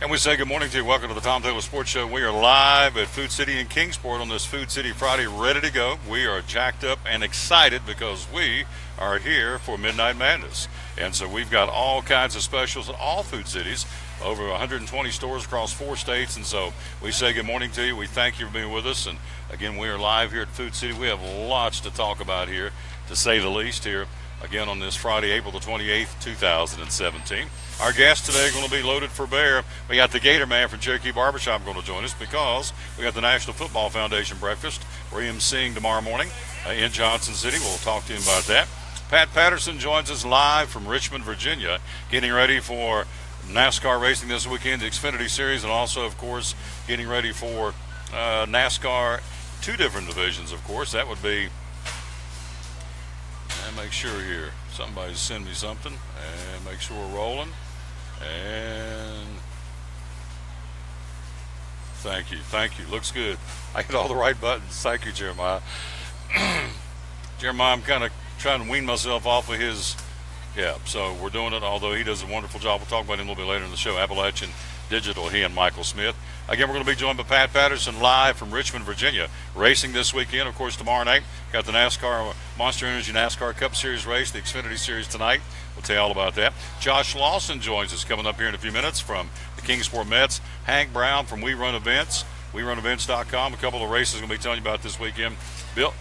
And we say good morning to you. Welcome to the Tom Taylor Sports Show. We are live at Food City in Kingsport on this Food City Friday, ready to go. We are jacked up and excited because we are here for Midnight Madness. And so we've got all kinds of specials at all Food Cities, over 120 stores across 4 states. And so we say good morning to you. We thank you for being with us. And again, we are live here at Food City. We have lots to talk about here, to say the least, here again on this Friday, April the 28th, 2017. Our guests today are going to be loaded for bear. We got the Gator Man from Cherokee Barbershop going to join us because we got the National Football Foundation breakfast. We're emceeing tomorrow morning in Johnson City. We'll talk to him about that. Pat Patterson joins us live from Richmond, Virginia, getting ready for NASCAR racing this weekend, the Xfinity Series, and also, of course, getting ready for NASCAR, 2 different divisions, of course. That would be, and make sure here, somebody send me something, and make sure we're rolling. And thank you. Looks good. I hit all the right buttons. Thank you, Jeremiah. Jeremiah, I'm kind of trying to wean myself off of his. Yeah, so we're doing it, although he does a wonderful job. We'll talk about him a little bit later in the show. Appalachian Digital, he and Michael Smith. Again, we're going to be joined by Pat Patterson live from Richmond, Virginia. Racing this weekend, of course, tomorrow night. Got the NASCAR Monster Energy NASCAR Cup Series race, the Xfinity Series tonight. We'll tell you all about that. Josh Lawson joins us coming up here in a few minutes from the Kingsport Mets. Hank Brown from We Run Events, WeRunEvents.com. A couple of races I'm going to be telling you about this weekend. Bill,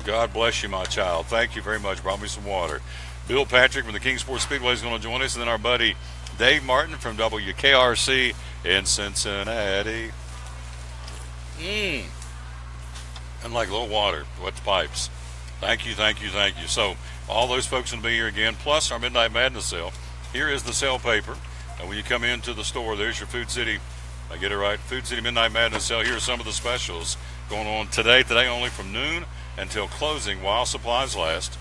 God bless you, my child. Thank you very much. Brought me some water. Bill Patrick from the Kingsport Speedway is going to join us, and then our buddy Dave Martin from WKRC in Cincinnati. And like a little water, wet the pipes. Thank you. So all those folks will be here again, plus our Midnight Madness sale. Here is the sale paper. And when you come into the store, there's your Food City, I get it right, Food City Midnight Madness sale. Here are some of the specials going on today only from noon until closing while supplies last.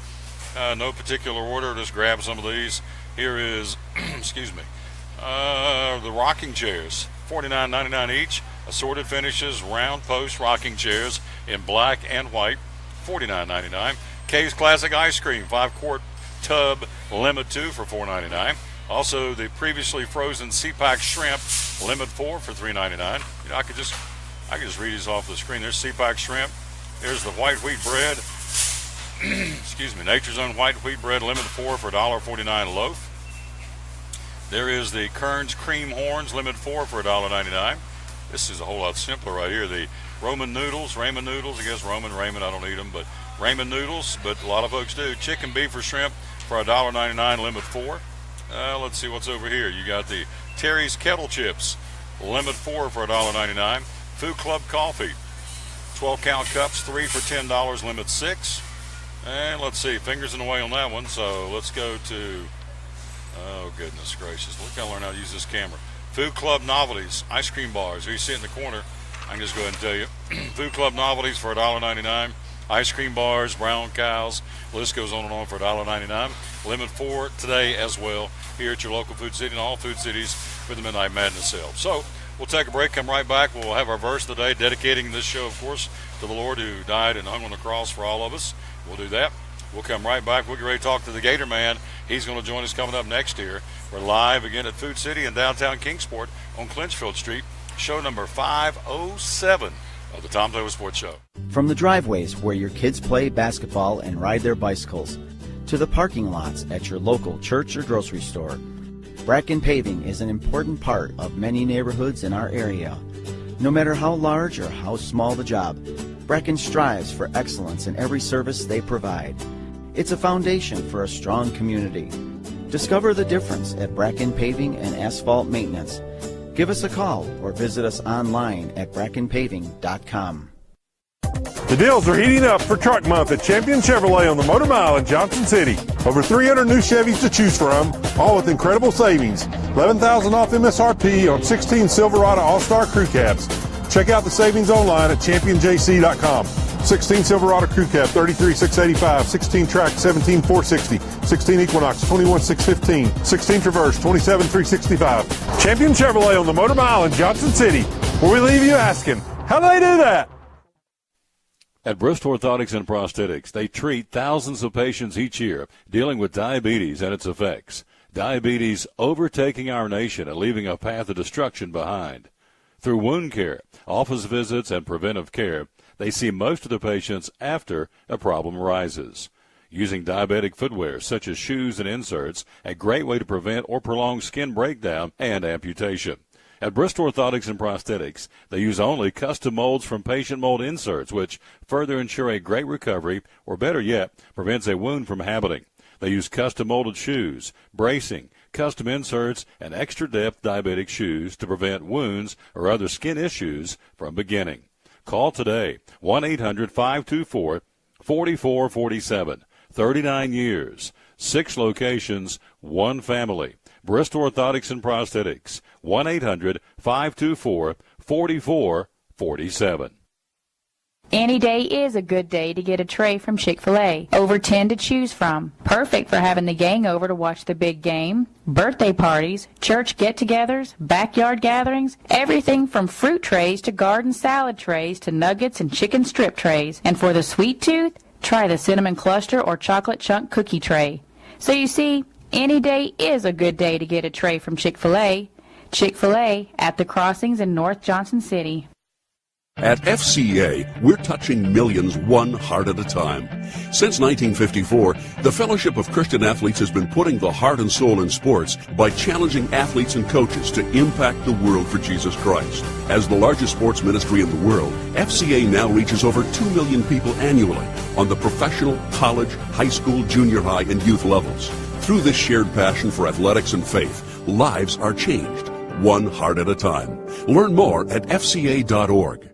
No particular order, just grab some of these. Here is, the rocking chairs, $49.99 each. Assorted finishes, round post rocking chairs in black and white, $49.99. Kay's Classic Ice Cream, 5-quart tub, limit 2 for $4.99. Also, the previously frozen CPAC shrimp, limit 4 for $3.99. You know, I could just read these off the screen. There's CPAC shrimp. There's the white wheat bread. Nature's Own white wheat bread, limit 4 for $1.49 a loaf. There is the Kern's cream horns, limit 4 for $1.99. This is a whole lot simpler right here. The ramen noodles, I guess ramen, I don't eat them, but ramen noodles, but a lot of folks do. Chicken, beef, or shrimp for $1.99, limit 4. Let's see what's over here. You got the Terry's Kettle Chips, limit 4 for $1.99. Food Club Coffee, 12-count cups, 3 for $10, limit 6. And let's see, fingers in the way on that one, so let's go to, oh goodness gracious, look, I learned how to use this camera. Food Club Novelties, ice cream bars. Here you see it in the corner. I can just go ahead and tell you. Food Club Novelties for $1.99. Ice cream bars, brown cows, list goes on and on for $1.99. Limit 4 today as well here at your local Food City and all Food Cities for the Midnight Madness sale. So we'll take a break, come right back. We'll have our verse of the day, dedicating this show, of course, to the Lord who died and hung on the cross for all of us. We'll do that. We'll come right back. We'll get ready to talk to the Gator Man. He's going to join us coming up next year. We're live again at Food City in downtown Kingsport on Clinchfield Street. Show number 507 of the Tom Taylor Sports Show. From the driveways where your kids play basketball and ride their bicycles, to the parking lots at your local church or grocery store, Bracken Paving is an important part of many neighborhoods in our area. No matter how large or how small the job, Bracken strives for excellence in every service they provide. It's a foundation for a strong community. Discover the difference at Bracken Paving and Asphalt Maintenance. Give us a call or visit us online at brackenpaving.com. The deals are heating up for Truck Month at Champion Chevrolet on the Motor Mile in Johnson City. Over 300 new Chevys to choose from, all with incredible savings. $11,000 off MSRP on 16 Silverado All-Star Crew Cabs. Check out the savings online at championjc.com. 16 Silverado Crew Cab, $33,685. 16 Track, $17,460. 16 Equinox, $21,615. 16 Traverse, $27,365. Champion Chevrolet on the Motor Mile in Johnson City, where we leave you asking, how do they do that? At Bristol Orthotics and Prosthetics, they treat thousands of patients each year dealing with diabetes and its effects. diabetes overtaking our nation and leaving a path of destruction behind. Through wound care, office visits, and preventive care, they see most of the patients after a problem arises. Using diabetic footwear such as shoes and inserts, a great way to prevent or prolong skin breakdown and amputation. At Bristol Orthotics and Prosthetics, they use only custom molds from patient mold inserts, which further ensure a great recovery, or better yet, prevents a wound from happening. They use custom molded shoes, bracing, custom inserts, and extra depth diabetic shoes to prevent wounds or other skin issues from beginning. Call today, 1-800-524-4447. 39 years, 6 locations, 1 family. Bristol Orthotics and Prosthetics, 1-800-524-4447. Any day is a good day to get a tray from Chick-fil-A. Over 10 to choose from. Perfect for having the gang over to watch the big game, birthday parties, church get-togethers, backyard gatherings, everything from fruit trays to garden salad trays to nuggets and chicken strip trays. And for the sweet tooth, try the cinnamon cluster or chocolate chunk cookie tray. So you see, any day is a good day to get a tray from Chick-fil-A. Chick-fil-A at the Crossings in North Johnson City. At FCA, we're touching millions one heart at a time. Since 1954, the Fellowship of Christian Athletes has been putting the heart and soul in sports by challenging athletes and coaches to impact the world for Jesus Christ. As the largest sports ministry in the world, FCA now reaches over 2 million people annually on the professional, college, high school, junior high, and youth levels. Through this shared passion for athletics and faith, lives are changed, one heart at a time. Learn more at fca.org.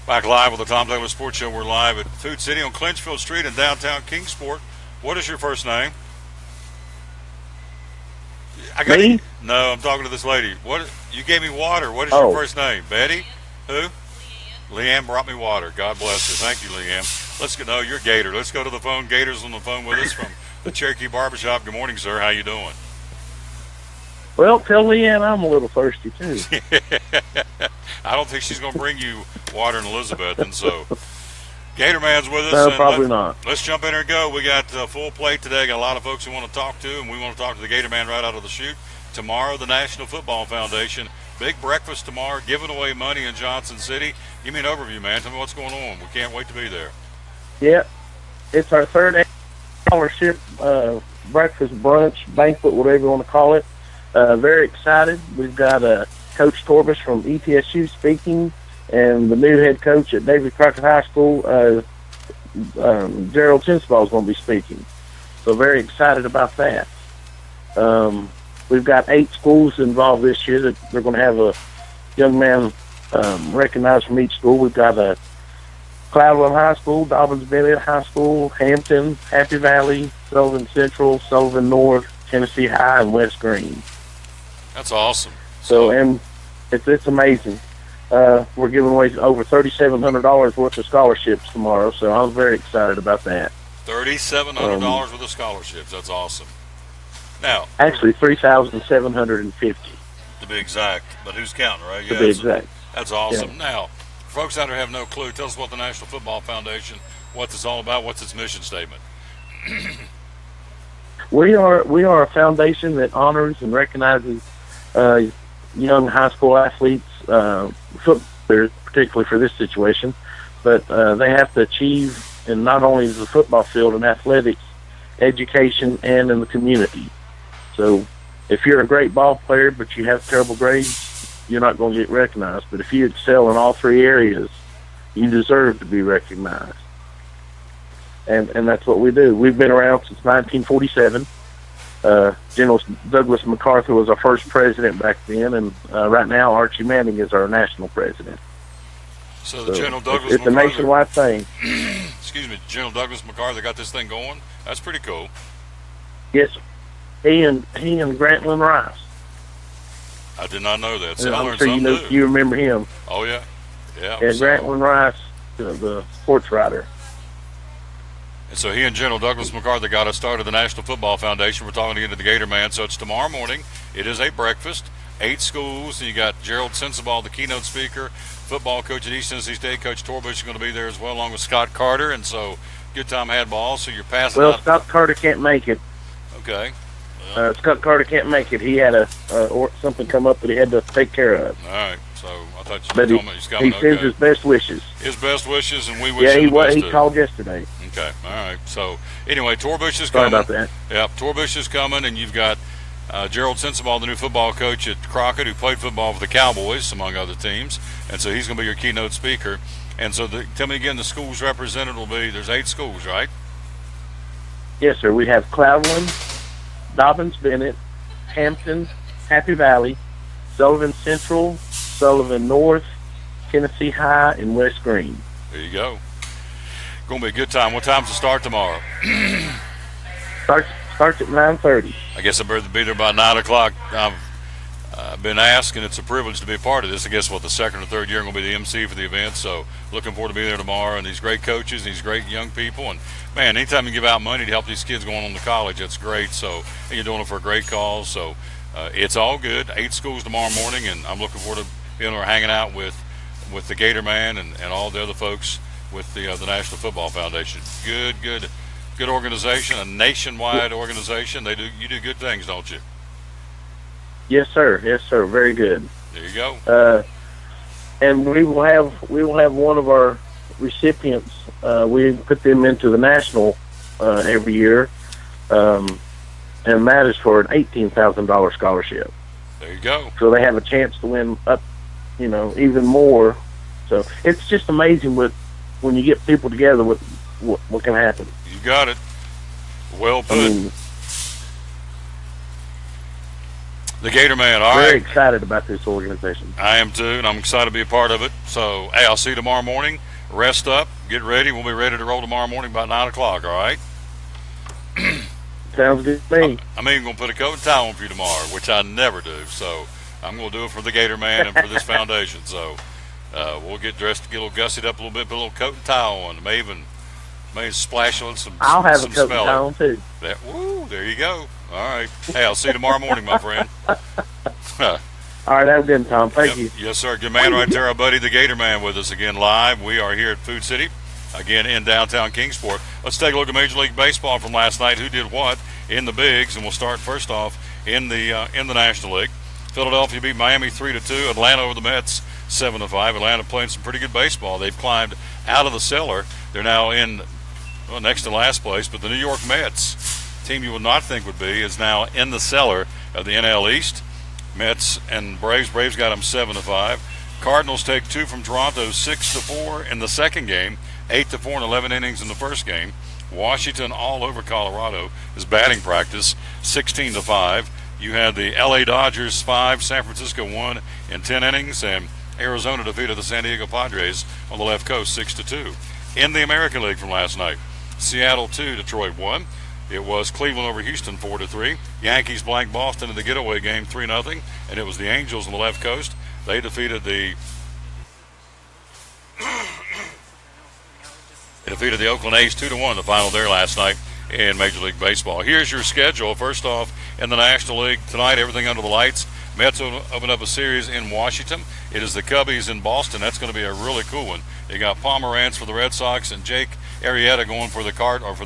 Back live with the Tom Taylor Sports Show. We're live at Food City on Clinchfield Street in downtown Kingsport. What is your first name? Me? No, I'm talking to this lady. What? You gave me water. What is your first name? Betty? Who? Leanne brought me water. God bless her. Thank you, Leanne. Let's go. No, you're Gator. Let's go to the phone. Gator's on the phone with us from the Cherokee Barbershop. Good morning, sir. How you doing? Well, tell Leanne I'm a little thirsty, too. I don't think she's going to bring you water in Elizabeth, and so Gator Man's with us. No, probably not. Let's jump in here and go. We got a full plate today. Got a lot of folks we want to talk to, and we want to talk to the Gator Man right out of the chute. Tomorrow, the National Football Foundation. Big breakfast tomorrow, giving away money in Johnson City. Give me an overview, man. Tell me what's going on. We can't wait to be there. Yeah, it's our third scholarship breakfast, brunch, banquet, whatever you want to call it. Very excited. We've got Coach Torbish from ETSU speaking, and the new head coach at David Crockett High School, Gerald Tinsball, is going to be speaking. So very excited about that. We've got 8 schools involved this year. That they're going to have a young man recognized from each school. We've got Cloudwell High School, Dobbins-Bennett High School, Hampton, Happy Valley, Sullivan Central, Sullivan North, Tennessee High, and West Green. That's awesome. So, and it's amazing. We're giving away over $3,700 worth of scholarships tomorrow, so I'm very excited about that. $3,700 worth of scholarships. That's awesome. Now, actually, $3,750 to be exact. But who's counting, right? To be exact. That's awesome. Yeah. Now, for folks out there have no clue, tell us what the National Football Foundation, what it's all about. What's its mission statement? We are a foundation that honors and recognizes young high school athletes, football players, particularly for this situation, but they have to achieve in not only the football field and athletics, education, and in the community. So if you're a great ball player but you have terrible grades, you're not going to get recognized. But if you excel in all 3 areas, you deserve to be recognized. And that's what we do. We've been around since 1947. General Douglas MacArthur was our first president back then, and right now Archie Manning is our national president. So the General Douglas it's a MacArthur, nationwide thing. excuse me, General Douglas MacArthur got this thing going. That's pretty cool. Yes, he and Grantland Rice. I did not know that. So And I I'm learned sure something new. you remember him. Oh, yeah. Yeah. And So- Grantland Rice, the sports writer. And so he and General Douglas MacArthur got us started the National Football Foundation. We're talking to the Gator Man. So it's tomorrow morning. It is a breakfast. 8 schools. And you got Gerald Sensabaugh, the keynote speaker. Football coach at East Tennessee State. Coach Torbush is going to be there as well, along with Scott Carter. And so good time had ball. So you're passing Well, out. Scott Carter can't make it. Okay. Scott Carter can't make it. He had or something come up that he had to take care of. All right. So I thought you But told me he's he coming. sends Okay. his best wishes. His best wishes, and we wish Yeah, him the best he too. called yesterday. Okay. All right. So anyway, Torbush is Sorry coming. about that. Yep, Torbush is coming, and you've got Gerald Sensabaugh, the new football coach at Crockett, who played football for the Cowboys, among other teams, and so he's going to be your keynote speaker. And so tell me again, the schools represented will be, there's 8 schools, right? Yes, sir. We have Cloudland, Dobbins Bennett, Hampton, Happy Valley, Sullivan Central, Sullivan North, Tennessee High, and West Green. There you go. Going to be a good time. What time's the start tomorrow? Starts at 9:30. I guess I better be there by 9 o'clock. I've been asked, and it's a privilege to be a part of this. I guess, the second or third year I'm going to be the MC for the event, so looking forward to being there tomorrow, and these great coaches, these great young people. And, man, anytime you give out money to help these kids going on to college, that's great. So, and you're doing it for a great cause. So it's all good. 8 schools tomorrow morning, and I'm looking forward to being there hanging out with the Gator Man and all the other folks with the National Football Foundation. Good organization, a nationwide organization. You do good things, don't you? Yes, sir. Yes, sir. Very good. There you go. And we will have one of our recipients. We put them into the national every year, and that is for an $18,000 scholarship. There you go. So they have a chance to win up, even more. So it's just amazing when you get people together what can happen. You got it. Well put. I mean, the Gator Man. All very right. excited about this organization. I am too, and I'm excited to be a part of it. So, hey, I'll see you tomorrow morning. Rest up. Get ready. We'll be ready to roll tomorrow morning about 9 o'clock, all right? Sounds good to me. I'm even going to put a coat and towel on for you tomorrow, which I never do. So I'm going to do it for the Gator Man and for this foundation. So we'll get dressed, get a little gussied up a little bit, put a little coat and towel on. May splash on some I'll have some a coat smell and towel on, too. Woo, there you go. All right. Hey, I'll see you tomorrow morning, my friend. All right, have a good time. Thank you. Yes, sir. Good man right there, our buddy, the Gator Man, with us again live. We are here at Food City, again in downtown Kingsport. Let's take a look at Major League Baseball from last night. Who did what in the bigs? And we'll start first off in the National League. Philadelphia beat Miami 3-2. Atlanta over the Mets 7-5. Atlanta playing some pretty good baseball. They've climbed out of the cellar. They're now in next to last place. But the New York Mets, team you would not think would be, is now in the cellar of the NL East. Mets and Braves. Braves got them 7-5. Cardinals take 2 from Toronto, 6-4 in the second game, 8-4 in 11 innings in the first game. Washington all over Colorado is batting practice, 16-5. You had the LA Dodgers 5, San Francisco 1 in 10 innings, and Arizona defeated the San Diego Padres on the left coast 6-2. In the American League from last night, Seattle 2, Detroit 1. It was Cleveland over Houston 4-3. Yankees blanked Boston in the getaway game 3-0, and it was the Angels on the left coast. They defeated the Oakland A's 2-1, the final there last night in Major League Baseball. Here's your schedule. First off, in the National League tonight, everything under the lights. Mets open up a series in Washington. It is the Cubbies in Boston. That's going to be a really cool one. You got Pomeranz for the Red Sox and Jake Arrieta going for the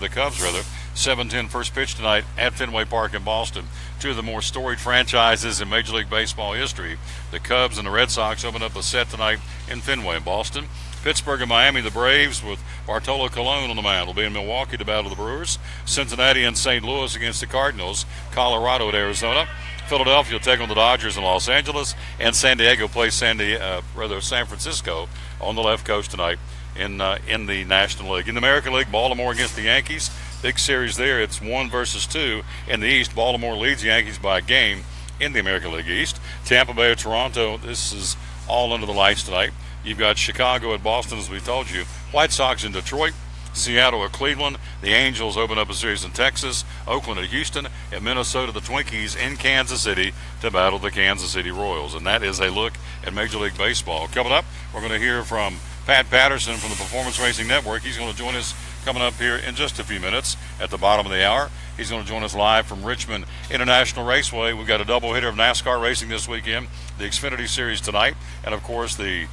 Cubs rather. 7:10 first pitch tonight at Fenway Park in Boston. Two of the more storied franchises in Major League Baseball history. The Cubs and the Red Sox open up a set tonight in Fenway in Boston. Pittsburgh and Miami, the Braves with Bartolo Colon on the mound will be in Milwaukee to battle the Brewers. Cincinnati and St. Louis against the Cardinals. Colorado at Arizona. Philadelphia will take on the Dodgers in Los Angeles, and San Diego plays San Francisco on the left coast tonight in the National League. In the American League, Baltimore against the Yankees. Big series there. It's 1-2 in the East. Baltimore leads the Yankees by a game in the American League East. Tampa Bay or Toronto. This is all under the lights tonight. You've got Chicago at Boston, as we told you. White Sox in Detroit. Seattle at Cleveland. The Angels open up a series in Texas. Oakland at Houston. At Minnesota, the Twinkies in Kansas City to battle the Kansas City Royals. And that is a look at Major League Baseball. Coming up, we're going to hear from Pat Patterson from the Performance Racing Network. He's going to join us coming up here in just a few minutes at the bottom of the hour. He's going to join us live from Richmond International Raceway. We've got a doubleheader of NASCAR racing this weekend, the Xfinity Series tonight, and, of course, the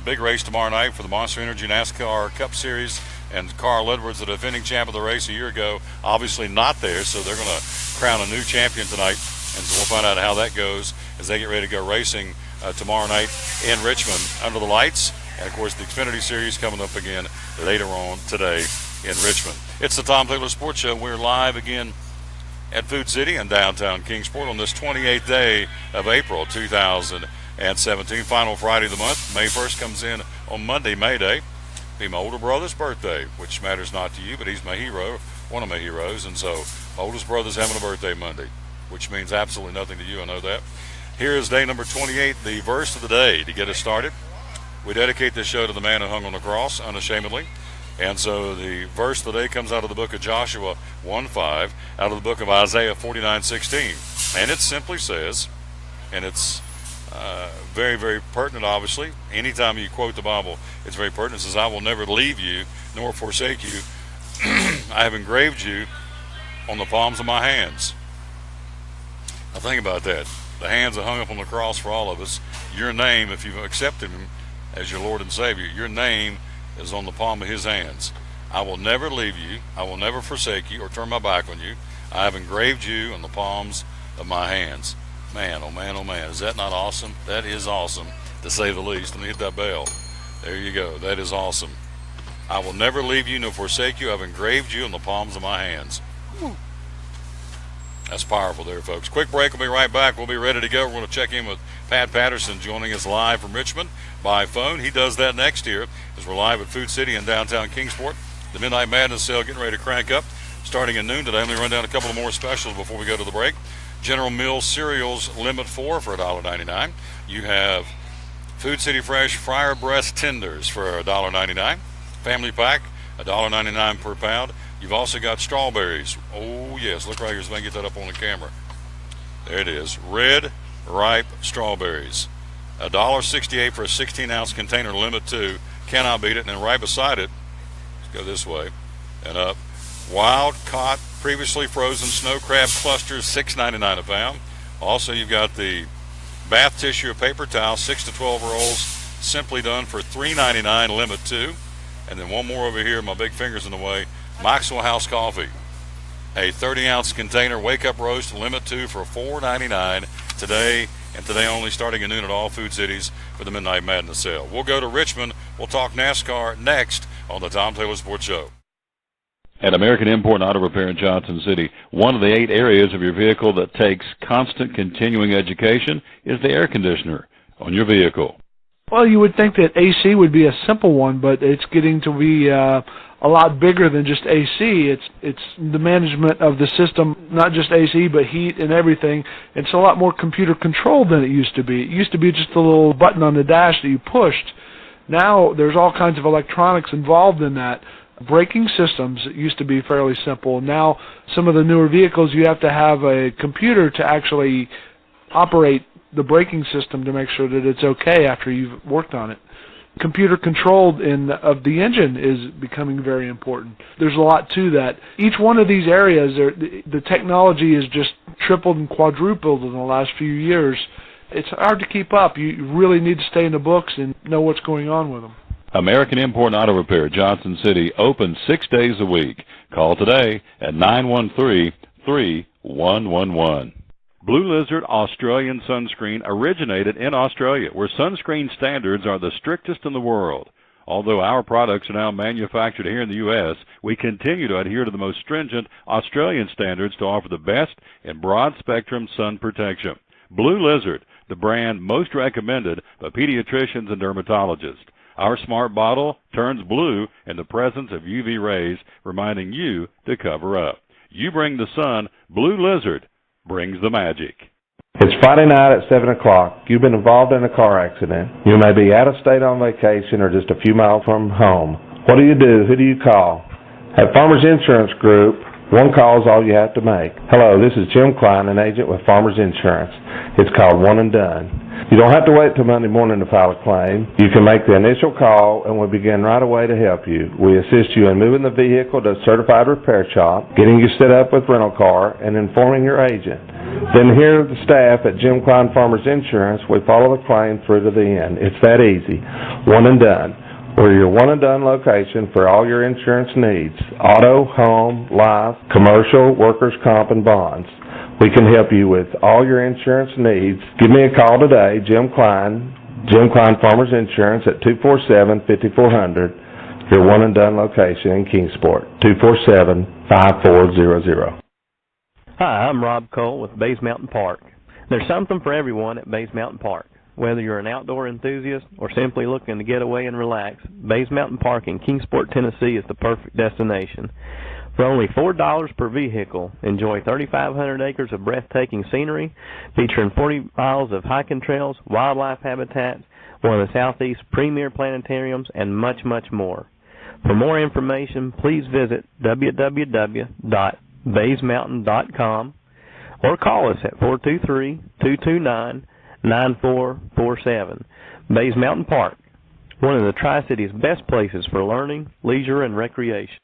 big race tomorrow night for the Monster Energy NASCAR Cup Series. And Carl Edwards, the defending champ of the race a year ago, obviously not there, so they're going to crown a new champion tonight. And so we'll find out how that goes as they get ready to go racing tomorrow night in Richmond under the lights. And, of course, the Xfinity Series coming up again later on today in Richmond. It's the Tom Taylor Sports Show. We're live again at Food City in downtown Kingsport on this 28th day of April 2017. Final Friday of the month. May 1st comes in on Monday, May Day. Be my older brother's birthday, which matters not to you, but he's my hero, one of my heroes, and so my oldest brother's having a birthday Monday, which means absolutely nothing to you, I know that. Here is day number 28, the verse of the day to get us started. We dedicate this show to the man who hung on the cross, unashamedly, and so the verse of the day comes out of the book of Joshua 1:5, out of the book of Isaiah 49:16, and it simply says, and it's very, very pertinent, obviously. Anytime you quote the Bible, it's very pertinent. It says, I will never leave you nor forsake you. I have engraved you on the palms of my hands. Now think about that. The hands that hung up on the cross for all of us. Your name, if you've accepted him as your Lord and Savior, your name is on the palm of his hands. I will never leave you. I will never forsake you or turn my back on you. I have engraved you on the palms of my hands. Man, oh man, oh man. Is that not awesome? That is awesome, to say the least. Let me hit that bell. There you go. That is awesome. I will never leave you nor forsake you. I've engraved you on the palms of my hands. Woo. That's powerful there, folks. Quick break. We'll be right back. We'll be ready to go. We're going to check in with Pat Patterson joining us live from Richmond by phone. He does that next year as we're live at Food City in downtown Kingsport. The Midnight Madness sale getting ready to crank up starting at noon today. Let me run down a couple of more specials before we go to the break. General Mills cereals limit 4 for $1.99. You have Food City Fresh fryer breast tenders for $1.99. Family pack, $1.99 per pound. You've also got strawberries. Oh, yes. Look right here so I can get that up on the camera. There it is. Red, ripe strawberries. $1.68 for a 16-ounce container, limit 2. Cannot beat it. And then right beside it, let's go this way and up. Wild caught, previously frozen snow crab clusters, $6.99 a pound. Also, you've got the bath tissue or paper towel, 6 to 12 rolls, simply done for $3.99, limit 2. And then one more over here, my big finger's in the way, Maxwell House Coffee. A 30-ounce container, Wake Up Roast, limit 2 for $4.99 today, and today only starting at noon at all Food Cities for the Midnight Madness sale. We'll go to Richmond. We'll talk NASCAR next on the Tom Taylor Sports Show. At American Import Auto Repair in Johnson City, one of the 8 areas of your vehicle that takes constant continuing education is the air conditioner on your vehicle. Well, you would think that AC would be a simple one, but it's getting to be a lot bigger than just AC. It's the management of the system, not just AC, but heat and everything. It's a lot more computer controlled than it used to be. It used to be just a little button on the dash that you pushed. Now there's all kinds of electronics involved in that. Braking systems used to be fairly simple. Now some of the newer vehicles, you have to have a computer to actually operate the braking system to make sure that it's okay after you've worked on it. Computer controlled of the engine is becoming very important. There's a lot to that. Each one of these areas, the technology is just tripled and quadrupled in the last few years. It's hard to keep up. You really need to stay in the books and know what's going on with them. American Import Auto Repair, Johnson City, open 6 days a week. Call today at 913-3111. Blue Lizard Australian Sunscreen originated in Australia, where sunscreen standards are the strictest in the world. Although our products are now manufactured here in the U.S., we continue to adhere to the most stringent Australian standards to offer the best in broad-spectrum sun protection. Blue Lizard, the brand most recommended by pediatricians and dermatologists. Our smart bottle turns blue in the presence of UV rays, reminding you to cover up. You bring the sun, Blue Lizard brings the magic. It's Friday night at 7 o'clock. You've been involved in a car accident. You may be out of state on vacation or just a few miles from home. What do you do? Who do you call? At Farmers Insurance Group, one call is all you have to make. Hello, this is Jim Klein, an agent with Farmers Insurance. It's called One and Done. You don't have to wait till Monday morning to file a claim. You can make the initial call and we'll begin right away to help you. We assist you in moving the vehicle to a certified repair shop, getting you set up with rental car, and informing your agent. Then here at the staff at Jim Klein Farmers Insurance, we follow the claim through to the end. It's that easy. One and Done. We're your one and done location for all your insurance needs. Auto, home, life, commercial, workers' comp, and bonds. We can help you with all your insurance needs. Give me a call today, Jim Klein Farmers Insurance at 247-5400, your one and done location in Kingsport, 247-5400. Hi, I'm Rob Cole with Bays Mountain Park. There's something for everyone at Bays Mountain Park. Whether you're an outdoor enthusiast or simply looking to get away and relax, Bays Mountain Park in Kingsport, Tennessee is the perfect destination. For only $4 per vehicle, enjoy 3,500 acres of breathtaking scenery, featuring 40 miles of hiking trails, wildlife habitats, one of the Southeast's premier planetariums, and much, much more. For more information, please visit www.baysmountain.com or call us at 423-229-9447. Bays Mountain Park, one of the Tri-City's best places for learning, leisure, and recreation.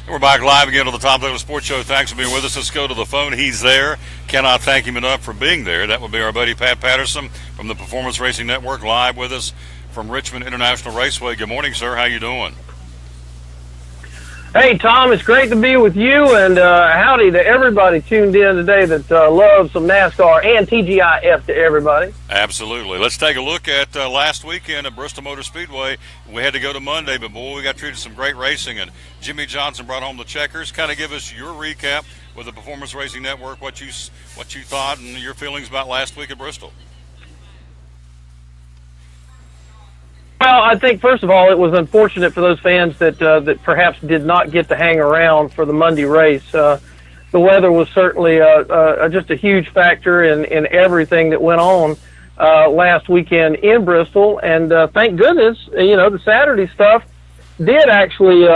We're back live again on the Tom Taylor Sports Show. Thanks for being with us. Let's go to the phone. He's there. Cannot thank him enough for being there. That would be our buddy Pat Patterson from the Performance Racing Network, live with us from Richmond International Raceway. Good morning, sir. How you doing? Hey, Tom, it's great to be with you, and howdy to everybody tuned in today that loves some NASCAR and TGIF to everybody. Absolutely. Let's take a look at last weekend at Bristol Motor Speedway. We had to go to Monday, but, boy, we got treated to some great racing, and Jimmy Johnson brought home the checkers. Kind of give us your recap with the Performance Racing Network, what you thought and your feelings about last week at Bristol. Well, I think, first of all, it was unfortunate for those fans that perhaps did not get to hang around for the Monday race. The weather was certainly just a huge factor in everything that went on last weekend in Bristol. And thank goodness, the Saturday stuff did actually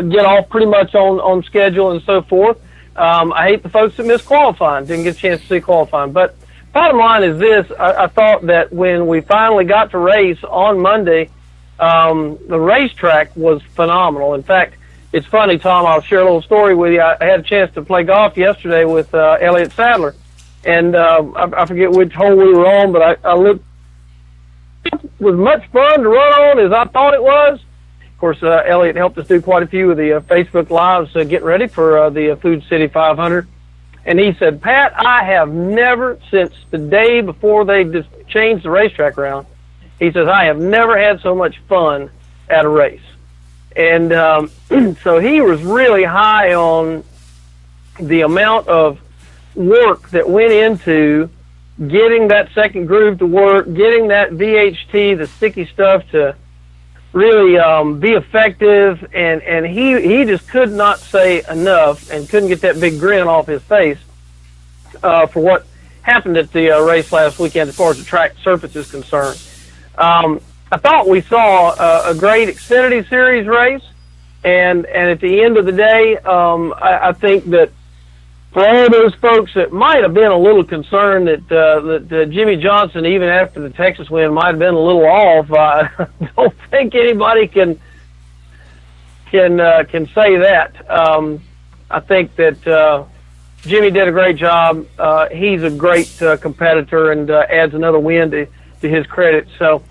get off pretty much on schedule and so forth. I hate the folks that missed qualifying, didn't get a chance to see qualifying. But bottom line is this, I thought that when we finally got to race on Monday, the racetrack was phenomenal. In fact, it's funny, Tom, I'll share a little story with you. I had a chance to play golf yesterday with Elliott Sadler, and I forget which hole we were on, but I looked. It was much fun to run on as I thought it was. Of course, Elliott helped us do quite a few of the Facebook Lives getting ready for the Food City 500. And he said, Pat, I have never, since the day before they just changed the racetrack around, he says, I have never had so much fun at a race. And so he was really high on the amount of work that went into getting that second groove to work, getting that VHT, the sticky stuff, to really be effective, and he just could not say enough and couldn't get that big grin off his face for what happened at the race last weekend as far as the track surface is concerned. I thought we saw a great Xfinity Series race, and at the end of the day, I think that for all those folks that might have been a little concerned that Jimmy Johnson, even after the Texas win, might have been a little off, I don't think anybody can say that. I think that Jimmy did a great job. He's a great competitor and adds another win to his credit. So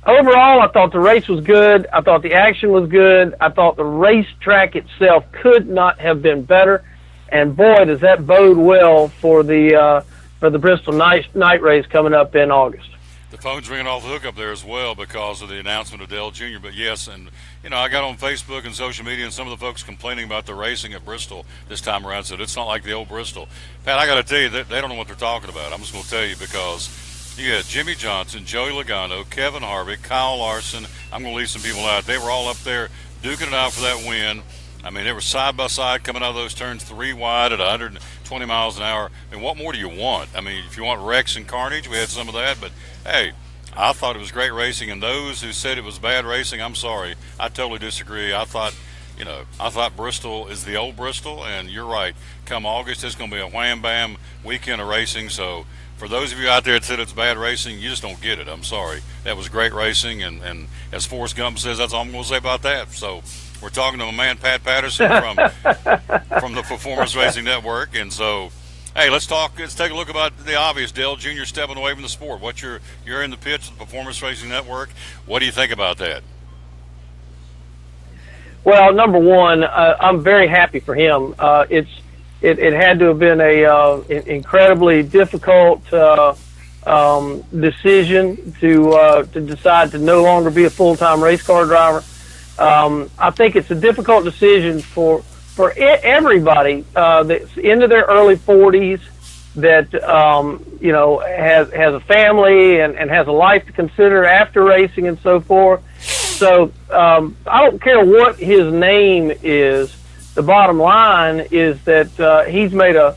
overall, I thought the race was good. I thought the action was good. I thought the racetrack itself could not have been better. And boy, does that bode well for the Bristol night race coming up in August. The phone's ringing off the hook up there as well because of the announcement of Dale Jr. But yes, and I got on Facebook and social media, and some of the folks complaining about the racing at Bristol this time around said it's not like the old Bristol. Pat, I got to tell you, they don't know what they're talking about. I'm just going to tell you because you had Jimmy Johnson, Joey Logano, Kevin Harvick, Kyle Larson. I'm going to leave some people out. They were all up there duking it out for that win. I mean, they were side by side coming out of those turns 3 wide at 120 miles an hour. I mean, what more do you want? I mean, if you want wrecks and carnage, we had some of that. But, hey, I thought it was great racing. And those who said it was bad racing, I'm sorry. I totally disagree. I thought Bristol is the old Bristol. And you're right. Come August, it's going to be a wham-bam weekend of racing. So for those of you out there that said it's bad racing, you just don't get it. I'm sorry. That was great racing. And as Forrest Gump says, that's all I'm going to say about that. So we're talking to my man Pat Patterson from the Performance Racing Network, and so, hey, let's take a look about the obvious. Dale Jr. stepping away from the sport. You're in the pits of the Performance Racing Network. What do you think about that? Well, number one, I'm very happy for him. It had to have been a incredibly difficult decision to decide to no longer be a full-time race car driver. I think it's a difficult decision for everybody that's into their early 40s that has a family and has a life to consider after racing and so forth. So I don't care what his name is. The bottom line is that he's made a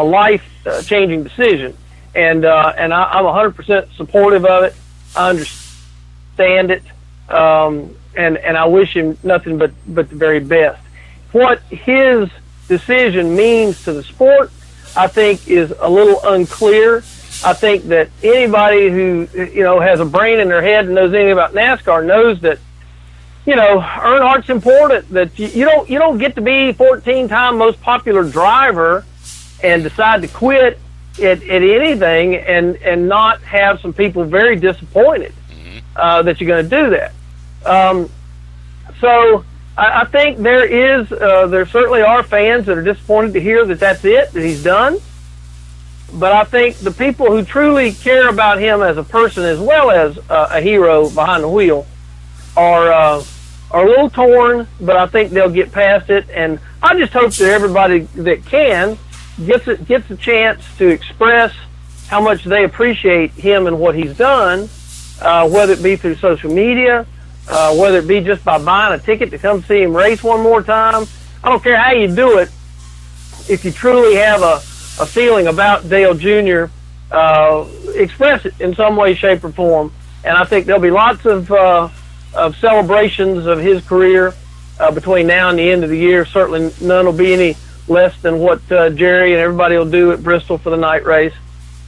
life-changing decision, and I'm 100% supportive of it. I understand it. And I wish him nothing but the very best. What his decision means to the sport, I think, is a little unclear. I think that anybody who has a brain in their head and knows anything about NASCAR knows that Earnhardt's important. That you don't get to be 14-time most popular driver and decide to quit at anything and not have some people very disappointed that you're going to do that. So I think there certainly are fans that are disappointed to hear that he's done. But I think the people who truly care about him as a person as well as a hero behind the wheel are a little torn, but I think they'll get past it. And I just hope that everybody that can gets a chance to express how much they appreciate him and what he's done, whether it be through social media, whether it be just by buying a ticket to come see him race one more time. I don't care how you do it. If you truly have a feeling about Dale Jr., express it in some way, shape, or form. And I think there'll be lots of celebrations of his career between now and the end of the year. Certainly none will be any less than what Jerry and everybody will do at Bristol for the night race.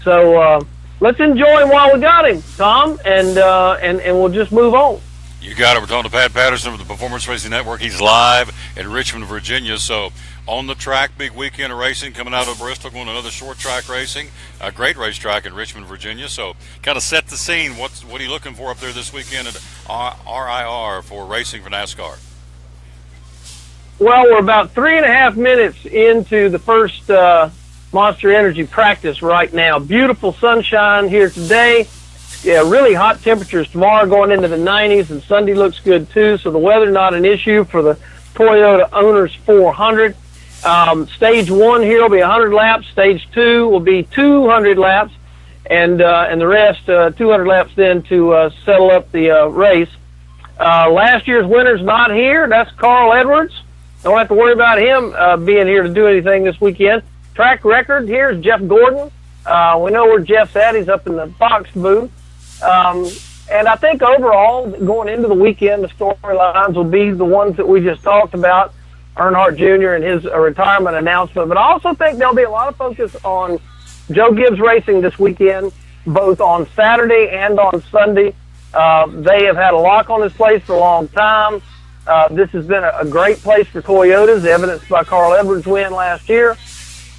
So let's enjoy him while we got him, Tom, and we'll just move on. You got it. We're talking to Pat Patterson of the Performance Racing Network. He's live in Richmond, Virginia. So on the track, big weekend of racing coming out of Bristol, going to another short track racing. A great racetrack in Richmond, Virginia. So kind of set the scene. What are you looking for up there this weekend at RIR for racing for NASCAR? Well, we're about 3.5 minutes into the first Monster Energy practice right now. Beautiful sunshine here today. Yeah, really hot temperatures tomorrow, going into the 90s, and Sunday looks good too. So the weather not an issue for the Toyota Owners 400. Stage 1 here will be 100 laps. Stage 2 will be 200 laps, and the rest 200 laps then to settle up the race. Last year's winner's not here. That's Carl Edwards. Don't have to worry about him being here to do anything this weekend. Track record here is Jeff Gordon. We know where Jeff's at. He's up in the box booth. And I think overall, going into the weekend, the storylines will be the ones that we just talked about, Earnhardt Jr. and his retirement announcement. But I also think there'll be a lot of focus on Joe Gibbs Racing this weekend, both on Saturday and on Sunday. They have had a lock on this place for a long time. This has been a great place for Toyotas, evidenced by Carl Edwards' win last year.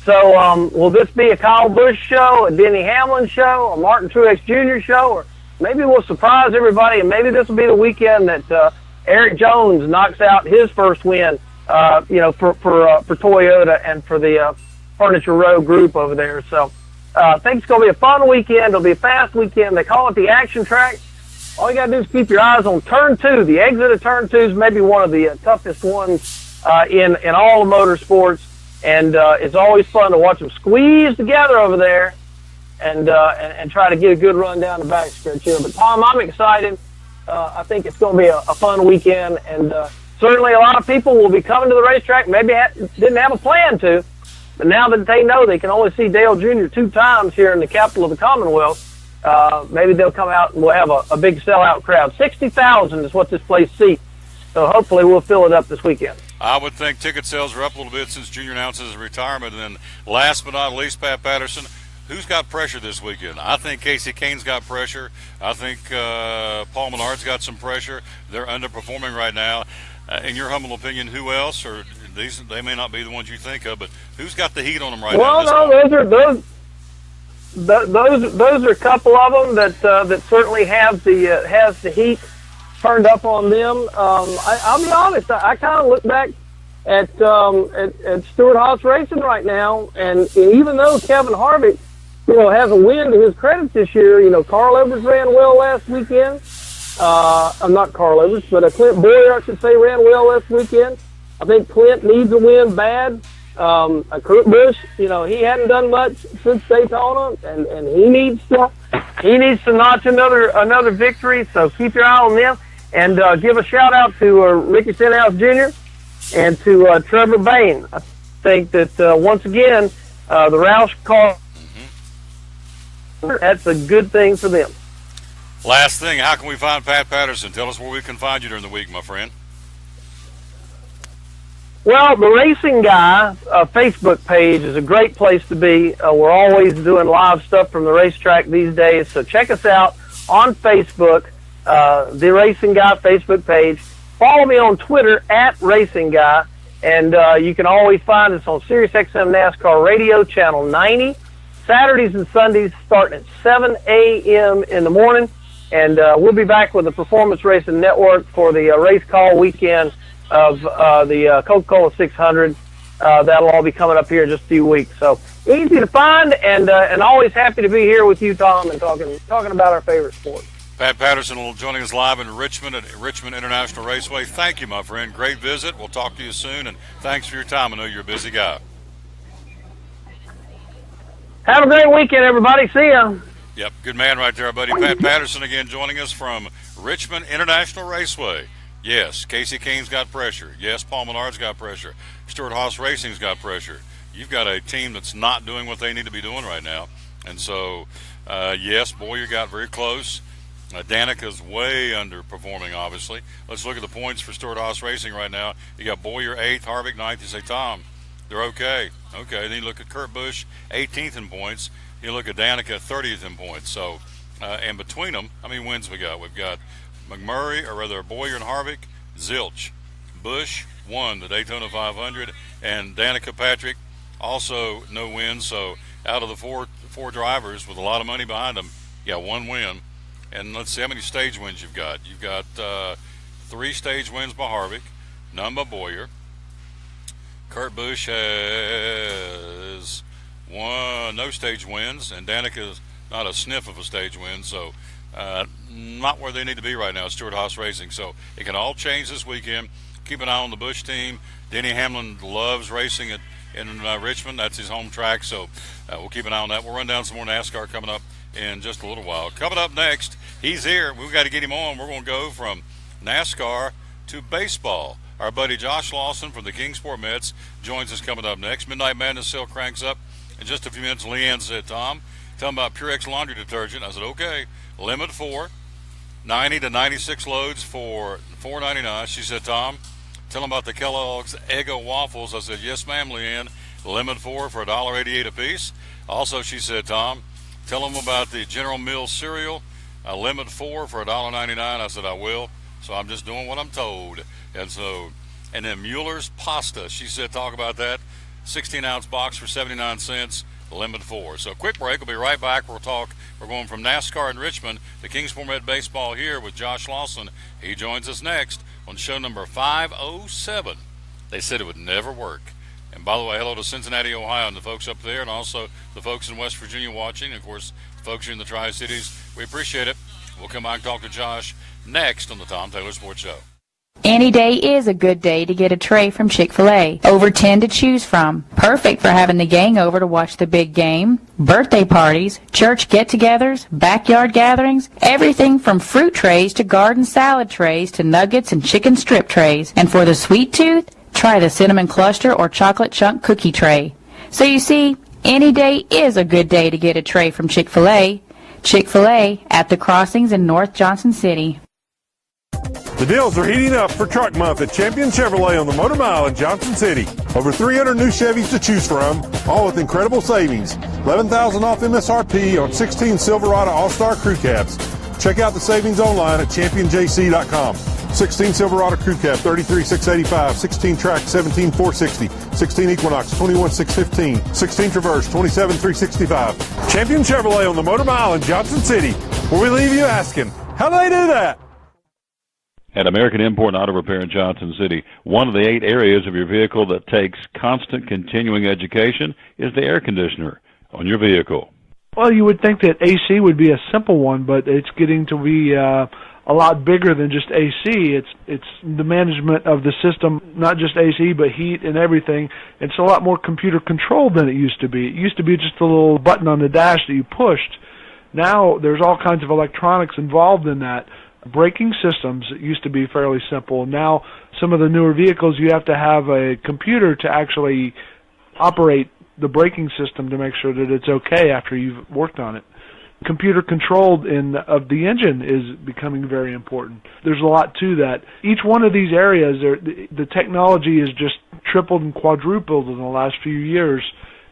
So will this be a Kyle Busch show, a Denny Hamlin show, a Martin Truex Jr. show, or maybe we'll surprise everybody, and maybe this will be the weekend that Eric Jones knocks out his first win for Toyota and for the Furniture Row group over there. So I think it's going to be a fun weekend. It'll be a fast weekend. They call it the action track. All you got to do is keep your eyes on turn 2. The exit of turn 2 is maybe one of the toughest ones in all of motorsports. And it's always fun to watch them squeeze together over there and try to get a good run down the backstretch here. But, Tom, I'm excited. I think it's going to be a fun weekend. And certainly a lot of people will be coming to the racetrack. Maybe didn't have a plan to. But now that they know they can only see Dale Jr. 2 times here in the capital of the Commonwealth, maybe they'll come out and we'll have a big sellout crowd. 60,000 is what this place seats. So hopefully we'll fill it up this weekend. I would think ticket sales are up a little bit since Junior announced his retirement. And then last but not least, Pat Patterson, who's got pressure this weekend? I think Casey Kane's got pressure. I think Paul Menard's got some pressure. They're underperforming right now. In your humble opinion, who else? Or they may not be the ones you think of, but who's got the heat on them right now? Well, no, those are a couple of them that certainly have the heat turned up on them. I'll be honest. I kind of look back at Stewart-Haas Racing right now, and even though Kevin Harvick, has a win to his credit this year, Carl Edwards ran well last weekend. I'm not Carl Edwards, but Clint Boyer, I should say, ran well last weekend. I think Clint needs a win bad. Kurt Busch, he hadn't done much since Daytona, and he needs to notch another victory. So keep your eye on them, and give a shout out to Ricky Stenhouse Jr. and to Trevor Bayne. I think that once again the Roush car, that's a good thing for them. Last thing, how can we find Pat Patterson? Tell us where we can find you during the week, my friend. Well, the Racing Guy Facebook page is a great place to be. We're always doing live stuff from the racetrack these days, so check us out on Facebook, the Racing Guy Facebook page. Follow me on Twitter @RacingGuy, and you can always find us on SiriusXM NASCAR Radio, Channel 90, Saturdays and Sundays starting at 7 a.m. in the morning. And we'll be back with the Performance Racing Network for the race call weekend of the Coca-Cola 600. That'll all be coming up here in just a few weeks. So easy to find, and always happy to be here with you, Tom, and talking about our favorite sport. Pat Patterson will joining us live in Richmond at Richmond International Raceway. Thank you, my friend. Great visit. We'll talk to you soon, and thanks for your time. I know you're a busy guy. Have a great weekend, everybody. See ya. Yep, good man right there, buddy. Pat Patterson again joining us from Richmond International Raceway. Yes, Casey Kane's got pressure. Yes, Paul Menard's got pressure. Stewart-Haas Racing's got pressure. You've got a team that's not doing what they need to be doing right now. And so, yes, Boyer got very close. Danica's way underperforming, obviously. Let's look at the points for Stewart-Haas Racing right now. You got Boyer 8th, Harvick 9th. You say, Tom, they're okay. Okay, then you look at Kurt Busch, 18th in points. You look at Danica, 30th in points. So, and between them, how many wins we got? We've got McMurray, or rather Boyer and Harvick, Zilch. Busch won the Daytona 500, and Danica Patrick also no wins. So out of the four drivers with a lot of money behind them, you got one win. And let's see how many stage wins you've got. You've got 3 stage wins by Harvick, none by Boyer. Kurt Busch has no stage wins, and Danica's not a sniff of a stage win, so not where they need to be right now, Stewart-Haas Racing. So it can all change this weekend. Keep an eye on the Busch team. Denny Hamlin loves racing in Richmond. That's his home track, so we'll keep an eye on that. We'll run down some more NASCAR coming up in just a little while. Coming up next, he's here. We've got to get him on. We're going to go from NASCAR to baseball. Our buddy Josh Lawson from the Kingsport Mets joins us coming up next. Midnight Madness sale cranks up in just a few minutes. Leanne said, Tom, tell him about Purex laundry detergent. I said, okay. Limit 4, 90 to 96 loads for $4.99. She said, Tom, tell him about the Kellogg's Eggo waffles. I said, yes, ma'am, Leanne. Limit 4 for $1.88 a piece. Also, she said, Tom, tell him about the General Mills cereal. Limit 4 for $1.99. I said, I will. So I'm just doing what I'm told. And then Mueller's pasta. She said, talk about that. 16-ounce box for 79 cents. Limit 4. So quick break. We'll be right back. We're going from NASCAR in Richmond to Kingsport Med Baseball here with Josh Lawson. He joins us next on show number 507 They said it would never work. And by the way, hello to Cincinnati, Ohio, and the folks up there, and also the folks in West Virginia watching. Of course, the folks here in the Tri-Cities. We appreciate it. We'll come back and talk to Josh next on the Tom Taylor Sports Show. Any day is a good day to get a tray from Chick-fil-A. Over 10 to choose from. Perfect for having the gang over to watch the big game, birthday parties, church get-togethers, backyard gatherings, everything from fruit trays to garden salad trays to nuggets and chicken strip trays. And for the sweet tooth, try the cinnamon cluster or chocolate chunk cookie tray. So you see, any day is a good day to get a tray from Chick-fil-A. Chick-fil-A at the Crossings in North Johnson City. The deals are heating up for Truck Month at Champion Chevrolet on the Motor Mile in Johnson City. Over 300 new Chevys to choose from, all with incredible savings. $11,000 off MSRP on 16 Silverado All-Star Crew Cabs. Check out the savings online at championjc.com. 16 Silverado Crew Cab, $33,685. 16 Track, $17,460. 16 Equinox, $21,615. 16 Traverse, $27,365. Champion Chevrolet on the Motor Mile in Johnson City, where we leave you asking, how do they do that? At American Import Auto Repair in Johnson City, one of the 8 areas of your vehicle that takes constant continuing education is the air conditioner on your vehicle. Well, you would think that AC would be a simple one, but it's getting to be a lot bigger than just AC. It's the management of the system, not just AC, but heat and everything. It's a lot more computer controlled than it used to be. It used to be just a little button on the dash that you pushed. Now there's all kinds of electronics involved in that. Braking systems used to be fairly simple. Now some of the newer vehicles, you have to have a computer to actually operate the braking system to make sure that it's okay after you've worked on it. Computer controlled of the engine is becoming very important. There's a lot to that. Each one of these areas, the technology has just tripled and quadrupled in the last few years.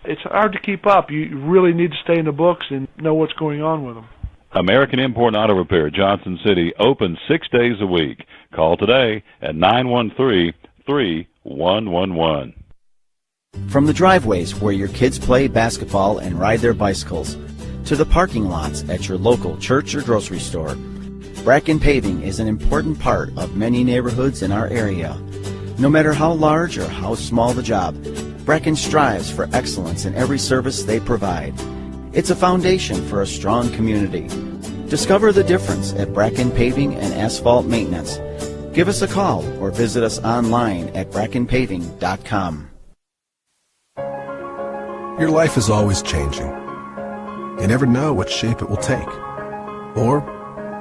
It's hard to keep up. You really need to stay in the books and know what's going on with them. American Import Auto Repair, Johnson City, open 6 days a week. Call today at 913-3111. From the driveways where your kids play basketball and ride their bicycles, to the parking lots at your local church or grocery store, Bracken Paving is an important part of many neighborhoods in our area. No matter how large or how small the job, Bracken strives for excellence in every service they provide. It's a foundation for a strong community. Discover the difference at Bracken Paving and Asphalt Maintenance. Give us a call or visit us online at brackenpaving.com. Your life is always changing. You never know what shape it will take, or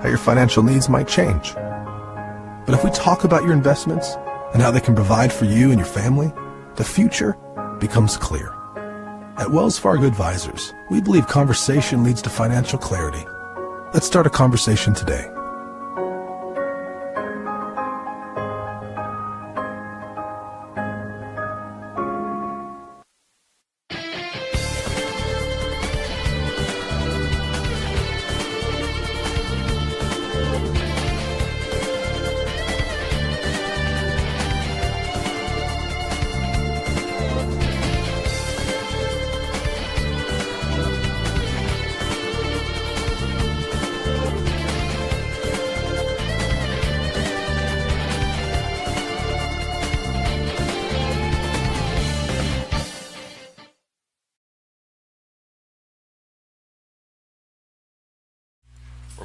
how your financial needs might change. But if we talk about your investments and how they can provide for you and your family, the future becomes clear. At Wells Fargo Advisors, we believe conversation leads to financial clarity. Let's start a conversation today.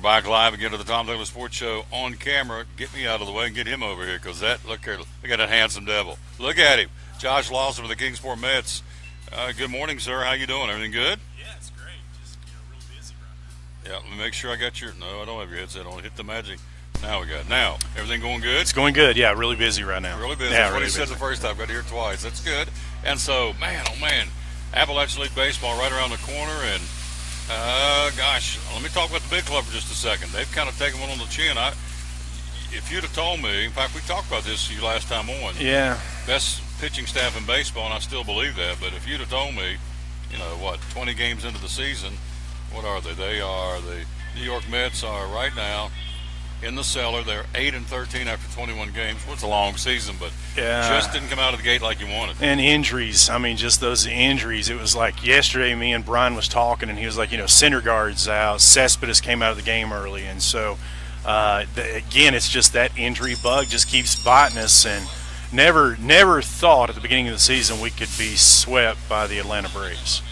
Back live again to the Tom Taylor Sports Show on camera. Get me out of the way and get him over here, because look here, look at that handsome devil. Look at him. Josh Lawson with the Kingsport Mets. Good morning, sir. How you doing? Everything good? Yeah, it's great. Just real busy right now. Yeah, let me make sure I got no, I don't have your headset on. Hit the magic. Now we got it. Now, everything going good? It's going good. Yeah, really busy right now. Really busy. Yeah, That's what he said the first time. Got to hear it twice. That's good. And so, man, oh man, Appalachian League Baseball right around the corner, and gosh, let me talk about the big club for just a second. They've kind of taken one on the chin. If you'd have told me, in fact, we talked about this last time on. Yeah. Best pitching staff in baseball, and I still believe that. But if you'd have told me, 20 games into the season, what are they? They are the New York Mets are right now in the cellar. They're 8-13 after 21 games. Well, it's a long season, but just didn't come out of the gate like you wanted. And injuries. I mean, just those injuries. It was like yesterday, me and Brian was talking, and he was like, Syndergaard's out. Cespedes came out of the game early. And so, again, it's just that injury bug just keeps biting us. And, never thought at the beginning of the season we could be swept by the Atlanta Braves.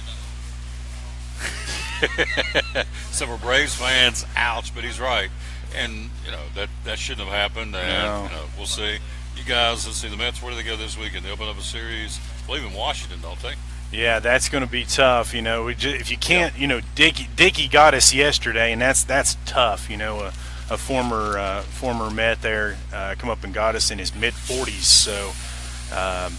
Several Braves fans, ouch, but he's right. And, that shouldn't have happened. And, we'll see. You guys, let's see, the Mets, where do they go this weekend? They open up a series, I believe, in Washington, don't they? Yeah, that's going to be tough. If you can't, Dickey got us yesterday, and that's tough. A former Met there come up and got us in his mid-40s, so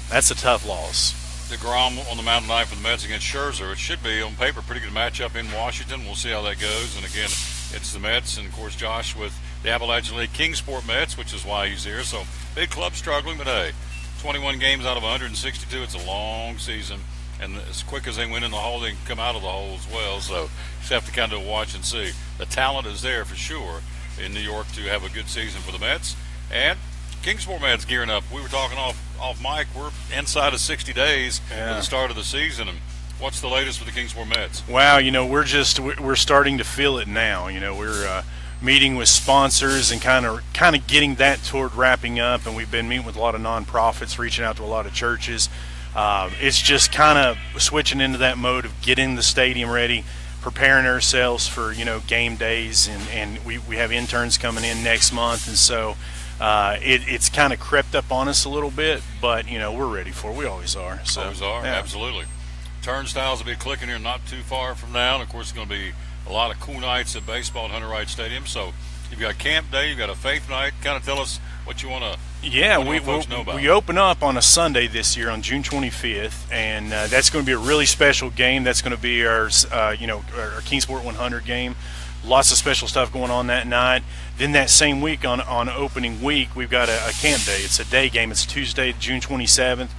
that's a tough loss. DeGrom on the mound tonight for the Mets against Scherzer. It should be, on paper, a pretty good matchup in Washington. We'll see how that goes. And again, it's the Mets, and of course Josh with the Appalachian League Kingsport Mets, which is why he's here. So big club struggling, but hey, 21 games out of 162. It's a long season. And as quick as they went in the hole, they can come out of the hole as well. So you just have to kind of watch and see. The talent is there for sure in New York to have a good season for the Mets. And Kingsport Mets gearing up. We were talking off mic. We're inside of 60 days for the start of the season. And what's the latest with the Kingsport Mets? Wow, we're starting to feel it now. We're meeting with sponsors and kind of getting that toward wrapping up. And we've been meeting with a lot of nonprofits, reaching out to a lot of churches. It's just kind of switching into that mode of getting the stadium ready, preparing ourselves for game days, and we have interns coming in next month, and so it's kind of crept up on us a little bit, but we're ready for it. We always are. So, always are, yeah. Absolutely. Turnstiles will be clicking here not too far from now, and of course it's going to be a lot of cool nights at baseball at Hunter Wright Stadium. So you've got camp day, you've got a faith night. Kind of tell us what you want to. Yeah, we open up on a Sunday this year on June 25th, and that's going to be a really special game. That's going to be our Kingsport 100 game. Lots of special stuff going on that night. Then that same week on opening week, we've got a camp day. It's a day game. It's Tuesday, June 27th.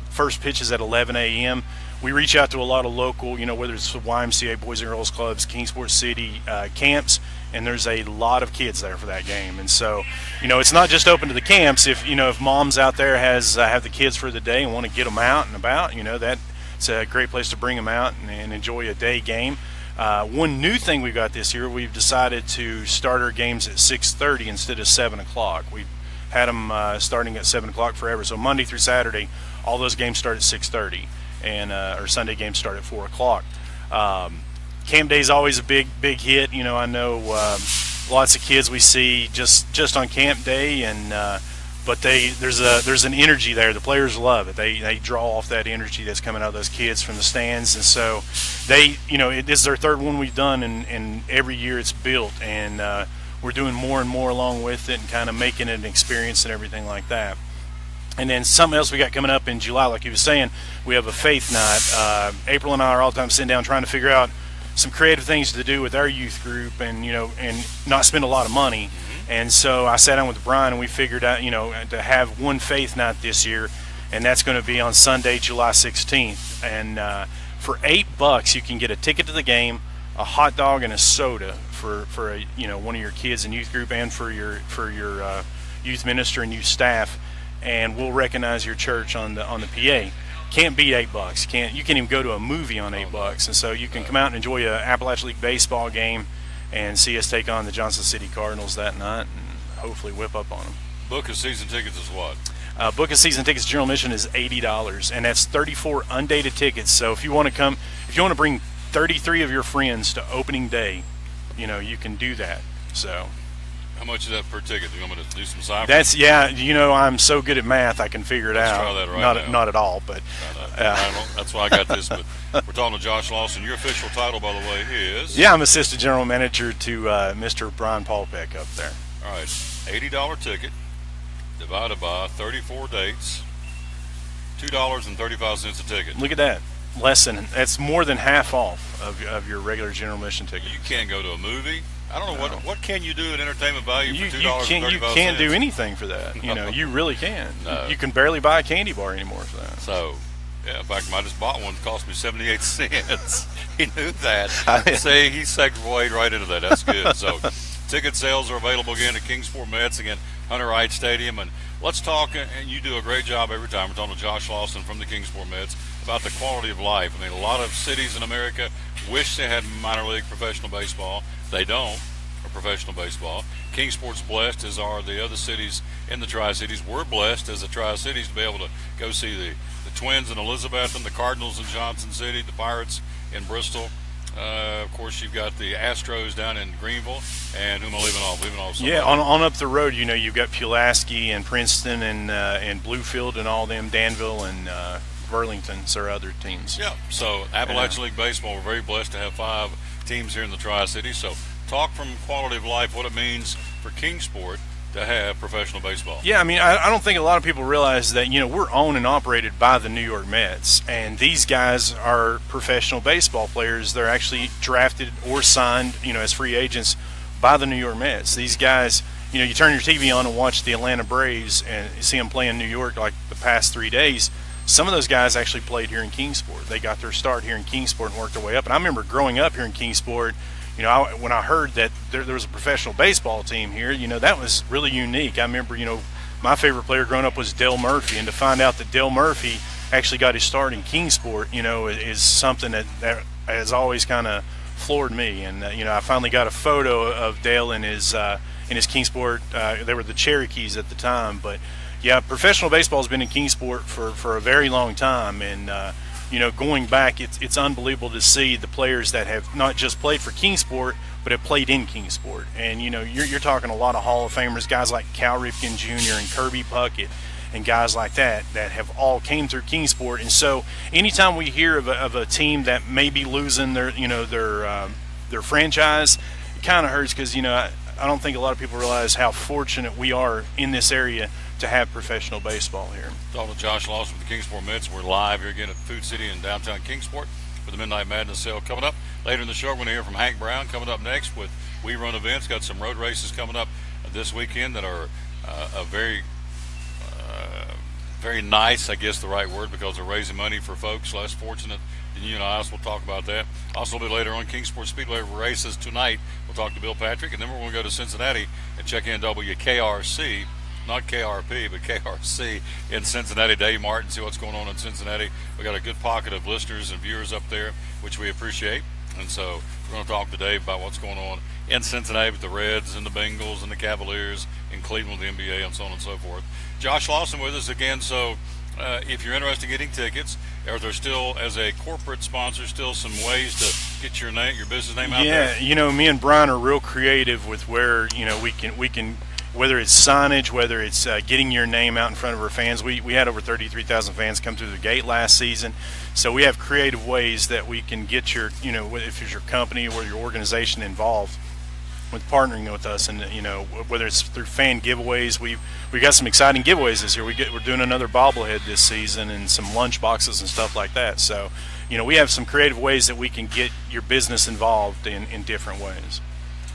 First pitch is at 11 a.m. We reach out to a lot of local, whether it's the YMCA, Boys and Girls Clubs, Kingsport City camps, and there's a lot of kids there for that game. And so, it's not just open to the camps. If moms out there have the kids for the day and want to get them out and about, that's a great place to bring them out and enjoy a day game. One new thing we've got this year, we've decided to start our games at 6:30 instead of 7 o'clock. We've had them starting at 7 o'clock forever. So Monday through Saturday, all those games start at 6:30. And our Sunday games start at 4 o'clock. Camp day is always a big hit. I know lots of kids we see just on camp day, and but there's an energy there. The players love it. They draw off that energy that's coming out of those kids from the stands, and so this is their third one we've done, and every year it's built, and we're doing more and more along with it, and kind of making it an experience and everything like that. And then something else we got coming up in July, like you were saying, we have a faith night. April and I are all the time sitting down trying to figure out some creative things to do with our youth group, and and not spend a lot of money. And so I sat down with Brian, and we figured out to have one faith night this year, and that's going to be on Sunday, July 16th. And for $8, you can get a ticket to the game, a hot dog, and a soda for one of your kids in youth group, and for your youth minister and youth staff. And we'll recognize your church on the PA. Can't beat $8. You can't even go to a movie on $8. And so you can come out and enjoy a Appalachian League baseball game and see us take on the Johnson City Cardinals that night, and hopefully whip up on them. Book of season tickets is what? Book of season tickets, general admission is $80, and that's 34 undated tickets. So if you want to bring 33 of your friends to opening day, you can do that. So. How much is that per ticket? Do you want me to do some ciphering? I'm so good at math, I can figure it out. Try that right now. Not at all, but that's why I got this. But we're talking to Josh Lawson. Your official title, by the way, is? Yeah, I'm assistant general manager to Mr. Brian Paulbeck up there. All right, $80 ticket divided by 34 dates, $2.35 a ticket. Look at that. That's more than half off of your regular general admission ticket. You can't go to a movie. I don't know what can you do at entertainment value for $2.35? You can't do anything for that. You really can't. No. You can barely buy a candy bar anymore for that. So, yeah, in fact, I just bought one. It cost me 78 cents. He knew that. Say he segued right into that. That's good. So, ticket sales are available again at Kingsport Mets, again, Hunter Wright Stadium. And let's talk, and you do a great job every time. We're talking to Josh Lawson from the Kingsport Mets about the quality of life. I mean, a lot of cities in America wish they had minor league professional baseball. They don't, or professional baseball. Kingsport's blessed, as are the other cities in the Tri-Cities. We're blessed as the Tri-Cities to be able to go see the Twins in Elizabethton, the Cardinals in Johnson City, the Pirates in Bristol. Of course, you've got the Astros down in Greenville, and who am I leaving off? Somebody. Yeah, on up the road, you've got Pulaski and Princeton and Bluefield and all them, Danville and Burlington, so other teams. Yeah, so Appalachian League Baseball, we're very blessed to have 5 teams here in the Tri-Cities. So talk from quality of life, what it means for Kingsport to have professional baseball. Yeah, I mean, I don't think a lot of people realize that, we're owned and operated by the New York Mets, and these guys are professional baseball players. They're actually drafted or signed, as free agents by the New York Mets. These guys, you turn your TV on and watch the Atlanta Braves and see them play in New York like the past 3 days. Some of those guys actually played here in Kingsport. They got their start here in Kingsport and worked their way up. And I remember growing up here in Kingsport, when I heard that there was a professional baseball team here, that was really unique. I remember, my favorite player growing up was Dale Murphy, and to find out that Dale Murphy actually got his start in Kingsport, is something that has always kind of floored me. And I finally got a photo of Dale in his Kingsport. They were the Cherokees at the time, but yeah, professional baseball has been in Kingsport for a very long time, and going back, it's unbelievable to see the players that have not just played for Kingsport, but have played in Kingsport. And you're talking a lot of Hall of Famers, guys like Cal Ripken Jr. and Kirby Puckett, and guys like that have all came through Kingsport. And so, anytime we hear of a team that may be losing their franchise, it kind of hurts because I don't think a lot of people realize how fortunate we are in this area to have professional baseball here. Talking to Josh Lawson with the Kingsport Mets. We're live here again at Food City in downtown Kingsport with the Midnight Madness sale coming up. Later in the show, we're going to hear from Hank Brown coming up next with We Run Events. Got some road races coming up this weekend that are very nice, I guess the right word, because they're raising money for folks less fortunate than you and I. So we'll talk about that. Also a bit later on, Kingsport Speedway races tonight. We'll talk to Bill Patrick, and then we're going to go to Cincinnati and check in WKRC. Not KRP, but KRC in Cincinnati. Dave Martin, see what's going on in Cincinnati. We got a good pocket of listeners and viewers up there, which we appreciate. And so we're going to talk to Dave about what's going on in Cincinnati with the Reds and the Bengals and the Cavaliers, in Cleveland, the NBA, and so on and so forth. Josh Lawson with us again. So if you're interested in getting tickets, are there still, as a corporate sponsor, still some ways to get your business name out there? Yeah, me and Brian are real creative with where we can. Whether it's signage, whether it's getting your name out in front of our fans. We had over 33,000 fans come through the gate last season. So we have creative ways that we can get your, if it's your company or your organization involved with partnering with us. And, whether it's through fan giveaways, we got some exciting giveaways this year. We're doing another bobblehead this season and some lunch boxes and stuff like that. So, we have some creative ways that we can get your business involved in different ways.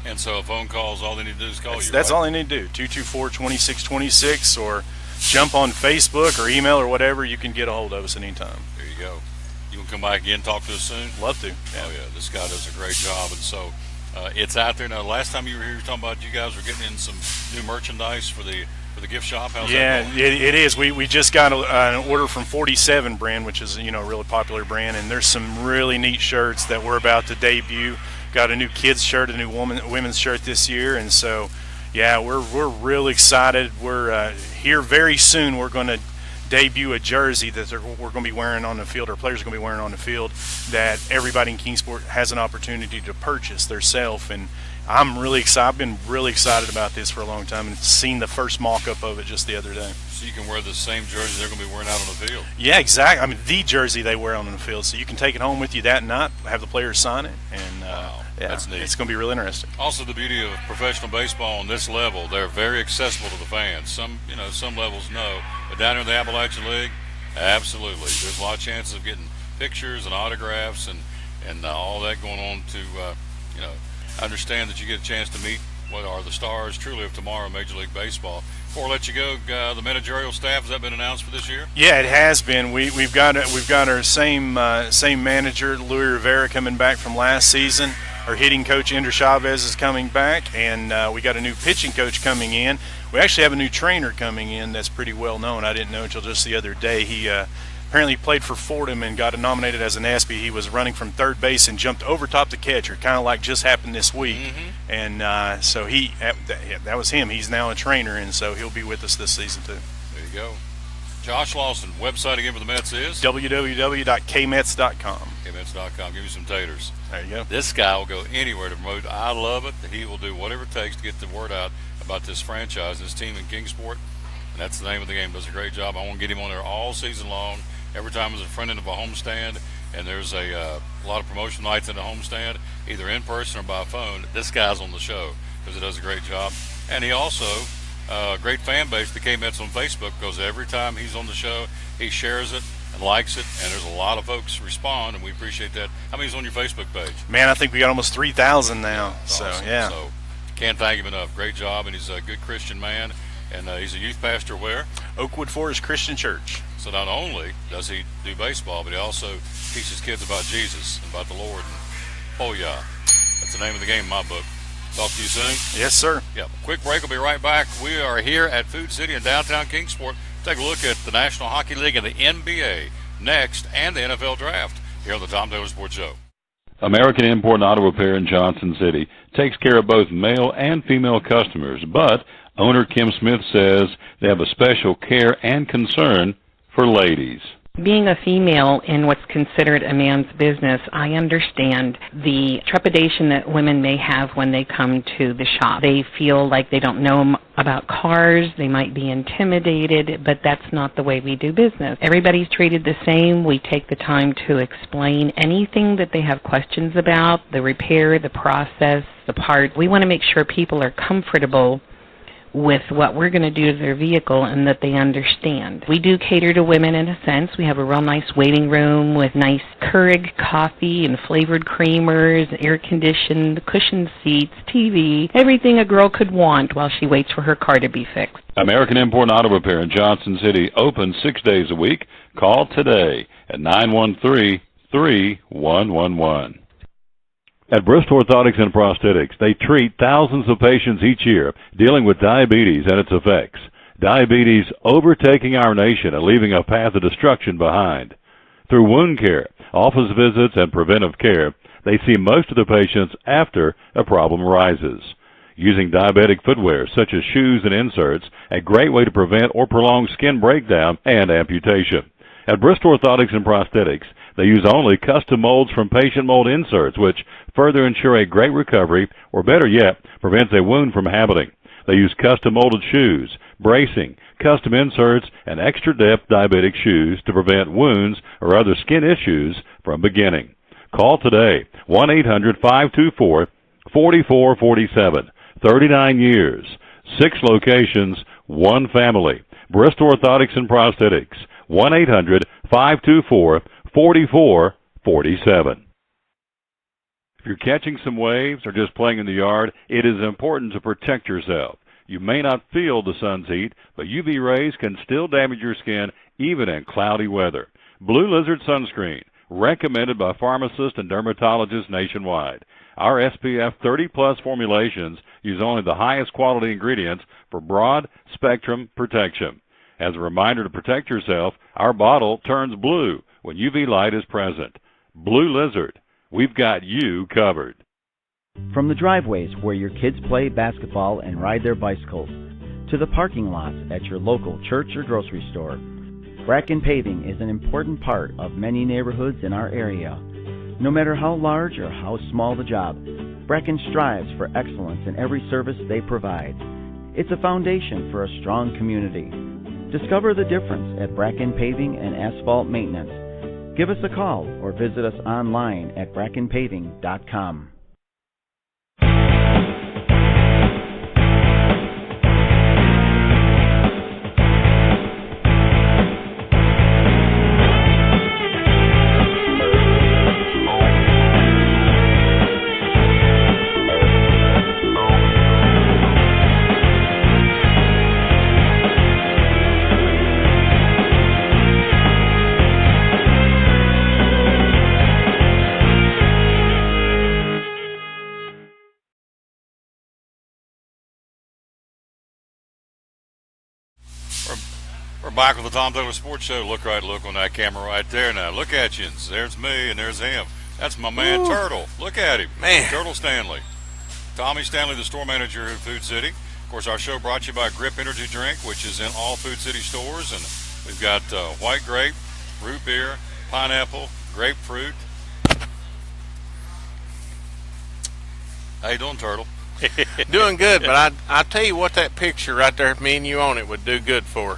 And so phone calls, all they need to do is call you. That's right? all they need to do, 224-2626, or jump on Facebook or email or whatever. You can get a hold of us anytime. There you go. You will come back again, talk to us soon? Love to. Yeah. Oh, yeah. This guy does a great job. And so it's out there. Now, last time you were here, you were talking about you guys were getting in some new merchandise for the gift shop. How's that going? It is. We just got an order from 47 brand, which is, a really popular brand. And there's some really neat shirts that we're about to debut. Got a new kids shirt, a new women's shirt this year, and so, yeah, we're real excited. We're here very soon. We're going to debut a jersey that we're going to be wearing on the field, our players are going to be wearing on the field, that everybody in Kingsport has an opportunity to purchase themselves. And I'm really excited. I've been really excited about this for a long time, and seen the first mock-up of it just the other day. So you can wear the same jersey they're going to be wearing out on the field. Yeah, exactly. I mean, the jersey they wear on the field. So you can take it home with you that night, have the players sign it, and wow, that's neat. It's going to be real interesting. Also, the beauty of professional baseball on this level, they're very accessible to the fans. Some levels no, but down here in the Appalachian League, absolutely. There's a lot of chances of getting pictures and autographs and all that going on to, understand that you get a chance to meet what are the stars truly of tomorrow in Major League Baseball. Before I let you go, the managerial staff, has that been announced for this year? Yeah, it has been. We've got our same manager, Louis Rivera, coming back from last season. Our hitting coach, Ender Chavez, is coming back, and we got a new pitching coach coming in. We actually have a new trainer coming in that's pretty well known. I didn't know until just the other day. apparently played for Fordham and got nominated as an ESPY. He was running from third base and jumped over top the catcher, kind of like just happened this week. And so that was him. He's now a trainer, and so he'll be with us this season too. There you go. Josh Lawson, website again for the Mets is? www.kmets.com. kmets.com. Give me some taters. There you go. This guy will go anywhere to promote. I love it. He will do whatever it takes to get the word out about this franchise, this team in Kingsport. And that's the name of the game. Does a great job. I want to get him on there all season long. Every time there's a front end of a homestand and there's a lot of promotion nights in the homestand, either in person or by phone, this guy's on the show because he does a great job. And he also, great fan base, the K-Mets on Facebook, because every time he's on the show, he shares it and likes it, and there's a lot of folks respond, and we appreciate that. How many's on your Facebook page? Man, I think we got almost 3,000 now. So, awesome. yeah. So, can't thank him enough. Great job, and he's a good Christian man. And he's a youth pastor where? Oakwood Forest Christian Church. So not only does he do baseball, but he also teaches kids about Jesus and about the Lord. And Booyah. That's the name of the game in my book. Talk to you soon. Yes, sir. Yeah. Quick break. We'll be right back. We are here at Food City in downtown Kingsport. Take a look at the National Hockey League and the NBA next, and the NFL Draft here on the Tom Taylor Sports Show. American Import and Auto Repair in Johnson City takes care of both male and female customers, but owner Kim Smith says they have a special care and concern for ladies. Being a female in what's considered a man's business, I understand the trepidation that women may have when they come to the shop. They feel like they don't know about cars, they might be intimidated, but that's not the way we do business. Everybody's treated the same. We take the time to explain anything that they have questions about, the repair, the process, the part. We want to make sure people are comfortable with what we're going to do to their vehicle and that they understand. We do cater to women in a sense. We have a real nice waiting room with nice Keurig coffee and flavored creamers, air-conditioned, cushioned seats, TV, everything a girl could want while she waits for her car to be fixed. American Import and Auto Repair in Johnson City, open 6 days a week. Call today at 913-3111. At Bristol Orthotics and Prosthetics, they treat thousands of patients each year dealing with diabetes and its effects. Diabetes overtaking our nation and leaving a path of destruction behind. Through wound care, office visits, and preventive care, they see most of the patients after a problem arises. Using diabetic footwear such as shoes and inserts, a great way to prevent or prolong skin breakdown and amputation. At Bristol Orthotics and Prosthetics, they use only custom molds from patient mold inserts, which further ensure a great recovery, or better yet, prevents a wound from happening. They use custom molded shoes, bracing, custom inserts, and extra depth diabetic shoes to prevent wounds or other skin issues from beginning. Call today, 1-800-524-4447. 39 years, 6 locations, 1 family. Bristol Orthotics and Prosthetics, 1-800-524-4447. If you're catching some waves or just playing in the yard, it is important to protect yourself. You may not feel the sun's heat, but UV rays can still damage your skin even in cloudy weather. Blue Lizard Sunscreen, recommended by pharmacists and dermatologists nationwide. Our SPF 30-plus formulations use only the highest quality ingredients for broad spectrum protection. As a reminder to protect yourself, our bottle turns blue when UV light is present. Blue Lizard, we've got you covered. From the driveways where your kids play basketball and ride their bicycles, to the parking lots at your local church or grocery store, Bracken Paving is an important part of many neighborhoods in our area. No matter how large or how small the job, Bracken strives for excellence in every service they provide. It's a foundation for a strong community. Discover the difference at Bracken Paving and Asphalt Maintenance. Give us a call or visit us online at brackenpaving.com. We're back with the Tom Taylor Sports Show. Look on that camera right there now. Look at you. There's me and there's him. That's my man, Turtle. Look at him. Man. Turtle Stanley. Tommy Stanley, the store manager at Food City. Of course, our show brought to you by Grip Energy Drink, which is in all Food City stores. And we've got white grape, root beer, pineapple, grapefruit. How you doing, Turtle? Doing good, but I tell you what, that picture right there, me and you on it, would do good for.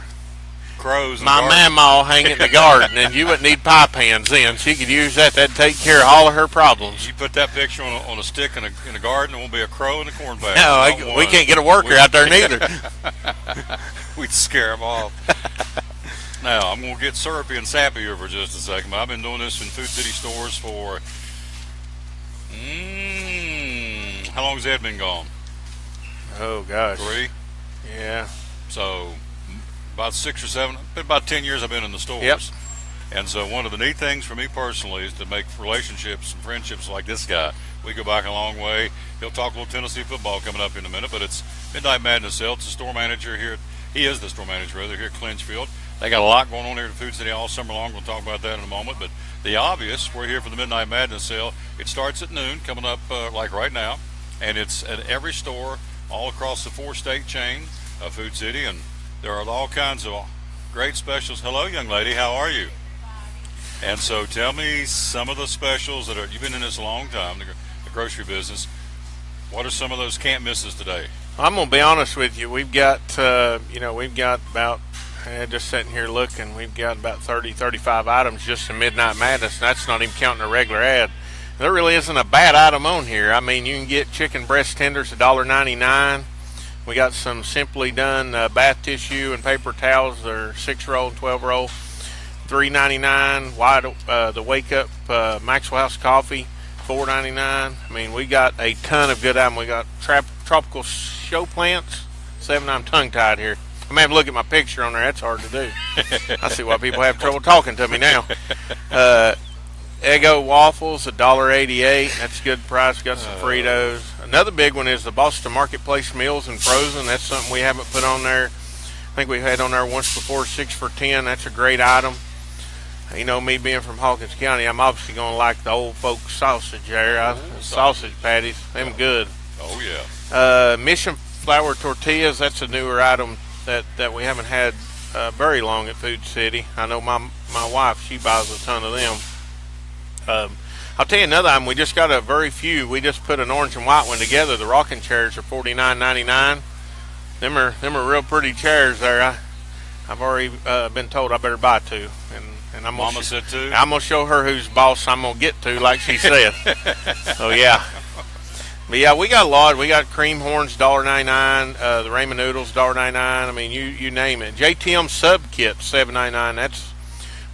Crows in my the garden. mama hang it in the garden, and you wouldn't need pie pans then. She could use that. That'd take care of all of her problems. You put that picture on a stick in a garden, it won't be a crow in a corn patch. No, we can't get a worker out there neither. We'd scare them off. Now, I'm going to get syrupy and sappy here for just a second, but I've been doing this in Food City stores for, how long has Ed been gone? Oh, gosh. 3? Yeah. So, about 6 or 7, about 10 years I've been in the stores. Yep. And so one of the neat things for me personally is to make relationships and friendships like this guy. We go back a long way. He'll talk a little Tennessee football coming up in a minute, but it's Midnight Madness Sale. It's the store manager here. He is the store manager, rather, here at Clinchfield. They got a lot going on here at Food City all summer long. We'll talk about that in a moment. But the obvious, we're here for the Midnight Madness Sale. It starts at noon, coming up like right now. And it's at every store all across the 4-state chain of Food City. And there are all kinds of great specials. Hello, young lady. How are you? And so tell me some of the specials that are, you've been in this a long time, the grocery business. What are some of those can't misses today? I'm going to be honest with you. We've got, we've got about, just sitting here looking, we've got about 30, 35 items just in Midnight Madness, and that's not even counting a regular ad. There really isn't a bad item on here. I mean, you can get chicken breast tenders, $1.99. We got some Simply Done bath tissue and paper towels. They're 6-roll and 12-roll, $3.99. The Wake Up Maxwell House coffee, $4.99. I mean, we got a ton of good items. We got tropical show plants. I'm tongue-tied here. I'm having to look at my picture on there. That's hard to do. I see why people have trouble talking to me now. Eggo waffles, $1.88. That's a good price. Got some Fritos. Another big one is the Boston Marketplace meals and frozen. That's something we haven't put on there. I think we had on there once before, 6 for $10. That's a great item. You know, me being from Hawkins County, I'm obviously going to like the old folks sausage there. Sausage patties, them good. Oh, yeah. Mission flour tortillas, that's a newer item that we haven't had very long at Food City. I know my wife, she buys a ton of them. I'll tell you another item. We just got a very few. We just put an orange and white one together. The rocking chairs are $49.99. Them are real pretty chairs there. I've already been told I better buy 2. And I'm Mama said 2? I'm going to show her whose boss I'm going to get to, like she said. Oh, yeah. But, yeah, we got a lot. We got cream horns, $1.99. The ramen noodles, $1.99. I mean, you name it. JTM sub kit, $7.99.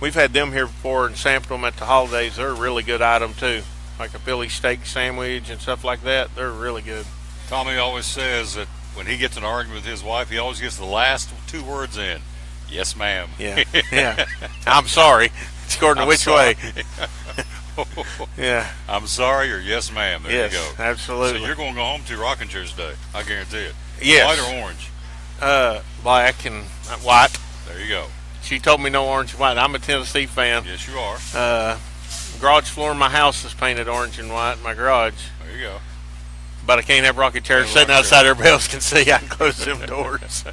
We've had them here before and sampled them at the holidays. They're a really good item, too. Like a Philly steak sandwich and stuff like that. They're really good. Tommy always says that when he gets in an argument with his wife, he always gets the last 2 words in. Yes, ma'am. Yeah, yeah. I'm sorry. It's according to which way. Yeah. I'm sorry or yes, ma'am. There yes, you go. Absolutely. So you're going to go home to rocking chairs today. I guarantee it. Yes. White or orange? Black and white. There you go. She told me no orange and white. I'm a Tennessee fan. Yes, you are. Garage floor in my house is painted orange and white. My garage. There you go. But I can't have rocking chairs sitting outside. Everybody else can see. I can close them doors.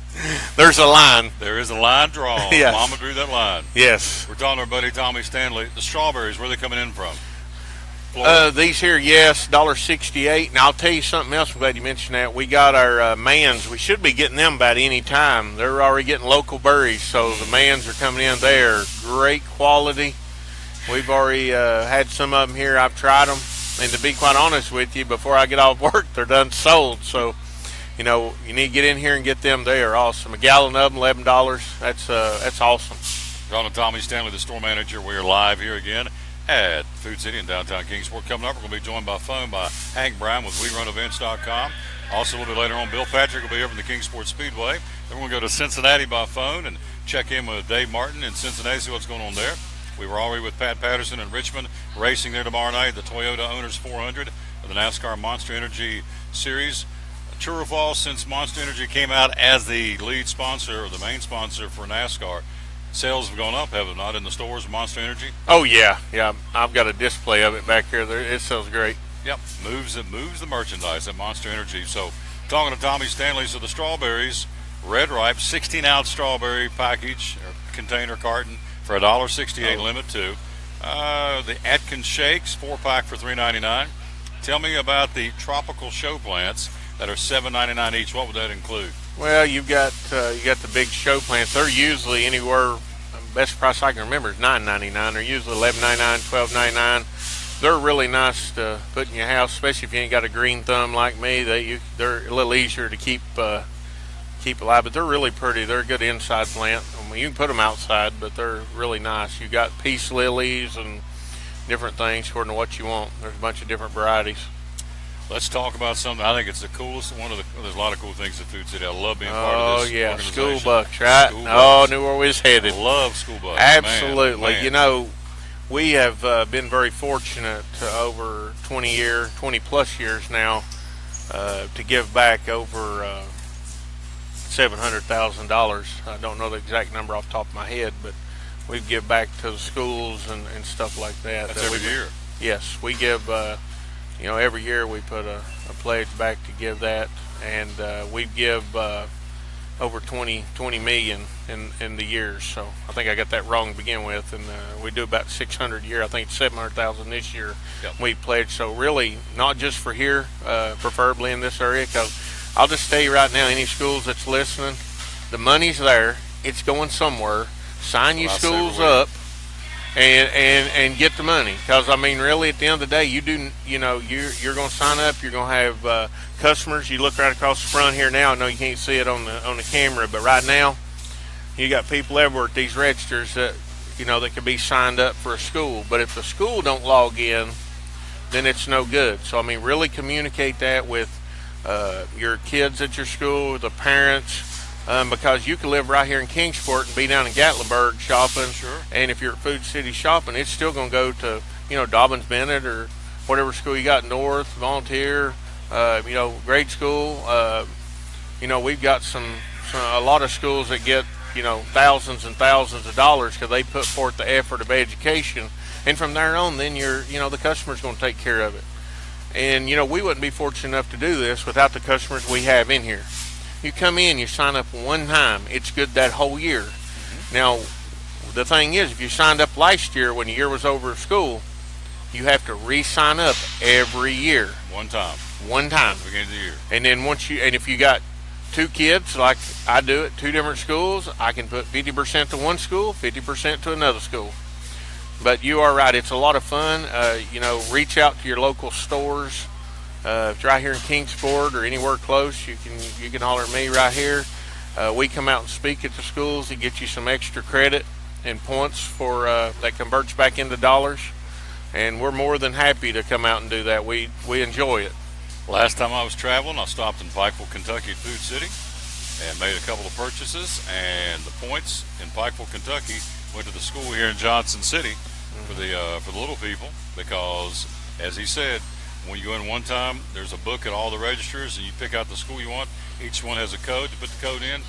There's a line. There is a line drawn. Yes. Mama drew that line. Yes. We're talking to our buddy Tommy Stanley. The strawberries, where are they coming in from? These here, yes, $1.68. And I'll tell you something else. I'm glad you mentioned that. We got our Mans. We should be getting them about any time. They're already getting local berries, so the Mans are coming in. They are great quality. We've already had some of them here. I've tried them. And to be quite honest with you, before I get off work, they're done sold. So, you know, you need to get in here and get them. They are awesome. A gallon of them, $11. That's awesome. Talking to Tommy Stanley, the store manager. We are live here again at Food City in downtown Kingsport. Coming up, we're going to be joined by phone by Hank Brown with WeRunEvents.com. Also, a little bit later on, Bill Patrick will be over in the Kingsport Speedway. Then we're going to go to Cincinnati by phone and check in with Dave Martin in Cincinnati, see what's going on there. We were already with Pat Patterson in Richmond, racing there tomorrow night, the Toyota Owners 400 of the NASCAR Monster Energy Series. True or false, since Monster Energy came out as the lead sponsor or the main sponsor for NASCAR, sales have gone up, have it not, in the stores of Monster Energy? Oh, yeah. I've got a display of it back here. It sells great. Yep, moves the merchandise at Monster Energy. So, talking to Tommy Stanley, so the strawberries, Red Ripe, 16-ounce strawberry package, or container carton, for $1.68 limit too. The Atkins Shakes, 4-pack for $3.99. Tell me about the tropical show plants that are $7.99 each. What would that include? Well, you got the big show plants. They're usually anywhere. Best price I can remember is $9.99. They're usually $11.99, $12.99. They're really nice to put in your house, especially if you ain't got a green thumb like me. They're a little easier to keep alive, but they're really pretty. They're a good inside plant. I mean, you can put them outside, but they're really nice. You got peace lilies and different things according to what you want. There's a bunch of different varieties. Let's talk about something. I think it's the coolest. There's a lot of cool things at Food City. I love being part of this. Oh yeah, organization. School Bucks, right? School Oh, Bucks. knew where we was headed. I love School Bucks. Absolutely. Man. You know, we have been very fortunate over 20 plus years now to give back over $700,000. I don't know the exact number off the top of my head, but we give back to the schools and stuff like that. That's every year. Yes, we give. Every year we put a pledge back to give that, and we give over 20 million in the years. So I think I got that wrong to begin with, and we do about 600 a year. I think it's 700,000 this year. Yep. We pledge. So really, not just for here, preferably in this area, because I'll just tell you right now, any schools that's listening, the money's there. It's going somewhere. Sign your schools up. And get the money, because I mean, really, at the end of the day, you're going to sign up. You're going to have customers. You look right across the front here now. I know you can't see it on the camera, but right now, you got people everywhere at these registers that that can be signed up for a school. But if the school don't log in, then it's no good. So I mean, really communicate that with your kids at your school, the parents. Because you can live right here in Kingsport and be down in Gatlinburg shopping. Sure. And if you're at Food City shopping, it's still going to go to, Dobbins Bennett or whatever school you got north, volunteer, grade school. We've got a lot of schools that get, thousands and thousands of dollars because they put forth the effort of education. And from there on, then the customer's going to take care of it. And, we wouldn't be fortunate enough to do this without the customers we have in here. You come in, you sign up one time, it's good that whole year. Mm-hmm. Now, the thing is, if you signed up last year when the year was over at school, you have to re-sign up every year. One time. Beginning of the year. And then if you got two kids, like I do at two different schools, I can put 50% to one school, 50% to another school. But you are right, it's a lot of fun. Reach out to your local stores. If you're right here in Kingsport or anywhere close, you can holler at me right here. We come out and speak at the schools to get you some extra credit and points for that converts back into dollars, and we're more than happy to come out and do that. We enjoy it. Last time I was traveling, I stopped in Pikeville, Kentucky at Food City and made a couple of purchases, and the points in Pikeville, Kentucky went to the school here in Johnson City for the little people, because, as he said, when you go in one time, there's a book at all the registers, and you pick out the school you want. Each one has a code to put the code in, and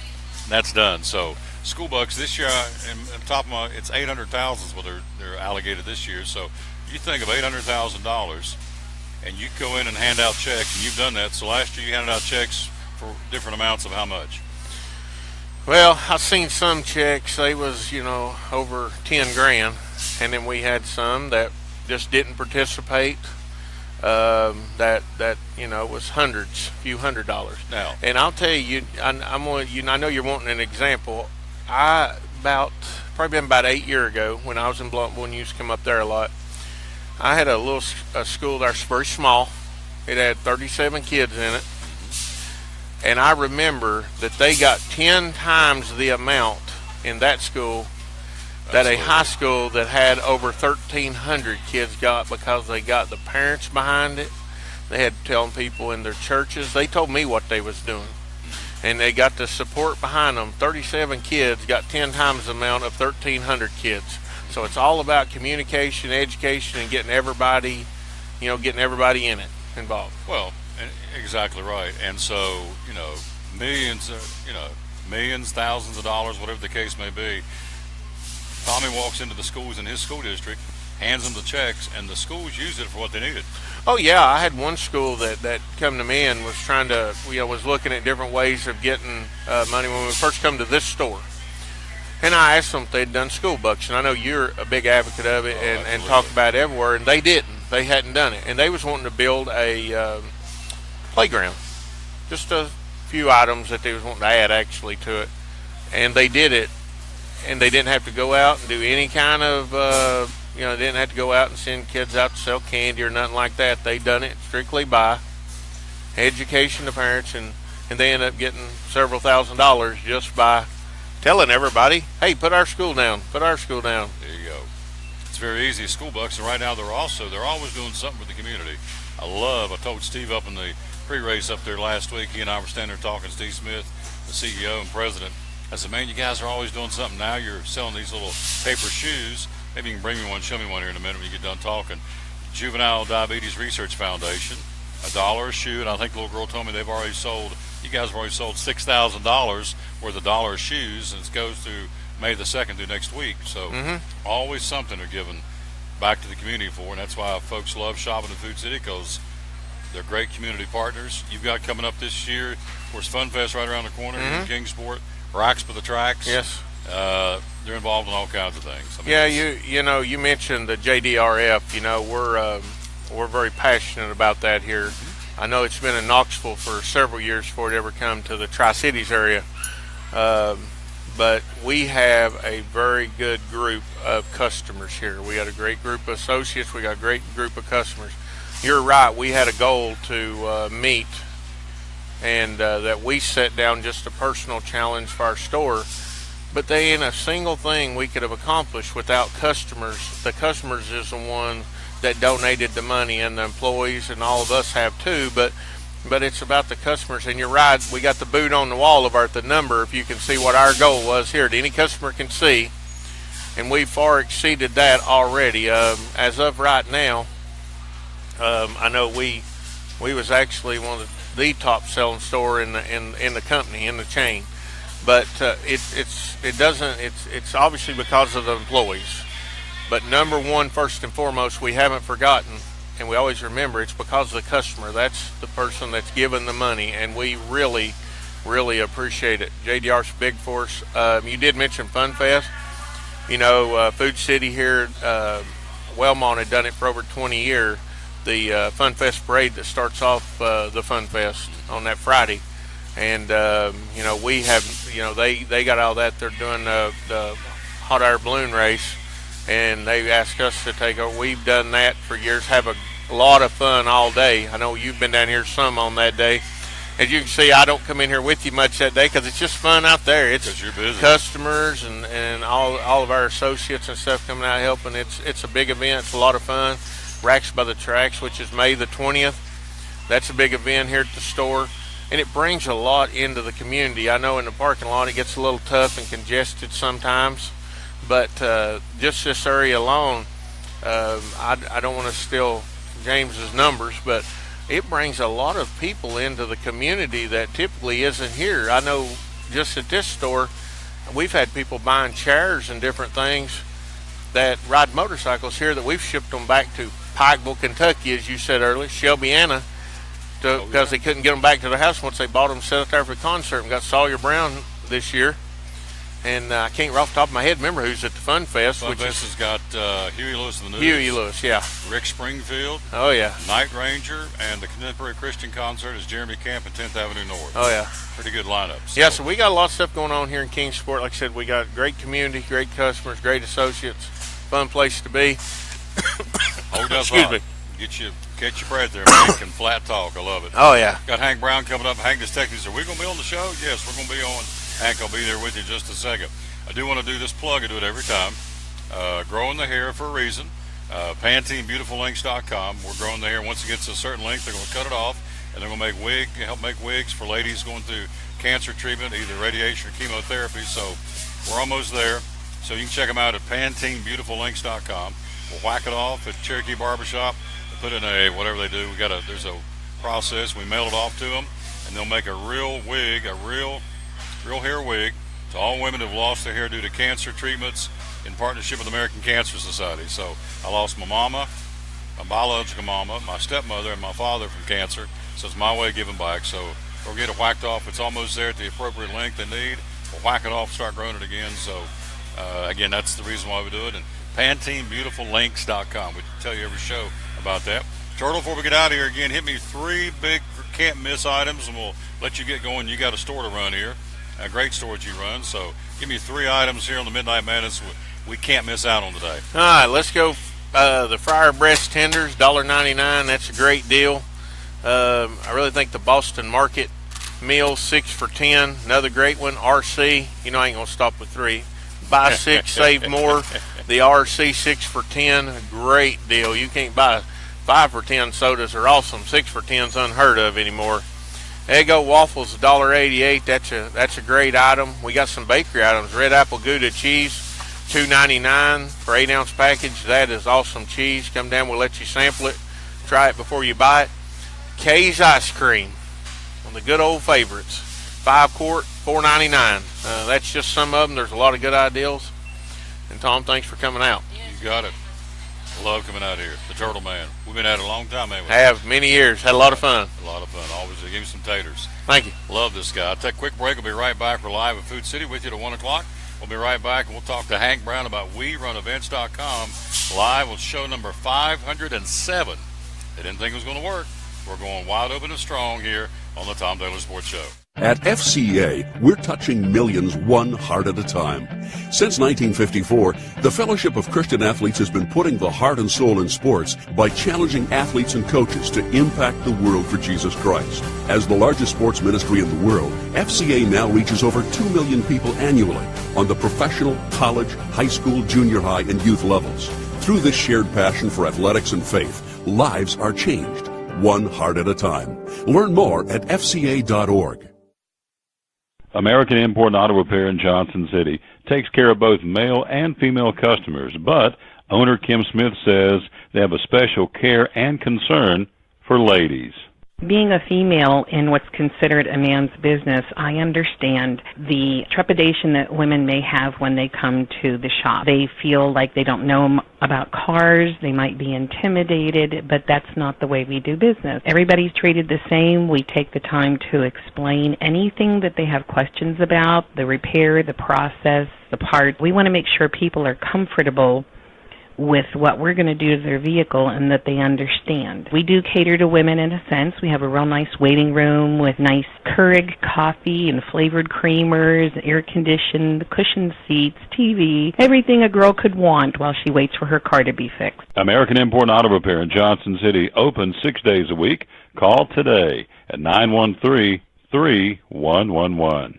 that's done. So School Bucks this year, it's $800,000 is what they're allocated this year. So you think of $800,000, and you go in and hand out checks, and you've done that. So last year you handed out checks for different amounts of how much? Well, I've seen some checks. They was over 10 grand, and then we had some that just didn't participate. That was hundreds, few $100s. Now, and I'll tell you, I know you're wanting an example. Probably been about 8 years ago when I was in Bluntville and used to come up there a lot. I had a school that's very small. It had 37 kids in it, and I remember that they got 10 times the amount in that school that a high school that had over 1,300 kids got, because they got the parents behind it. They had telling people in their churches. They told me what they was doing, and they got the support behind them. 37 kids got 10 times the amount of 1,300 kids. So it's all about communication, education, and getting everybody in it involved. Well, Exactly right. And so, millions, thousands of dollars, whatever the case may be. Tommy walks into the schools in his school district, hands them the checks, and the schools use it for what they needed. Oh yeah, I had one school that come to me and was trying to, was looking at different ways of getting money when we first come to this store. And I asked them if they'd done school bucks, and I know you're a big advocate of it and talk about it everywhere, and they didn't. They hadn't done it, and they was wanting to build a playground, just a few items that they was wanting to add actually to it, and they did it, and they didn't have to go out and do any kind of, they didn't have to go out and send kids out to sell candy or nothing like that. They done it strictly by education to parents, and they end up getting several $1,000s just by telling everybody, hey, put our school down, put our school down. There you go. It's very easy. School bucks, and right now they're always doing something for the community. I told Steve up in the pre-race up there last week, he and I were standing there talking, Steve Smith, the CEO and president. I said, man, you guys are always doing something. Now you're selling these little paper shoes. Maybe you can bring me one, show me one here in a minute when you get done talking. Juvenile Diabetes Research Foundation, $1 a shoe, and I think the little girl told me you guys have already sold $6,000 worth of $1 shoes, and it goes through May the 2nd through next week. So always something they're giving back to the community for, and that's why folks love shopping at Food City, because they're great community partners. You've got coming up this year, of course, Fun Fest right around the corner in Kingsport, Racks for the Tracks. Yes. They're involved in all kinds of things. You mentioned the JDRF. We're very passionate about that here. I know it's been in Knoxville for several years before it ever come to the Tri-Cities area. But we have a very good group of customers here. We got a great group of associates. We got a great group of customers. You're right. We had a goal to meet, and that we set down just a personal challenge for our store. But they ain't a single thing we could have accomplished without customers. The customers is the one that donated the money, and the employees and all of us have too. But it's about the customers. And you're right. We got the boot on the wall of the number. If you can see what our goal was here, any customer can see, and we far exceeded that already. As of right now, I know we was actually one of the top selling store in the company, in the chain. But it's obviously because of the employees. But number one, first and foremost, we haven't forgotten, and we always remember, it's because of the customer. That's the person that's giving the money, and we really, really appreciate it. JDR's big for us. You did mention Fun Fest. Food City here, Wellmont had done it for over 20 years. The Fun Fest parade that starts off the Fun Fest on that Friday. And, we have, they got all that. They're doing the hot air balloon race, and they asked us to take over. We've done that for years, have a lot of fun all day. I know you've been down here some on that day. As you can see, I don't come in here with you much that day because it's just fun out there. It's you're busy. Customers and all of our associates and stuff coming out helping. It's a big event. It's a lot of fun. Racks by the Tracks, which is May the 20th. That's a big event here at the store. And it brings a lot into the community. I know in the parking lot it gets a little tough and congested sometimes, but just this area alone, I don't want to steal James's numbers, but it brings a lot of people into the community that typically isn't here. I know just at this store, we've had people buying chairs and different things that ride motorcycles here that we've shipped them back to Pikeville, Kentucky, as you said earlier, Shelbyana, because they couldn't get them back to their house once they bought them, set up there for the concert. And got Sawyer Brown this year, and I can't off the top of my head remember who's at the Fun Fest. Fun Fest has got Huey Lewis and the News. Huey Lewis, yeah. Rick Springfield. Oh yeah. Night Ranger, and the Contemporary Christian Concert is Jeremy Camp at 10th Avenue North. Oh yeah. Pretty good lineup. Yeah, so we got a lot of stuff going on here in Kingsport. Like I said, we got great community, great customers, great associates, fun place to be. Hold up. Excuse me. Catch your breath there, man. Can flat talk. I love it. Oh, yeah. Got Hank Brown coming up. Hank just texted me. Said, "Are we going to be on the show?" Yes, we're going to be on. Hank, I'll be there with you in just a second. I do want to do this plug. I do it every time. Growing the hair for a reason. PanteneBeautifulLinks.com. We're growing the hair. Once it gets to a certain length, they're going to cut it off, and they're going to help make wigs for ladies going through cancer treatment, either radiation or chemotherapy. So we're almost there. So you can check them out at PanteneBeautifulLinks.com. We'll whack it off at Cherokee Barbershop. Put in whatever they do. There's a process. We mail it off to them, and they'll make a real wig, a real hair wig to all women who've lost their hair due to cancer treatments in partnership with the American Cancer Society. So I lost my mama, my biological mama, my stepmother, and my father from cancer. So it's my way of giving back. So we'll get it whacked off. It's almost there at the appropriate length they need. We'll whack it off, start growing it again. So again, that's the reason why we do it. And PanteneBeautifulLinks.com. We tell you every show about that. Turtle, before we get out of here, again, hit me 3 big can't-miss items, and we'll let you get going. You got a store to run here, a great store that you run. So give me 3 items here on the Midnight Madness we can't miss out on today. All right, let's go. The fryer breast tenders, $1.99. That's a great deal. I really think the Boston Market meal, 6 for $10. Another great one. RC. You know I ain't gonna stop with 3. Buy 6, save more. The RC 6 for $10. A great deal. You can't buy 5 for $10 sodas are awesome. 6 for $10's unheard of anymore. Eggo waffles, $1.88. That's a great item. We got some bakery items. Red apple Gouda cheese, $2.99 for 8-ounce package. That is awesome cheese. Come down, we'll let you sample it. Try it before you buy it. Kay's ice cream, one of the good old favorites. 5 quart, $4.99. That's just some of them. There's a lot of good ideas. And Tom, thanks for coming out. You got it. Love coming out here. The Turtle Man. We've been at it a long time, haven't we? Have, many years. Had a lot of fun. A lot of fun. Always give me some taters. Thank you. Love this guy. I'll take a quick break. We'll be right back. We're live at Food City with you till 1 o'clock. We'll be right back, and we'll talk to Hank Brown about WeRunEvents.com live with show number 507. They didn't think it was going to work. We're going wide open and strong here on the Tom Taylor Sports Show. At FCA, we're touching millions one heart at a time. Since 1954, the Fellowship of Christian Athletes has been putting the heart and soul in sports by challenging athletes and coaches to impact the world for Jesus Christ. As the largest sports ministry in the world, FCA now reaches over 2 million people annually on the professional, college, high school, junior high, and youth levels. Through this shared passion for athletics and faith, lives are changed, one heart at a time. Learn more at FCA.org. American Import Auto Repair in Johnson City takes care of both male and female customers, but owner Kim Smith says they have a special care and concern for ladies. Being a female in what's considered a man's business, I understand the trepidation that women may have when they come to the shop. They feel like they don't know about cars, they might be intimidated, but that's not the way we do business. Everybody's treated the same. We take the time to explain anything that they have questions about, the repair, the process, the part. We want to make sure people are comfortable with what we're going to do to their vehicle and that they understand. We do cater to women in a sense. We have a real nice waiting room with nice Keurig coffee and flavored creamers, air-conditioned, cushioned seats, TV, everything a girl could want while she waits for her car to be fixed. American Import Auto Repair in Johnson City, open 6 days a week. Call today at 913-3111.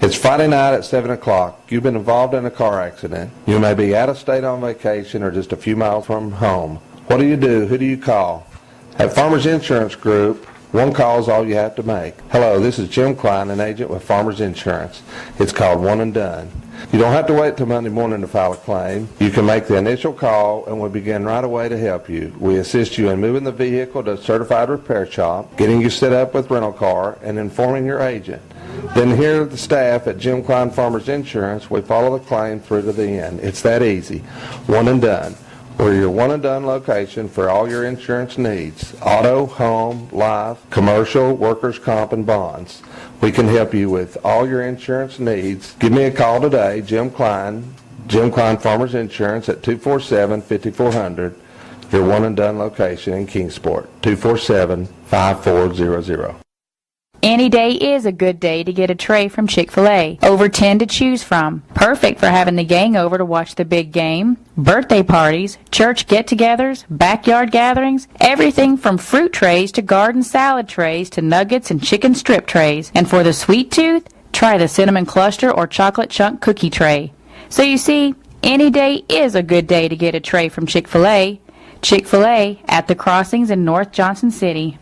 It's Friday night at 7 o'clock. You've been involved in a car accident. You may be out of state on vacation or just a few miles from home. What do? Who do you call? At Farmers Insurance Group, one call is all you have to make. Hello, this is Jim Klein, an agent with Farmers Insurance. It's called One and Done. You don't have to wait till Monday morning to file a claim. You can make the initial call and we'll begin right away to help you. We assist you in moving the vehicle to a certified repair shop, getting you set up with rental car, and informing your agent. Then here at the staff at Jim Klein Farmers Insurance, we follow the claim through to the end. It's that easy. One and Done. We're your one and done location for all your insurance needs. Auto, home, life, commercial, workers' comp, and bonds. We can help you with all your insurance needs. Give me a call today, Jim Klein Farmers Insurance at 247-5400. Your one and done location in Kingsport, 247-5400. Any day is a good day to get a tray from Chick-fil-A. Over 10 to choose from. Perfect for having the gang over to watch the big game, birthday parties, church get-togethers, backyard gatherings, everything from fruit trays to garden salad trays to nuggets and chicken strip trays. And for the sweet tooth, try the cinnamon cluster or chocolate chunk cookie tray. So you see, any day is a good day to get a tray from Chick-fil-A. Chick-fil-A at the Crossings in North Johnson City.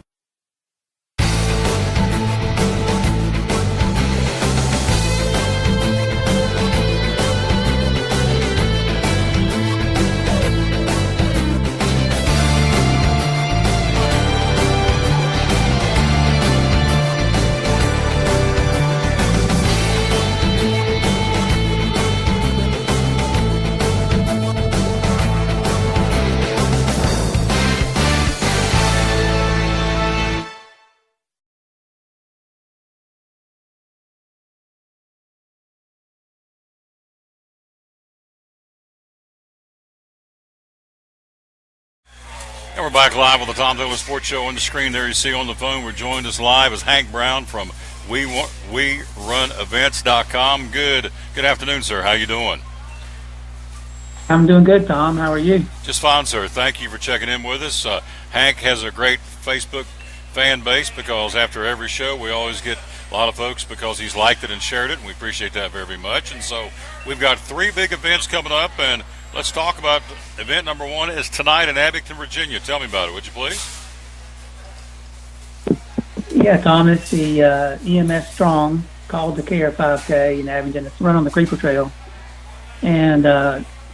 And we're back live with the Tom Taylor Sports Show. On the screen there you see on the phone, we're joined us live as Hank Brown from WeRunEvents.com. Good afternoon, sir. How you doing? I'm doing good, Tom. How are you? Just fine, sir. Thank you for checking in with us. Hank has a great Facebook fan base because after every show we always get a lot of folks because he's liked it and shared it, and we appreciate that very much. And so we've got 3 big events coming up, and let's talk about event number 1 is tonight in Abington, Virginia. Tell me about it, would you please? Yeah, Tom, it's the EMS Strong Called to Care 5K in Abington. It's run on the Creeper Trail. And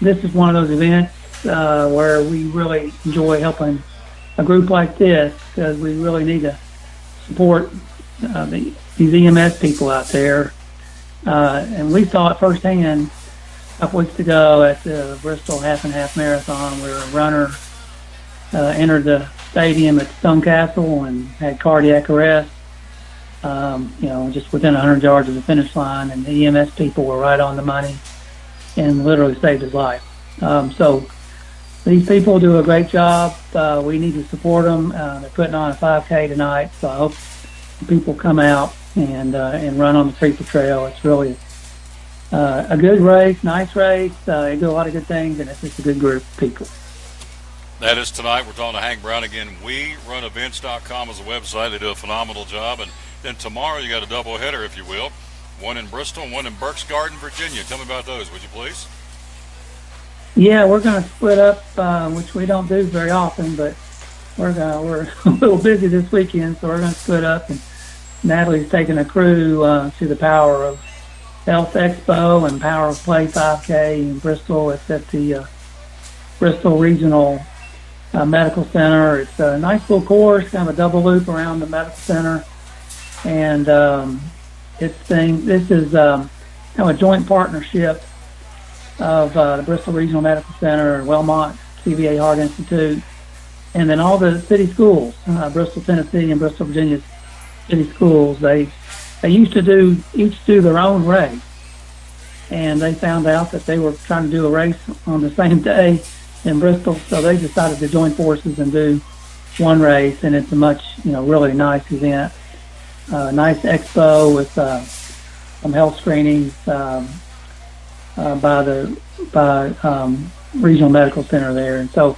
this is one of those events where we really enjoy helping a group like this because we really need to support these EMS people out there. And we saw it firsthand a couple weeks ago at the Bristol Half and Half Marathon where a runner entered the stadium at Stone Castle and had cardiac arrest, just within 100 yards of the finish line, and the EMS people were right on the money and literally saved his life. So these people do a great job. We need to support them. They're putting on a 5K tonight, so I hope people come out and run on the Creeper Trail. It's really a good race, nice race. They do a lot of good things, and it's just a good group of people. That is tonight. We're talking to Hank Brown again. WeRunEvents.com is the website. They do a phenomenal job. And then tomorrow you got a double header, if you will. One in Bristol and one in Berks Garden, Virginia. Tell me about those, would you please? Yeah, we're going to split up, which we don't do very often, but we're a little busy this weekend, so we're going to split up. And Natalie's taking a crew to the Power of Health Expo and Power of Play 5K in Bristol. It's at the Bristol Regional Medical Center. It's a nice little course, kind of a double loop around the medical center, and this is kind of a joint partnership of the Bristol Regional Medical Center, Wellmont CVA Heart Institute, and then all the city schools, Bristol, Tennessee, and Bristol, Virginia city schools. They used to each do their own race, and they found out that they were trying to do a race on the same day in Bristol, so they decided to join forces and do one race, and it's a much, really nice event. Nice expo with some health screenings by Regional Medical Center there, and so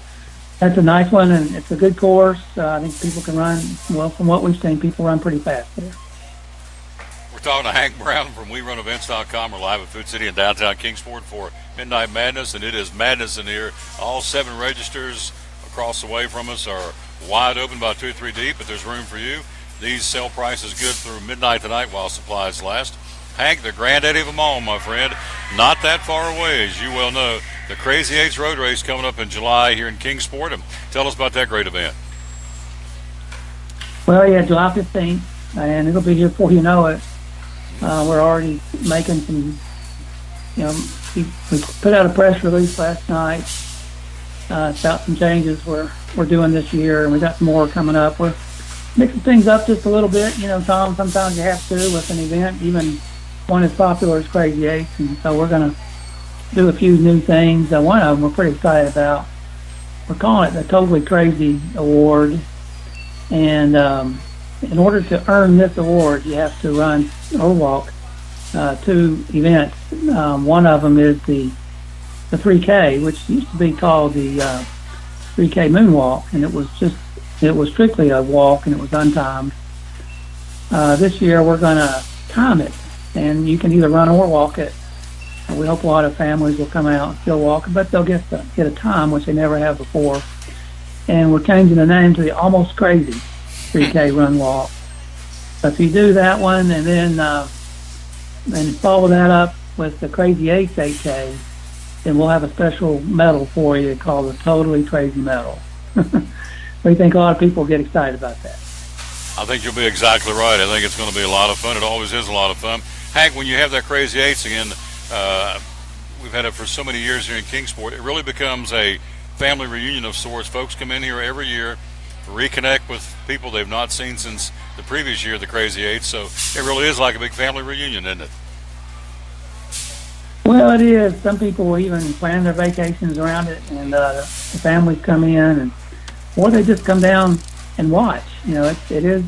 that's a nice one, and it's a good course. I think people can run, well, from what we've seen, people run pretty fast there. We're talking to Hank Brown from WeRunEvents.com. We're live at Food City in downtown Kingsport for Midnight Madness, and it is madness in here. All 7 registers across the way from us are wide open, about 2 or 3 deep, but there's room for you. These sell prices good through midnight tonight while supplies last. Hank, the granddaddy of them all, my friend, not that far away, as you well know. The Crazy Eights Road Race coming up in July here in Kingsport. Tell us about that great event. Well, yeah, July 15th, and it'll be here before you know it. We're already making some, we put out a press release last night about some changes we're doing this year, and we got some more coming up. We're mixing things up just a little bit, Tom. Sometimes you have to with an event, even one as popular as Crazy Eights, and so we're going to do a few new things. One of them we're pretty excited about. We're calling it the Totally Crazy Award, and in order to earn this award, you have to run or walk 2 events. One of them is the 3K, which used to be called the 3K Moonwalk, and it was strictly a walk, and it was untimed. This year we're going to time it, and you can either run or walk it. And we hope a lot of families will come out and still walk, but they'll get a time, which they never have before. And we're changing the name to the Almost Crazy 3K Run Walk. So if you do that one and then follow that up with the Crazy Eights 8K, then we'll have a special medal for you called the Totally Crazy Medal. We think a lot of people get excited about that. I think you'll be exactly right. I think it's going to be a lot of fun. It always is a lot of fun. Hank, when you have that Crazy Eights again, we've had it for so many years here in Kingsport, it really becomes a family reunion of sorts. Folks come in here every year, reconnect with people they've not seen since the previous year, the Crazy Eights. So it really is like a big family reunion, isn't it? Well, it is. Some people will even plan their vacations around it, and the families come in, and or they just come down and watch. You know, it is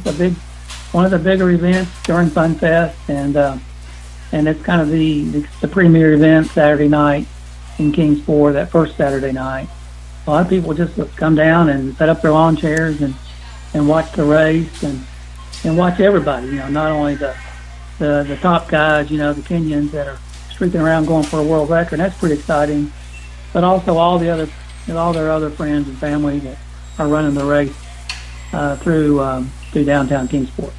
one of the bigger events during Fun Fest, and it's kind of the premier event Saturday night in Kingsport, that first Saturday night. A lot of people just come down and set up their lawn chairs and watch the race and watch everybody. You know, not only the top guys, you know, the Kenyans that are streaking around going for a world record. That's pretty exciting. But also all their other friends and family that are running the race through downtown Kingsport.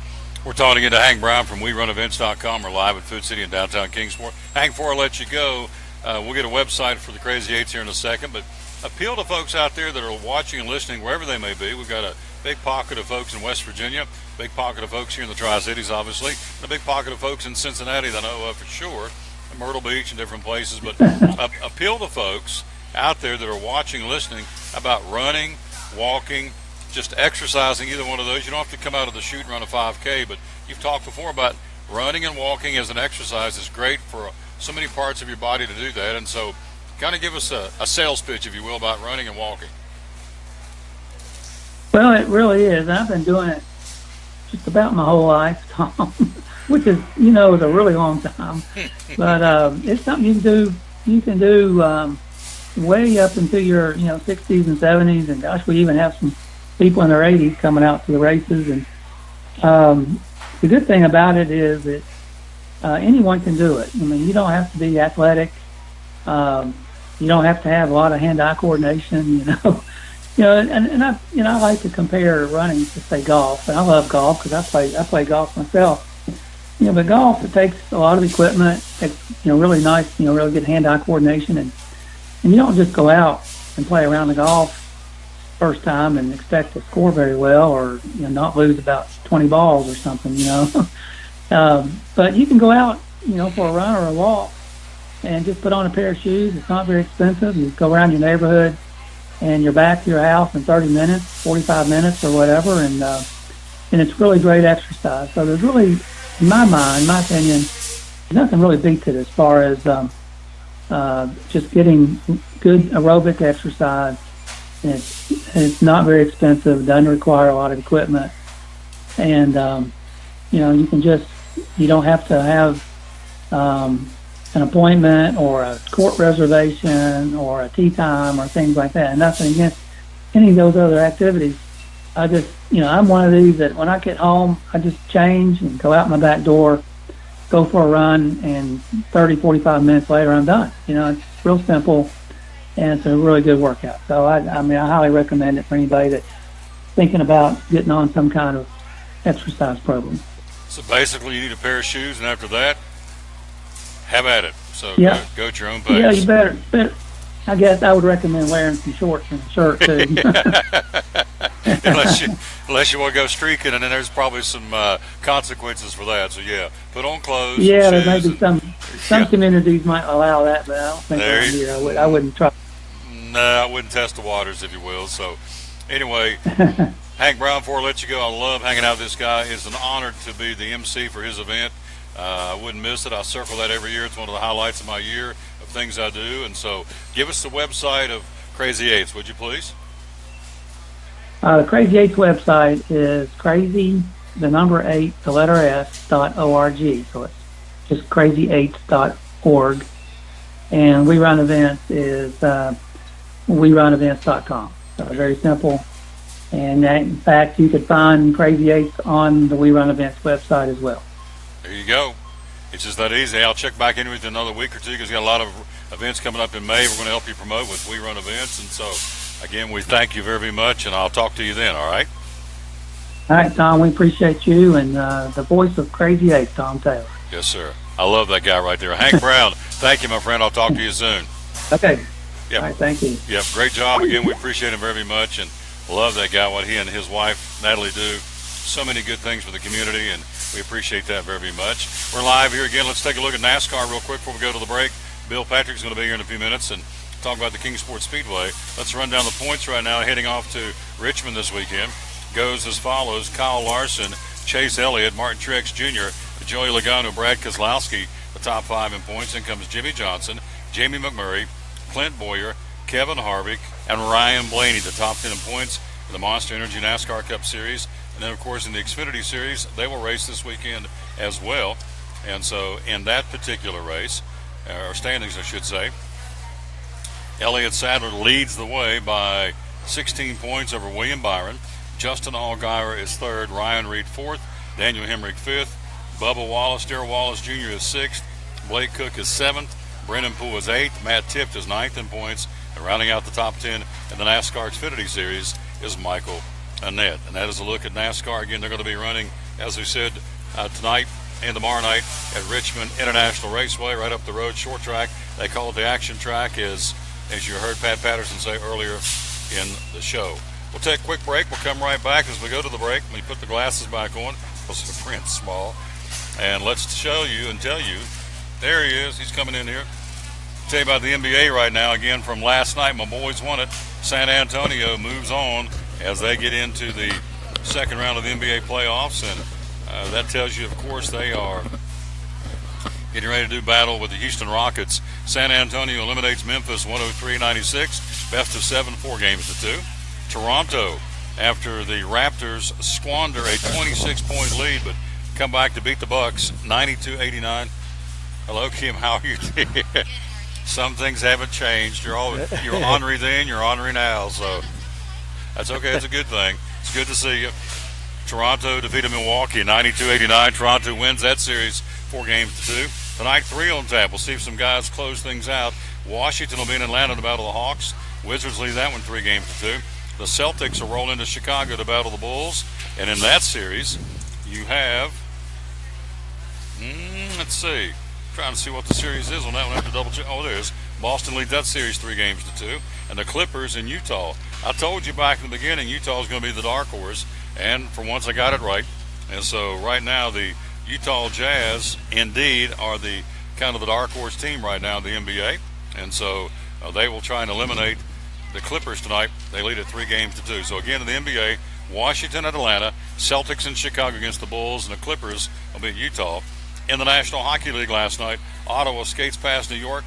We're talking to Hank Brown from WeRunEvents.com. We're live at Food City in downtown Kingsport. Hank, before I let you go, we'll get a website for the Crazy Eights here in a second, but appeal to folks out there that are watching and listening wherever they may be. We've got a big pocket of folks in West Virginia, big pocket of folks here in the Tri-Cities, obviously, and a big pocket of folks in Cincinnati that I know of for sure, and Myrtle Beach and different places. But appeal to folks out there that are watching and listening about running, walking, just exercising, either one of those. You don't have to come out of the chute and run a 5K, but you've talked before about running and walking as an exercise is great for so many parts of your body to do that. And so kind of give us a sales pitch, if you will, about running and walking. Well, it really is. I've been doing it just about my whole life, Tom, which is, you know, is a really long time. But it's something you can do way up into your, 60s and 70s. And gosh, we even have some people in their 80s coming out to the races. And the good thing about it is that anyone can do it. I mean, you don't have to be athletic. You don't have to have a lot of hand-eye coordination, and I like to compare running to, say, golf. And I love golf because I play golf myself. But golf, it takes a lot of equipment. It takes, really nice, really good hand-eye coordination, and you don't just go out and play around the golf first time and expect to score very well, or not lose about 20 balls or something, But you can go out, for a run or a walk, and just put on a pair of shoes. It's not very expensive. You go around your neighborhood, and you're back to your house in 30 minutes, 45 minutes, or whatever, and it's really great exercise. So there's really, in my mind, my opinion, nothing really beats it as far as just getting good aerobic exercise. And it's not very expensive. Doesn't require a lot of equipment, and you don't have to have an appointment or a court reservation or a tee time or things like that. And nothing against any of those other activities. I just, I'm one of these that when I get home, I just change and go out my back door, go for a run, and 30, 45 minutes later, I'm done. It's real simple, and it's a really good workout. So, I highly recommend it for anybody that's thinking about getting on some kind of exercise program. So basically, you need a pair of shoes, and after that, have at it. So yeah. Go at your own pace. Yeah, you better. I guess I would recommend wearing some shorts and a shirt too. unless you want to go streaking, and then there's probably some consequences for that. So yeah, put on clothes. Yeah, there may be some communities might allow that, but I don't think around here I wouldn't try. No, I wouldn't test the waters, if you will. So anyway, Hank Brown, before I let you go, I love hanging out with this guy. It's an honor to be the MC for his event. I wouldn't miss it. I circle that every year. It's one of the highlights of my year of things I do. And so give us the website of Crazy Eights, would you please? The Crazy Eights website is crazy8.org. So it's just crazy8.org. And We Run Events is WeRunEvents.com. So very simple. And in fact, you could find Crazy Eights on the We Run Events website as well. There you go. It's just that easy. I'll check back in with you another week or two because we've got a lot of events coming up in May. We're going to help you promote with We Run Events. And so, again, we thank you very, very much, and I'll talk to you then, all right? All right, Tom, we appreciate you and the voice of Crazy Eight, Tom Taylor. Yes, sir. I love that guy right there. Hank Brown, thank you, my friend. I'll talk to you soon. Okay. Yep. All right, thank you. Yep, great job. Again, we appreciate him very, very much, and love that guy, what he and his wife, Natalie, do. So many good things for the community, and we appreciate that very, very much. We're live here again. Let's take a look at NASCAR real quick before we go to the break. Bill Patrick's going to be here in a few minutes and talk about the Kingsport Speedway. Let's run down the points right now. Heading off to Richmond this weekend goes as follows: Kyle Larson, Chase Elliott, Martin Truex Jr., Joey Logano, Brad Keselowski, the top five in points. Then comes Jimmy Johnson, Jamie McMurray, Clint Boyer, Kevin Harvick, and Ryan Blaney, the top 10 in points. in the Monster Energy NASCAR Cup Series. And then, of course, in the Xfinity Series, they will race this weekend as well. And so in that particular race, or standings, I should say, Elliott Sadler leads the way by 16 points over William Byron. Justin Allgaier is third, Ryan Reed fourth, Daniel Hemrick fifth, Bubba Wallace, Darrell Wallace Jr. is sixth, Blake Cook is seventh, Brennan Poole is eighth, Matt Tift is ninth in points, and rounding out the top 10 in the NASCAR Xfinity Series is Michael Annett. And that is a look at NASCAR. Again, they're going to be running, as we said, tonight and tomorrow night at Richmond International Raceway, right up the road, short track. They call it the action track, as you heard Pat Patterson say earlier in the show. We'll take a quick break. We'll come right back. As we go to the break, we put the glasses back on because the print's small. And let's show you and tell you, there he is. He's coming in here. Tell you about the NBA right now. Again, from last night, my boys won it. San Antonio moves on as they get into the second round of the NBA playoffs. And that tells you, of course, they are getting ready to do battle with the Houston Rockets. San Antonio eliminates Memphis 103-96. Best of 7, 4 games to 2. Toronto, after the Raptors squander a 26-point lead, but come back to beat the Bucks 92-89. Hello, Kim. How are you? Some things haven't changed. You're ornery then, you're ornery now, so that's okay. It's a good thing. It's good to see you. Toronto defeated Milwaukee 92-89. Toronto wins that series 4 games to 2. Tonight, 3 on tap. We'll see if some guys close things out. Washington will be in Atlanta to battle the Hawks. Wizards lead that one 3 games to 2. The Celtics will roll into Chicago to battle the Bulls. And in that series, you have, let's see, trying to see what the series is on that one. I have to double check. Oh, there is. Boston leads that series 3 games to 2. And the Clippers in Utah. I told you back in the beginning, Utah is going to be the dark horse. And for once, I got it right. And so right now, the Utah Jazz indeed are the kind of the dark horse team right now in the NBA. And so they will try and eliminate the Clippers tonight. They lead at 3 games to 2. So again, in the NBA, Washington at Atlanta, Celtics in Chicago against the Bulls, and the Clippers will be at Utah. In the National Hockey League last night, Ottawa skates past New York.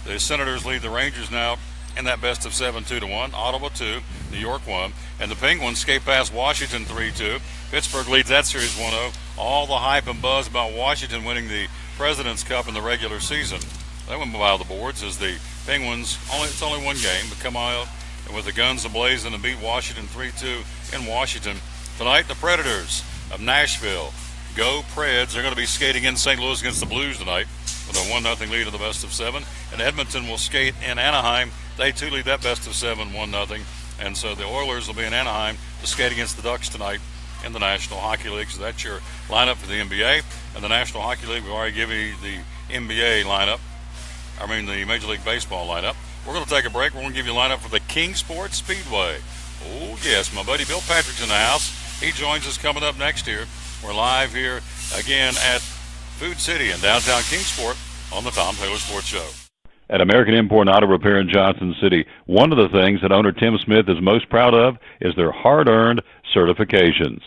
The Senators lead the Rangers now in that best of 7, 2-1. Ottawa 2, New York 1. And the Penguins skate past Washington 3-2. Pittsburgh leads that series 1-0. All the hype and buzz about Washington winning the President's Cup in the regular season, they went by the boards as the Penguins, it's only 1 game, but come out with the guns ablazing and beat Washington 3-2 in Washington. Tonight, the Predators of Nashville, go Preds. They're going to be skating in St. Louis against the Blues tonight with a 1-0 lead in the best of 7. And Edmonton will skate in Anaheim. They too lead that best of 7, 1-0. And so the Oilers will be in Anaheim to skate against the Ducks tonight in the National Hockey League. So that's your lineup for the NBA. And the National Hockey League, we've already given you the NBA lineup. The Major League Baseball lineup. We're going to take a break. We're going to give you a lineup for the Kingsport Speedway. Oh, yes, my buddy Bill Patrick's in the house. He joins us coming up next year. We're live here again at Food City in downtown Kingsport on the Tom Taylor Sports Show. At American Import and Auto Repair in Johnson City, one of the things that owner Tim Smith is most proud of is their hard-earned certifications.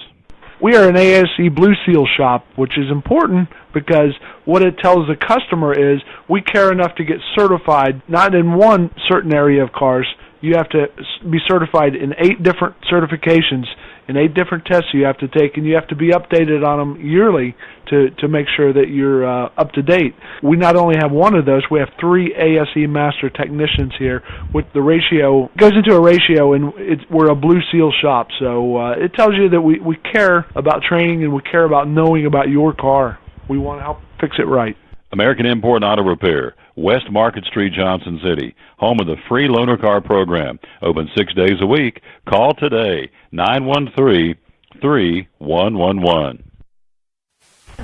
We are an ASE Blue Seal shop, which is important because what it tells the customer is we care enough to get certified, not in one certain area of cars. You have to be certified in 8 different certifications, in 8 different tests you have to take, and you have to be updated on them yearly to make sure that you're up to date. We not only have one of those, we have 3 ASE Master Technicians here with the ratio, goes into a ratio, and we're a Blue Seal shop. So it tells you that we care about training and we care about knowing about your car. We want to help fix it right. American Import and Auto Repair, West Market Street, Johnson City, home of the free loaner car program. Open 6 days a week. Call today, 913-3111.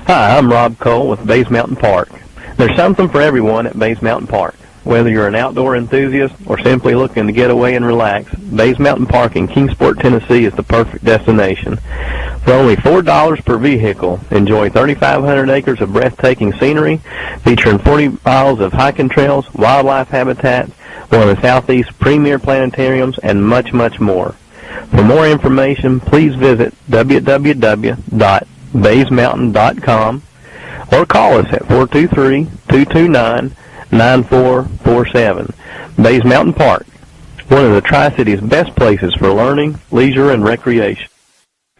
Hi, I'm Rob Cole with Bays Mountain Park. There's something for everyone at Bays Mountain Park. Whether you're an outdoor enthusiast or simply looking to get away and relax, Bays Mountain Park in Kingsport, Tennessee is the perfect destination. For only $4 per vehicle, enjoy 3,500 acres of breathtaking scenery, featuring 40 miles of hiking trails, wildlife habitat, one of the Southeast's premier planetariums, and much, much more. For more information, please visit www.baysmountain.com or call us at 423-229-9447. Bays Mountain Park, one of the Tri-Cities' best places for learning, leisure, and recreation.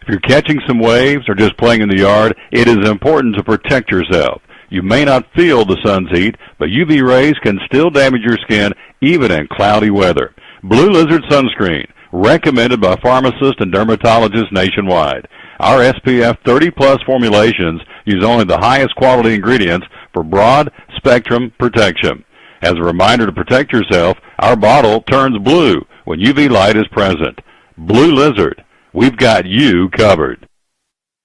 If you're catching some waves or just playing in the yard, it is important to protect yourself. You may not feel the sun's heat, but UV rays can still damage your skin even in cloudy weather. Blue Lizard Sunscreen, recommended by pharmacists and dermatologists nationwide. Our SPF 30-plus formulations use only the highest quality ingredients for broad-spectrum protection. As a reminder to protect yourself, our bottle turns blue when UV light is present. Blue Lizard, we've got you covered.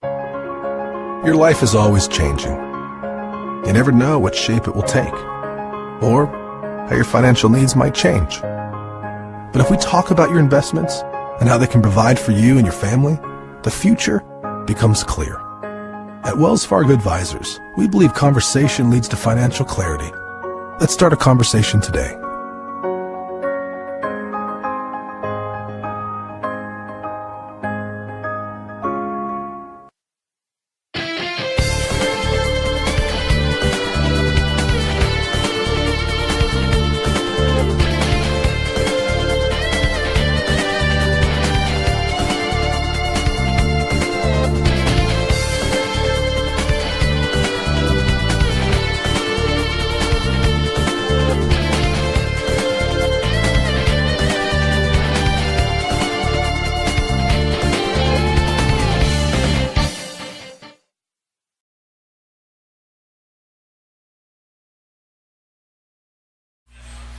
Your life is always changing. You never know what shape it will take, or how your financial needs might change. But if we talk about your investments and how they can provide for you and your family, the future becomes clear. At Wells Fargo Advisors, we believe conversation leads to financial clarity. Let's start a conversation today.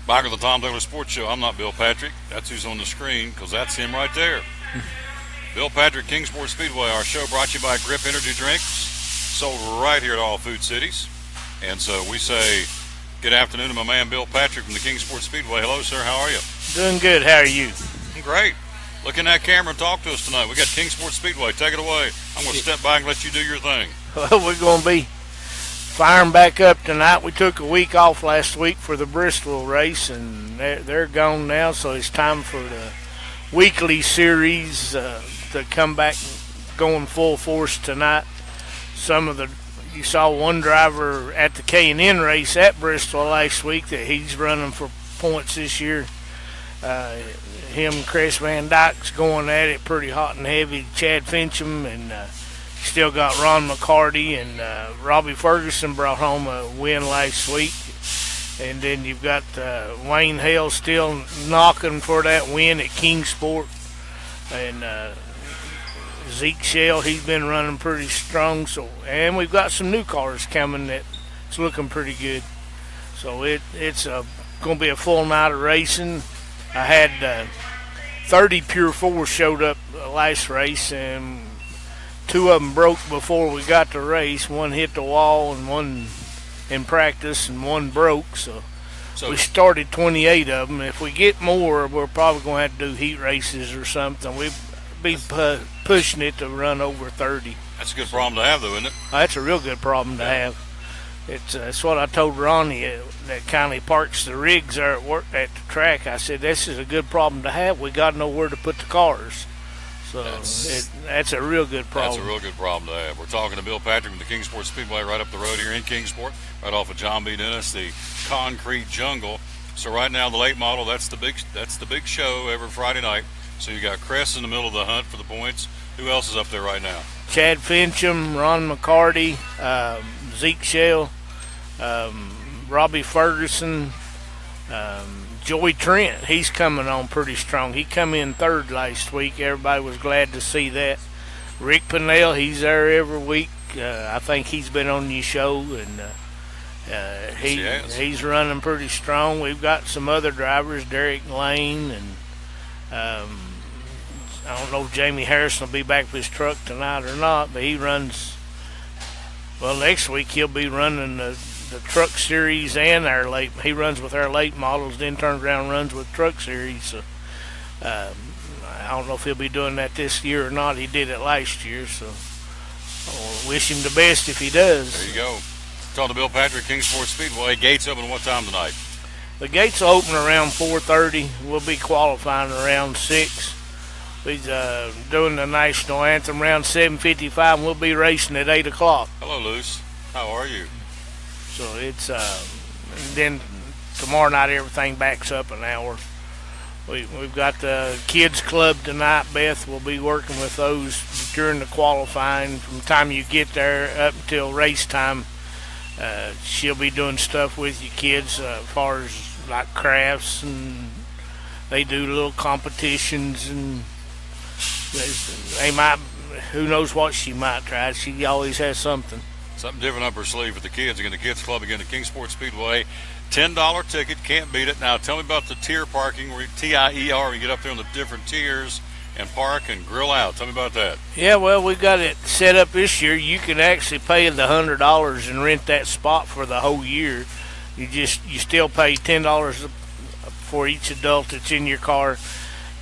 Back at the Tom Taylor Sports Show. I'm not Bill Patrick. That's who's on the screen, because that's him right there. Bill Patrick, Kingsport Speedway. Our show brought to you by Grip Energy Drinks, sold right here at all Food Cities. And so we say good afternoon to my man Bill Patrick from the Kingsport Speedway. Hello, sir. How are you? Doing good. How are you? Great. Look in that camera and talk to us tonight. We got Kingsport Speedway. Take it away. I'm going to step back and let you do your thing. Well, we're going to be firing back up tonight. We took a week off last week for the Bristol race, and they're gone now, so it's time for the weekly series to come back going full force tonight. You saw one driver at the K&N race at Bristol last week that he's running for points this year. Him and Chris Van Dyke's going at it pretty hot and heavy. Chad Fincham, and still got Ron McCarty, and Robbie Ferguson brought home a win last week. And then you've got Wayne Hale still knocking for that win at Kingsport. And Zeke Shell, he's been running pretty strong. And we've got some new cars coming that's looking pretty good. So it's going to be a full night of racing. I had 30 Pure 4 showed up last race, and 2 of them broke before we got to race. One hit the wall, and one in practice, and one broke. So we started 28 of them. If we get more, we're probably going to have to do heat races or something. We'll be pushing it to run over 30. That's a good problem to have, though, isn't it? That's a real good problem to have. It's what I told Ronnie that kindly parks the rigs there at work at the track. I said, this is a good problem to have. We got to know where to put the cars. So that's a real good problem. That's a real good problem to have. We're talking to Bill Patrick from the Kingsport Speedway right up the road here in Kingsport, right off of John B. Dennis, the concrete jungle. So right now the late model, that's the big show every Friday night. So you got Cress in the middle of the hunt for the points. Who else is up there right now? Chad Fincham, Ron McCarty, Zeke Shell, Robbie Ferguson, Joey Trent. He's coming on pretty strong. He come in third last week. Everybody was glad to see that. Rick Pinnell, he's there every week. I think he's been on your show, and he's running pretty strong. We've got some other drivers, Derek Lane, and I don't know if Jamie Harrison will be back with his truck tonight or not, but he runs. Well, next week he'll be running the truck series and our late. He runs with our late models, then turns around and runs with truck series. So I don't know if he'll be doing that this year or not. He did it last year, so I'll wish him the best if he does. There you go. Talking to Bill Patrick, Kingsport Speedway. Gates open what time tonight? The gates will open around 4:30. We'll be qualifying around 6. We're doing the national anthem around 7:55, and we'll be racing at 8 o'clock. Hello, Luce. How are you? So it's then tomorrow night everything backs up an hour. We've got the kids club tonight. Beth will be working with those during the qualifying. From the time you get there up until race time, she'll be doing stuff with you kids as far as like crafts, and they do little competitions, and they might, who knows what she might try. She always has something. Something different up her sleeve for the kids. Again, the kids club again at Kingsport Speedway. $10 ticket, can't beat it. Now, tell me about the tier parking, TIER. We get up there on the different tiers and park and grill out. Tell me about that. Yeah, well, we got it set up this year. You can actually pay the $100 and rent that spot for the whole year. You still pay $10 for each adult that's in your car.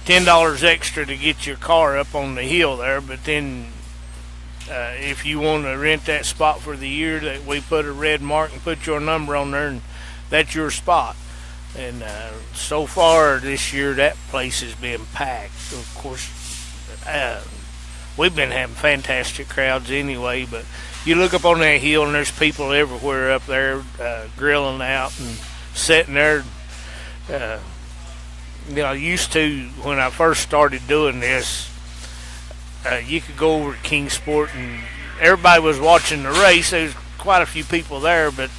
$10 extra to get your car up on the hill there, but then if you want to rent that spot for the year, that we put a red mark and put your number on there, and that's your spot. And so far this year, that place has been packed. Of course, we've been having fantastic crowds anyway, but you look up on that hill and there's people everywhere up there grilling out and sitting there. Used to, when I first started doing this, you could go over to Kingsport and everybody was watching the race. There was quite a few people there, but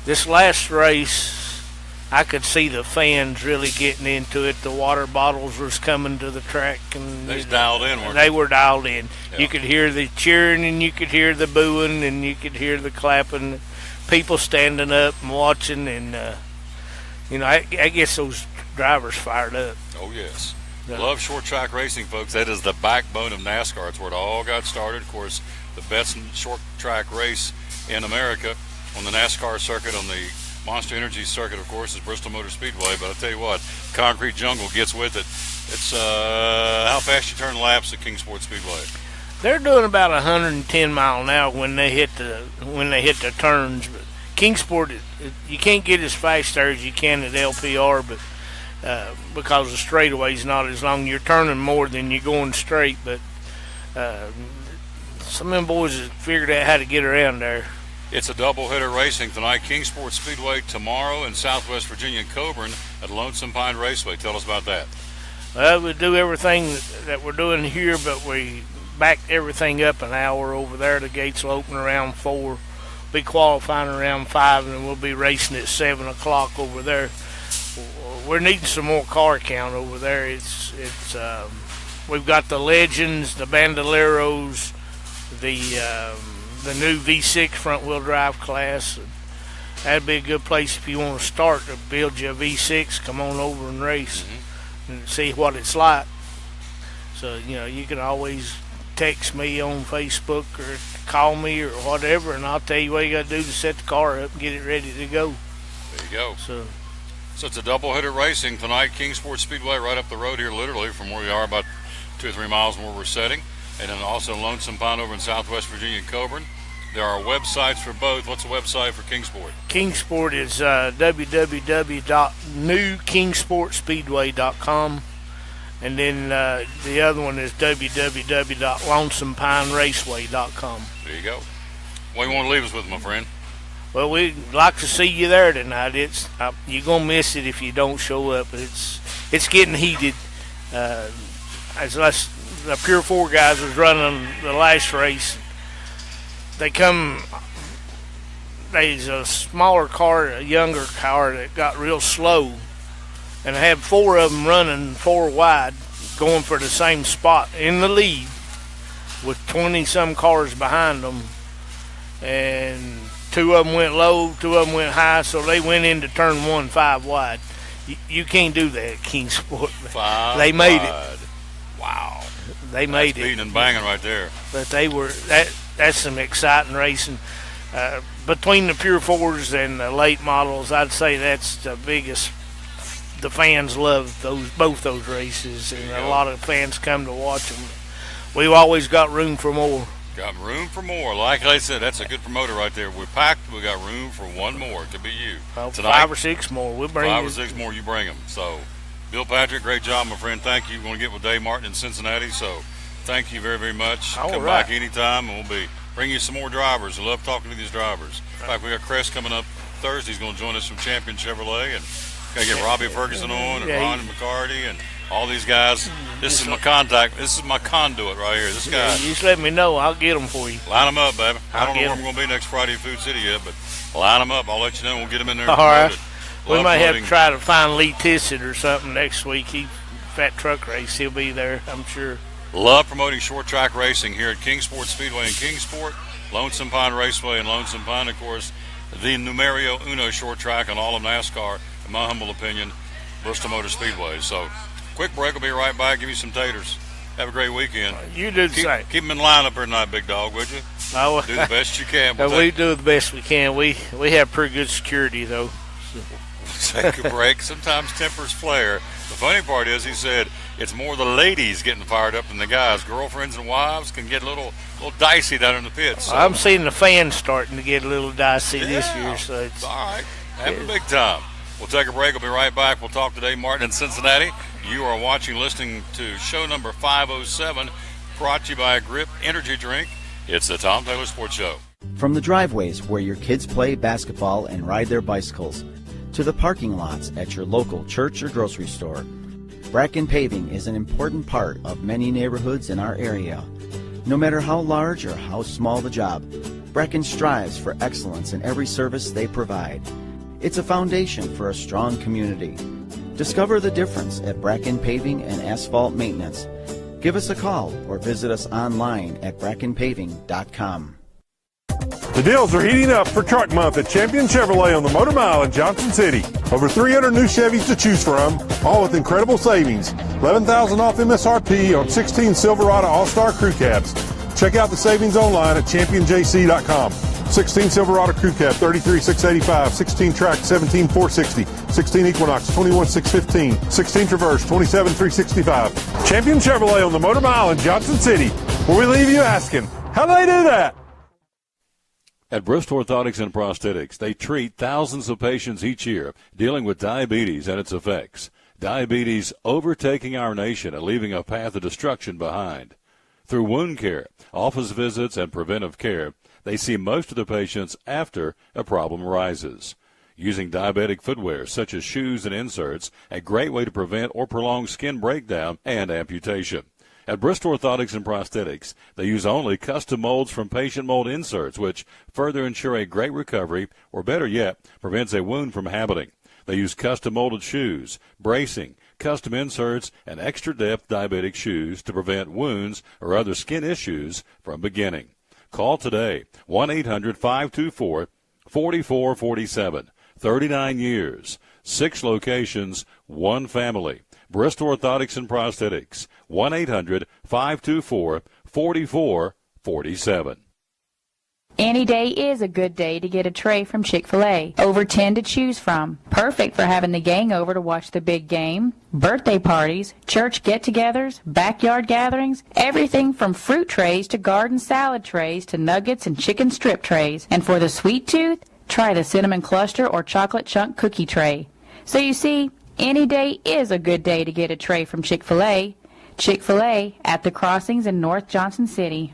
this last race, I could see the fans really getting into it. The water bottles was coming to the track, and they was dialed in, weren't they? They were dialed in. Yeah. You could hear the cheering, and you could hear the booing, and you could hear the clapping. People standing up and watching, and I guess those drivers fired up. Oh yes, love short track racing, folks. That is the backbone of NASCAR. It's where it all got started. Of course, the best short track race in America on the NASCAR circuit, on the Monster Energy circuit, of course, is Bristol Motor Speedway. But I'll tell you what, Concrete Jungle gets with it. It's how fast you turn laps at Kingsport Speedway. They're doing about 110 mile an hour when they hit the turns. But Kingsport, you can't get as fast there as you can at LPR, but because the straightaway's not as long, you're turning more than you're going straight. But some of them boys have figured out how to get around there. It's a doubleheader racing tonight. Kingsport Speedway tomorrow in Southwest Virginia and Coburn at Lonesome Pine Raceway. Tell us about that. Well, we do everything that we're doing here, but we backed everything up an hour over there. The gates will open around 4. Be qualifying around 5, and we'll be racing at 7 o'clock over there. We're needing some more car count over there. We've got the Legends, the Bandoleros, the new V6 front-wheel drive class. That'd be a good place if you want to start to build you a V6. Come on over and race and see what it's like. So, you can always text me on Facebook or call me or whatever, and I'll tell you what you got to do to set the car up and get it ready to go. There you go. So it's a doubleheader racing tonight. Kingsport Speedway right up the road here, literally from where we are, about 2 or 3 miles from where we're setting. And then also Lonesome Pine over in Southwest Virginia and Coburn. There are websites for both. What's the website for Kingsport? Kingsport is www.newkingsportspeedway.com. And then the other one is www.lonesomepine.raceway.com. There you go. What do you want to leave us with, my friend? Well, we'd like to see you there tonight. You're going to miss it if you don't show up. It's getting heated. As the Pure 4 guys was running the last race, there's a smaller car, a younger car that got real slow, and I had 4 of them running 4 wide, going for the same spot in the lead with 20-some cars behind them, and 2 of them went low, 2 of them went high, so they went into turn 1 5 wide. You can't do that at Kingsport. They made it. Wow. They made it. Beating and banging right there. But that's some exciting racing. Between the Pure 4s and the late models, I'd say that's the biggest. The fans love both those races, and a lot of fans come to watch them. We've always got room for more. Got room for more. Like I said, that's a good promoter right there. We're packed. We got room for one more. It could be you. Well, 5 or 6 more. We'll bring 5 or 6 more. You bring them. So, Bill Patrick, great job, my friend. Thank you. We're going to get with Dave Martin in Cincinnati. So, thank you very, very much. Come back anytime, and we'll be bringing you some more drivers. I love talking to these drivers. In fact, we got Crest coming up Thursday. He's going to join us from Champion Chevrolet, and Gotta get Robbie Ferguson on and Ron McCarty and all these guys. This is my contact. This is my conduit right here. This guy. You just let me know. I'll get them for you. Line them up, baby. I don't know where I'm going to be next Friday in Food City yet, but line them up. I'll let you know. We'll get them in there. All right. We might have promoting. to try to find Lee Tissett or something next week. Fat truck race. He'll be there, I'm sure. Love promoting short track racing here at Kingsport Speedway in Kingsport, Lonesome Pine Raceway in Lonesome Pine, of course, the numero uno short track on all of NASCAR, in my humble opinion, Bristol Motor Speedway. So, quick break. We'll be right back. Give you some taters. Have a great weekend. You do the same. Keep them in line up here tonight, big dog, would you? No, do the best you can. We do the best we can. We have pretty good security, though. Take a break. Sometimes tempers flare. The funny part is, he said, it's more the ladies getting fired up than the guys. Girlfriends and wives can get a little dicey down in the pits. So. I'm seeing the fans starting to get a little dicey this year. So it's all right. Have a big time. We'll take a break. We'll be right back. We'll talk to Dave Martin in Cincinnati. You are watching, listening to show number 507, brought to you by Grip Energy Drink. It's the Tom Taylor Sports Show. From the driveways where your kids play basketball and ride their bicycles, to the parking lots at your local church or grocery store, Bracken Paving is an important part of many neighborhoods in our area. No matter how large or how small the job, Bracken strives for excellence in every service they provide. It's a foundation for a strong community. Discover the difference at Bracken Paving and Asphalt Maintenance. Give us a call or visit us online at brackenpaving.com. The deals are heating up for Truck Month at Champion Chevrolet on the Motor Mile in Johnson City. Over 300 new Chevys to choose from, all with incredible savings. $11,000 off MSRP on 16 Silverado All-Star Crew Cabs. Check out the savings online at championjc.com. 16 Silverado Crew Cab, $33,685. 16 Track, $17,460. 16 Equinox, $21,615. 16 Traverse, $27,365. Champion Chevrolet on the Motor Mile in Johnson City, where we leave you asking, how do they do that? At Bristol Orthotics and Prosthetics, they treat thousands of patients each year dealing with diabetes and its effects. Diabetes overtaking our nation and leaving a path of destruction behind. Through wound care, office visits, and preventive care, they see most of the patients after a problem arises. Using diabetic footwear such as shoes and inserts, a great way to prevent or prolong skin breakdown and amputation. At Bristol Orthotics and Prosthetics, they use only custom molds from patient mold inserts, which further ensure a great recovery, or better yet, prevents a wound from happening. They use custom molded shoes, bracing, custom inserts, and extra depth diabetic shoes to prevent wounds or other skin issues from beginning. Call today, 1-800-524-4447. 39 years, 6 locations, 1 family. Bristol Orthotics and Prosthetics, 1-800-524-4447. Any day is a good day to get a tray from Chick-fil-A. Over 10 to choose from. Perfect for having the gang over to watch the big game, birthday parties, church get-togethers, backyard gatherings, everything from fruit trays to garden salad trays to nuggets and chicken strip trays. And for the sweet tooth, try the cinnamon cluster or chocolate chunk cookie tray. So you see, any day is a good day to get a tray from Chick-fil-A. Chick-fil-A at the Crossings in North Johnson City.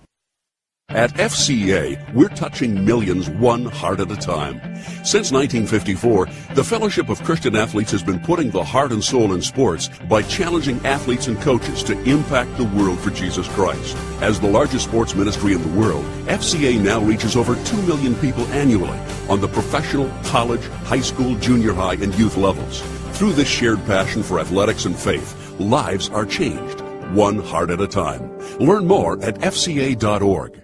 At FCA, we're touching millions one heart at a time. Since 1954, the Fellowship of Christian Athletes has been putting the heart and soul in sports by challenging athletes and coaches to impact the world for Jesus Christ. As the largest sports ministry in the world, FCA now reaches over 2 million people annually on the professional, college, high school, junior high, and youth levels. Through this shared passion for athletics and faith, lives are changed, one heart at a time. Learn more at fca.org.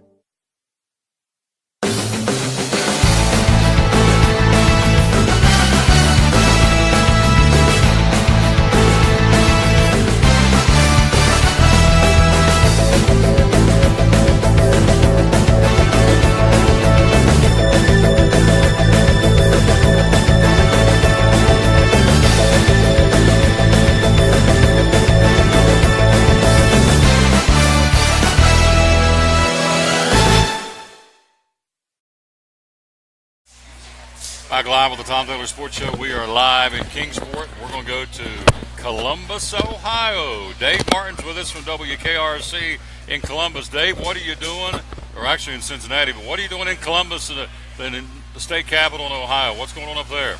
Back live with the Tom Taylor Sports Show. We are live in Kingsport. We're going to go to Columbus, Ohio. Dave Martin's with us from WKRC in Columbus. Dave, what are you doing? Or actually in Cincinnati, but what are you doing in Columbus, in the state capital in Ohio? What's going on up there?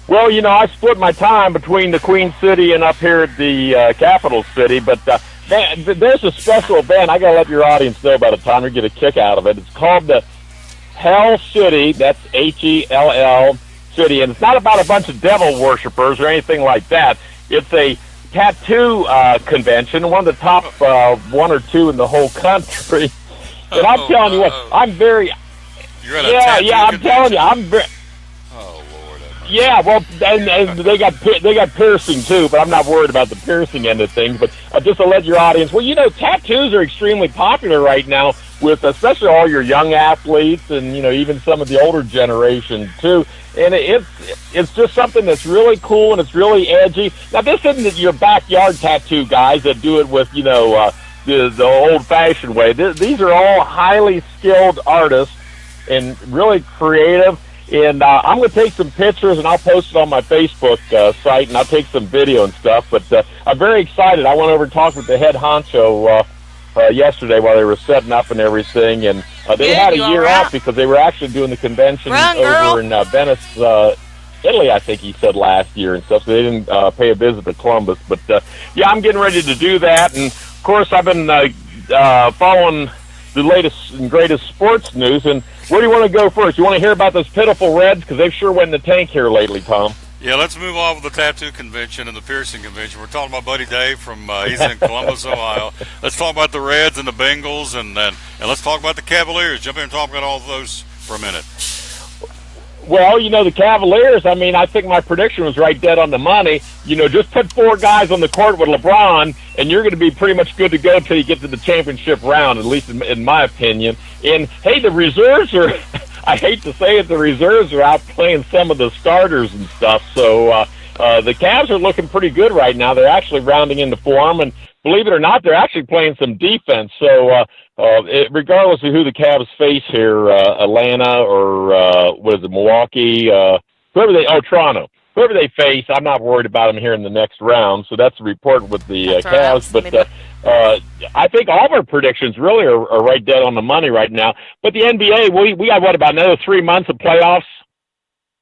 Well, I split my time between the Queen City and up here at the capital city, but there's a special event. I got to let your audience know about it, Tom. You'll get a kick out of it. It's called the Hell City. That's Hell City, and it's not about a bunch of devil worshipers or anything like that. It's a tattoo convention, one of the top 1 or 2 in the whole country. And I'm telling you what, I'm very... You're at a tattoo I'm convention? telling you, I'm very... Oh, Lord. Yeah, well, and they got piercing too, but I'm not worried about the piercing end of things. But just to let your audience, well, tattoos are extremely popular right now with especially all your young athletes and even some of the older generation too. And it's just something that's really cool and it's really edgy. Now, this isn't your backyard tattoo guys that do it with the old-fashioned way. These are all highly skilled artists and really creative. And I'm going to take some pictures, and I'll post it on my Facebook site, and I'll take some video and stuff. But I'm very excited. I went over and talked with the head honcho yesterday while they were setting up and everything. And they had a year off because they were actually doing the convention over in Venice, Italy, I think he said last year and stuff. So they didn't pay a visit to Columbus. But, I'm getting ready to do that. And, of course, I've been following the latest and greatest sports news. And where do you want to go first? You want to hear about those pitiful Reds? Because they've sure went in the tank here lately, Tom. Yeah, let's move off of the tattoo convention and the piercing convention. We're talking about Buddy Dave from he's in Columbus, Ohio. Let's talk about the Reds and the Bengals, and let's talk about the Cavaliers. Jump in and talk about all of those for a minute. Well, the Cavaliers, I think my prediction was right dead on the money. Just put 4 guys on the court with LeBron, and you're going to be pretty much good to go until you get to the championship round, at least in my opinion. And, hey, the reserves are, I hate to say it, the reserves are out playing some of the starters and stuff. So the Cavs are looking pretty good right now. They're actually rounding into form, and believe it or not, they're actually playing some defense. So regardless of who the Cavs face here, Atlanta or Milwaukee, Toronto. Whoever they face, I'm not worried about them here in the next round. So that's the report with the Cavs. But I think all of our predictions really are right dead on the money right now. But the NBA, we got, about another 3 months of playoffs?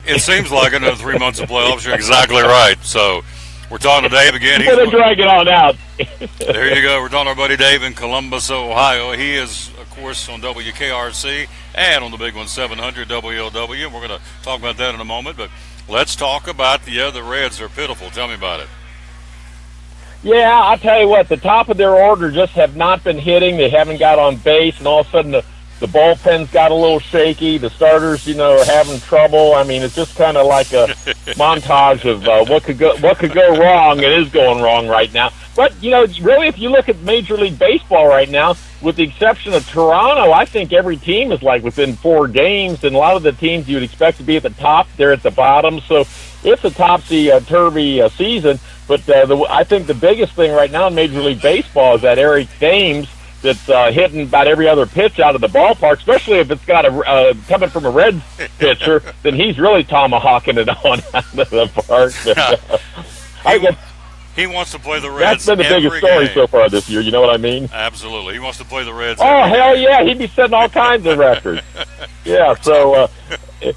It seems like another 3 months of playoffs. You're exactly right. So we're talking to Dave again. He's going to drag it on out. There you go. We're talking to our buddy Dave in Columbus, Ohio. He is, of course, on WKRC and on the big one, 700 WLW. We're going to talk about that in a moment. But let's talk about the other Reds. They're pitiful. Tell me about it. Yeah, I'll tell you what. The top of their order just have not been hitting. They haven't got on base, and all of a sudden the bullpen's got a little shaky. The starters, are having trouble. It's just kind of like a montage of what could go wrong. It is going wrong right now. But, really, if you look at Major League Baseball right now, with the exception of Toronto, I think every team is like within 4 games, and a lot of the teams you would expect to be at the top, they're at the bottom. So it's a topsy-turvy season. But I think the biggest thing right now in Major League Baseball is that Eric Thames that's hitting about every other pitch out of the ballpark, especially if it's got coming from a Reds pitcher, then he's really tomahawking it on out of the park. He wants to play the Reds. That's been the biggest story so far this year. You know what I mean? Absolutely. He wants to play the Reds. Oh, hell yeah. He'd be setting all kinds of records. Yeah, so,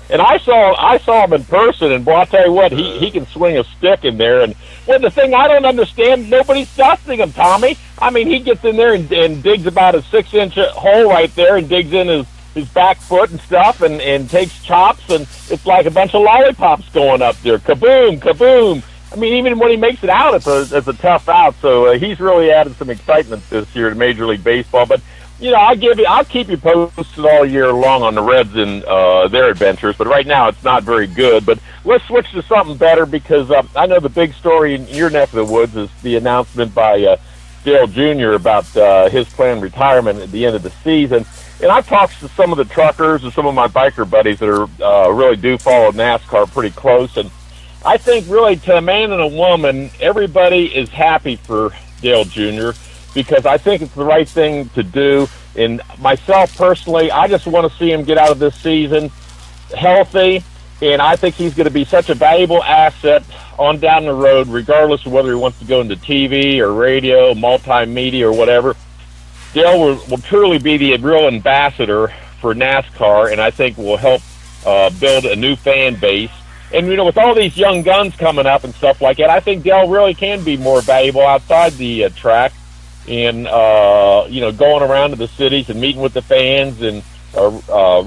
and I saw him in person, and boy, I'll tell you what, he can swing a stick in there. And well, the thing I don't understand, nobody's dusting him, Tommy. He gets in there and digs about a 6-inch hole right there and digs in his back foot and stuff and takes chops, and it's like a bunch of lollipops going up there. Kaboom, kaboom. Even when he makes it out, it's a tough out. So he's really added some excitement this year to Major League Baseball. But I'll keep you posted all year long on the Reds and their adventures. But right now, it's not very good. But let's switch to something better because I know the big story in your neck of the woods is the announcement by Dale Jr. about his planned retirement at the end of the season. And I've talked to some of the truckers and some of my biker buddies that are really do follow NASCAR pretty close, and I think really to a man and a woman, everybody is happy for Dale Jr. because I think it's the right thing to do. And myself personally, I just want to see him get out of this season healthy, and I think he's going to be such a valuable asset on down the road, regardless of whether he wants to go into TV or radio, multimedia or whatever. Dale will truly be the real ambassador for NASCAR, and I think will help build a new fan base. And, with all these young guns coming up and stuff like that, I think Dale really can be more valuable outside the track and, going around to the cities and meeting with the fans and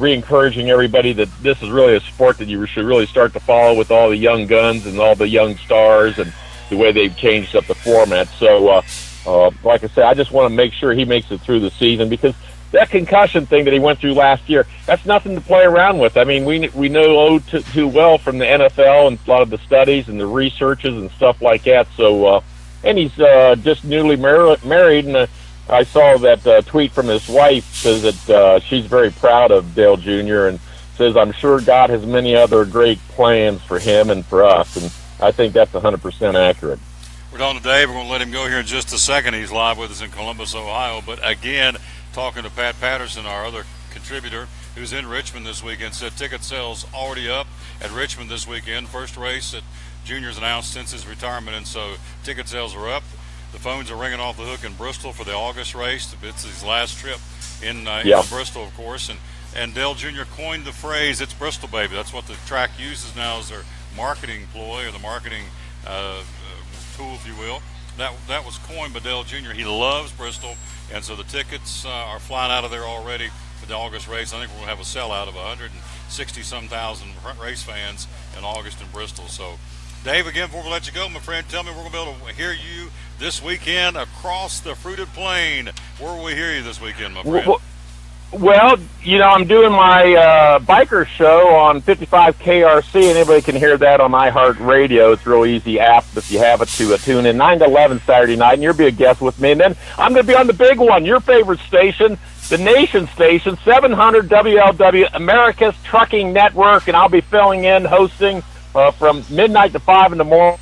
re-encouraging everybody that this is really a sport that you should really start to follow with all the young guns and all the young stars and the way they've changed up the format. So, like I said, I just want to make sure he makes it through the season, because that concussion thing that he went through last year, that's nothing to play around with. I mean, we know too well from the NFL and a lot of the studies and the researches and stuff like that. So, and he's just newly married, and I saw that tweet from his wife, says that she's very proud of Dale Jr. and says, I'm sure God has many other great plans for him and for us, and I think that's 100% accurate. We're talking to Dave. We're going to let him go here in just a second. He's live with us in Columbus, Ohio. But again, talking to Pat Patterson, our other contributor, who's in Richmond this weekend, said ticket sales already up at Richmond this weekend. First race that Junior's announced since his retirement, and so ticket sales are up. The phones are ringing off the hook in Bristol for the August race. It's his last trip in Bristol, of course. And Dale Jr. coined the phrase, "It's Bristol, baby." That's what the track uses now as their marketing ploy, or the marketing tool, if you will. That was coined by Dale Jr. He loves Bristol, and so the tickets are flying out of there already for the August race. I think we're going to have a sellout of 160-some thousand race fans in August in Bristol. So, Dave, again, before we let you go, my friend, tell me, we're going to be able to hear you this weekend across the fruited plain. Where will we hear you this weekend, my friend? Well, I'm doing my biker show on 55 KRC, and anybody can hear that on iHeartRadio. It's a real easy app if you have it to tune in 9 to 11 Saturday night, and you'll be a guest with me. And then I'm going to be on the big one, your favorite station, the Nation Station, 700 WLW, America's Trucking Network, and I'll be filling in, hosting from midnight to 5 in the morning.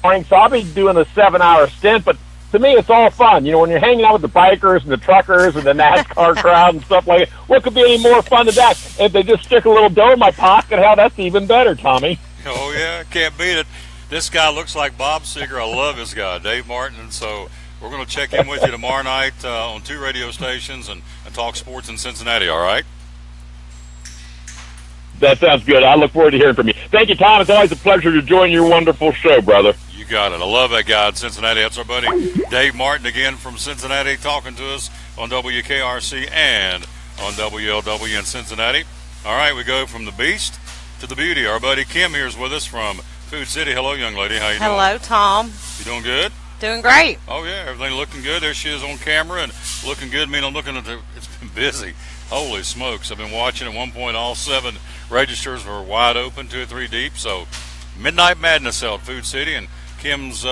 So I'll be doing a 7-hour stint, but to me, it's all fun. When you're hanging out with the bikers and the truckers and the NASCAR crowd and stuff like that, what could be any more fun than that? If they just stick a little dough in my pocket, that's even better, Tommy. Oh, yeah, can't beat it. This guy looks like Bob Seger. I love this guy, Dave Martin. And so we're going to check in with you tomorrow night on 2 radio stations and talk sports in Cincinnati, all right? That sounds good. I look forward to hearing from you. Thank you, Tom. It's always a pleasure to join your wonderful show, brother. You got it. I love that guy in Cincinnati. That's our buddy Dave Martin again from Cincinnati, talking to us on WKRC and on WLW in Cincinnati. All right, we go from the beast to the beauty. Our buddy Kim here is with us from Food City. Hello, young lady. How you doing? Hello, Tom. You doing good? Doing great. Oh, yeah. Everything looking good. There she is on camera and looking good. I'm looking at it's been busy. Holy smokes. I've been watching. At one point, all 7 registers were wide open, 2 or 3 deep. So, Midnight Madness out at Food City, and Kim's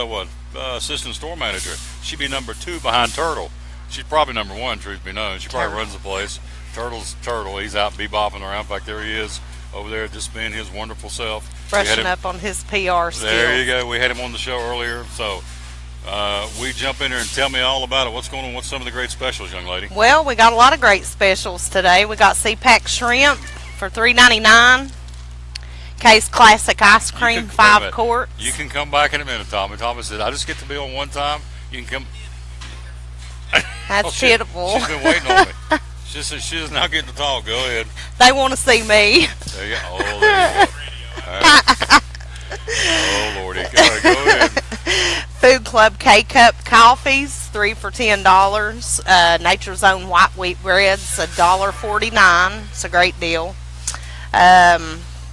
assistant store manager. She'd be number 2 behind Turtle. She's probably number 1, truth be known. She probably runs the place. Turtle's Turtle. He's out bebopping around. In fact, there he is over there, just being his wonderful self. Brushing up on his PR skills. There you go. We had him on the show earlier. So we jump in there and tell me all about it. What's going on? What's some of the great specials, young lady? Well, we got a lot of great specials today. We got CPAC shrimp for $3.99. Case Classic ice cream, 5 quarts. You can come back in a minute, Tommy. Tommy said, I just get to be on one time. You can come. That's pitiful. She's been waiting on me. She said she is now getting to talk. Go ahead. They want to see me. There you go. Oh, there you go. Right. Oh, Lordy. Go ahead. Food Club K-Cup coffees, 3 for $10. Nature's Own white wheat breads, $1.49. It's a great deal.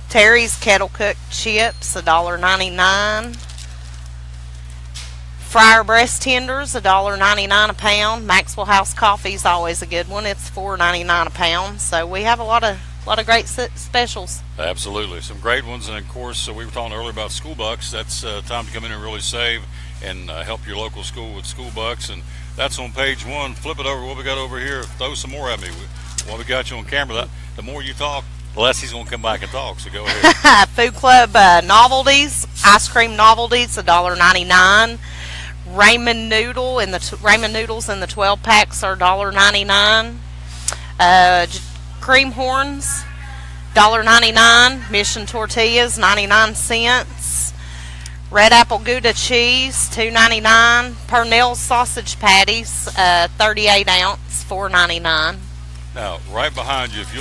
Terry's Kettle Cooked chips, $1.99. Fryer breast tenders, $1.99 a pound. Maxwell House coffee is always a good one. It's $4.99 a pound. So we have a lot of great specials. Absolutely, some great ones, and of course, we were talking earlier about school bucks. That's time to come in and really save and help your local school with school bucks, and that's on page 1. Flip it over. What we got over here? Throw some more at me. What we got you on camera? The more you talk, the less he's going to come back and talk, so go ahead. Food Club novelties, ice cream novelties, $1.99. Raymond noodles in the 12 packs are $1.99. Cream horns, $1.99. Mission tortillas, 99 cents. Red apple Gouda cheese, $2.99. Purnell sausage patties, 38 ounce, $4.99. Now, right behind you, if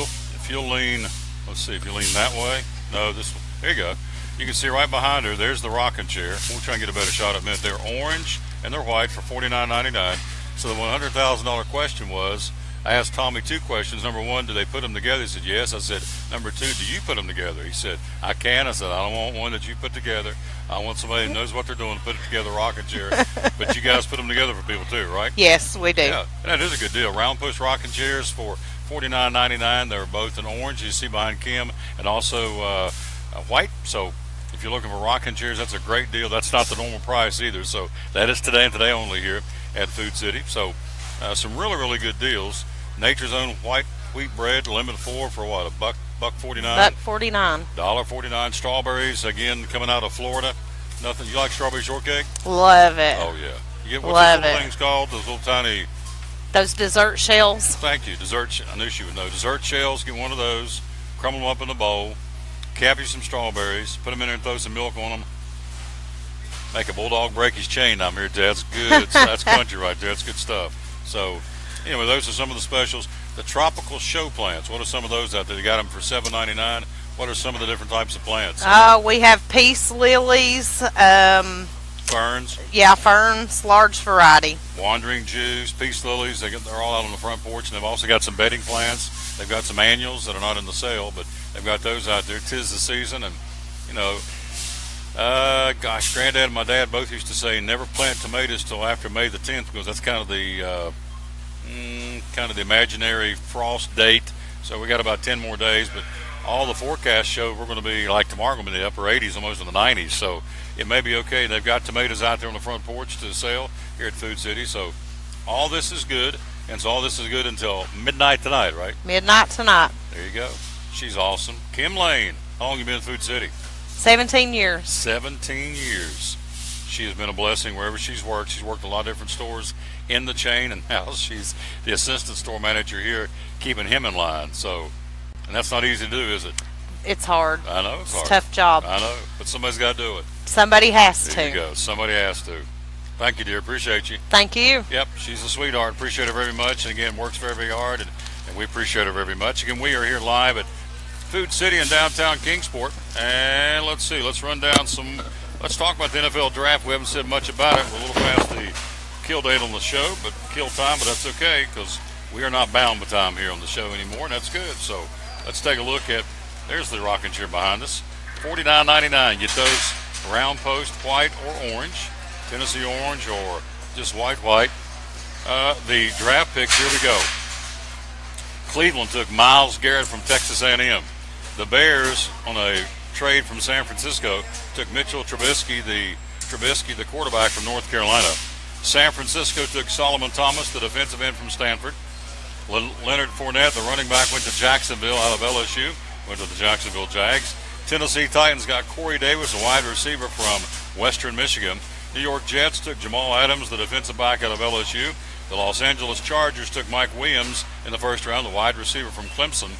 you'll lean, let's see, if you lean that way. No, this one. There you go. You can see right behind her, there's the rocking chair. We'll try and get a better shot of them. They're orange and they're white for $49.99. So the $100,000 question was, I asked Tommy 2 questions. Number 1, do they put them together? He said, yes. I said, number 2, do you put them together? He said, I can. I said, I don't want one that you put together. I want somebody who knows what they're doing to put it together, rocking chair. But you guys put them together for people too, right? Yes, we do. Yeah, and that is a good deal. Round push rocking chairs for $49.99. They're both in orange, you see behind Kim, and also white. So if you're looking for rocking chairs, that's a great deal. That's not the normal price either. So that is today and today only here at Food City. So some really, really good deals. Nature's Own white wheat bread, limited 4 for what, $1.49? $1.49. $1.49. Strawberries, again, coming out of Florida. Nothing. You like strawberry shortcake? Love it. Oh, yeah. You get what's Love those little it. things called? Those little tiny... Those dessert shells. Thank you. I knew she would know. Dessert shells, get one of those, crumble them up in a bowl, cap you some strawberries, put them in there and throw some milk on them. Make a bulldog break his chain. I'm here, Dad. That's good. That's country right there. That's good stuff. So, anyway, those are some of the specials. The tropical show plants. What are some of those out there? You got them for $7.99. What are some of the different types of plants? We have peace lilies. Ferns. Yeah, ferns, large variety. Wandering Jews, peace lilies. They're all out on the front porch, and they've also got some bedding plants. They've got some annuals that are not in the sale, but they've got those out there. 'Tis the season, and gosh, Granddad and my dad both used to say never plant tomatoes till after May the 10th because that's kind of the imaginary frost date. So we got about 10 more days, but all the forecasts show we're going to be like tomorrow, going to be in the upper 80s, almost in the 90s. So it may be okay. They've got tomatoes out there on the front porch to sell here at Food City. So all this is good, and so all this is good until midnight tonight, right? Midnight tonight. There you go. She's awesome. Kim Lane, how long have you been in Food City? 17 years. 17 years. She has been a blessing wherever she's worked. She's worked a lot of different stores in the chain, and now she's the assistant store manager here, keeping him in line. So, and that's not easy to do, is it? It's hard. I know it's hard. A tough job. I know, but somebody's got to do it. Somebody has to. There you go. Somebody has to. Thank you, dear. Appreciate you. Thank you. Yep, she's a sweetheart. Appreciate her very much. And again, works very, very hard, and we appreciate her very much. Again, we are here live at Food City in downtown Kingsport. And let's see. Let's run down some. Let's talk about the NFL draft. We haven't said much about it. We're a little past the kill date on the show, but kill time, but that's okay because we are not bound by time here on the show anymore, and that's good. So let's take a look at, there's the rocking chair behind us. $49.99. Get those round post, white or orange, Tennessee orange or just white. The draft picks, here we go. Cleveland took Myles Garrett from Texas A&M. The Bears, on a trade from San Francisco, took Mitchell Trubisky, the quarterback from North Carolina. San Francisco took Solomon Thomas, the defensive end from Stanford. Leonard Fournette, the running back, went to Jacksonville out of LSU, went to the Jacksonville Jags. Tennessee Titans got Corey Davis, a wide receiver from Western Michigan. New York Jets took Jamal Adams, the defensive back out of LSU. The Los Angeles Chargers took Mike Williams in the first round, the wide receiver from Clemson.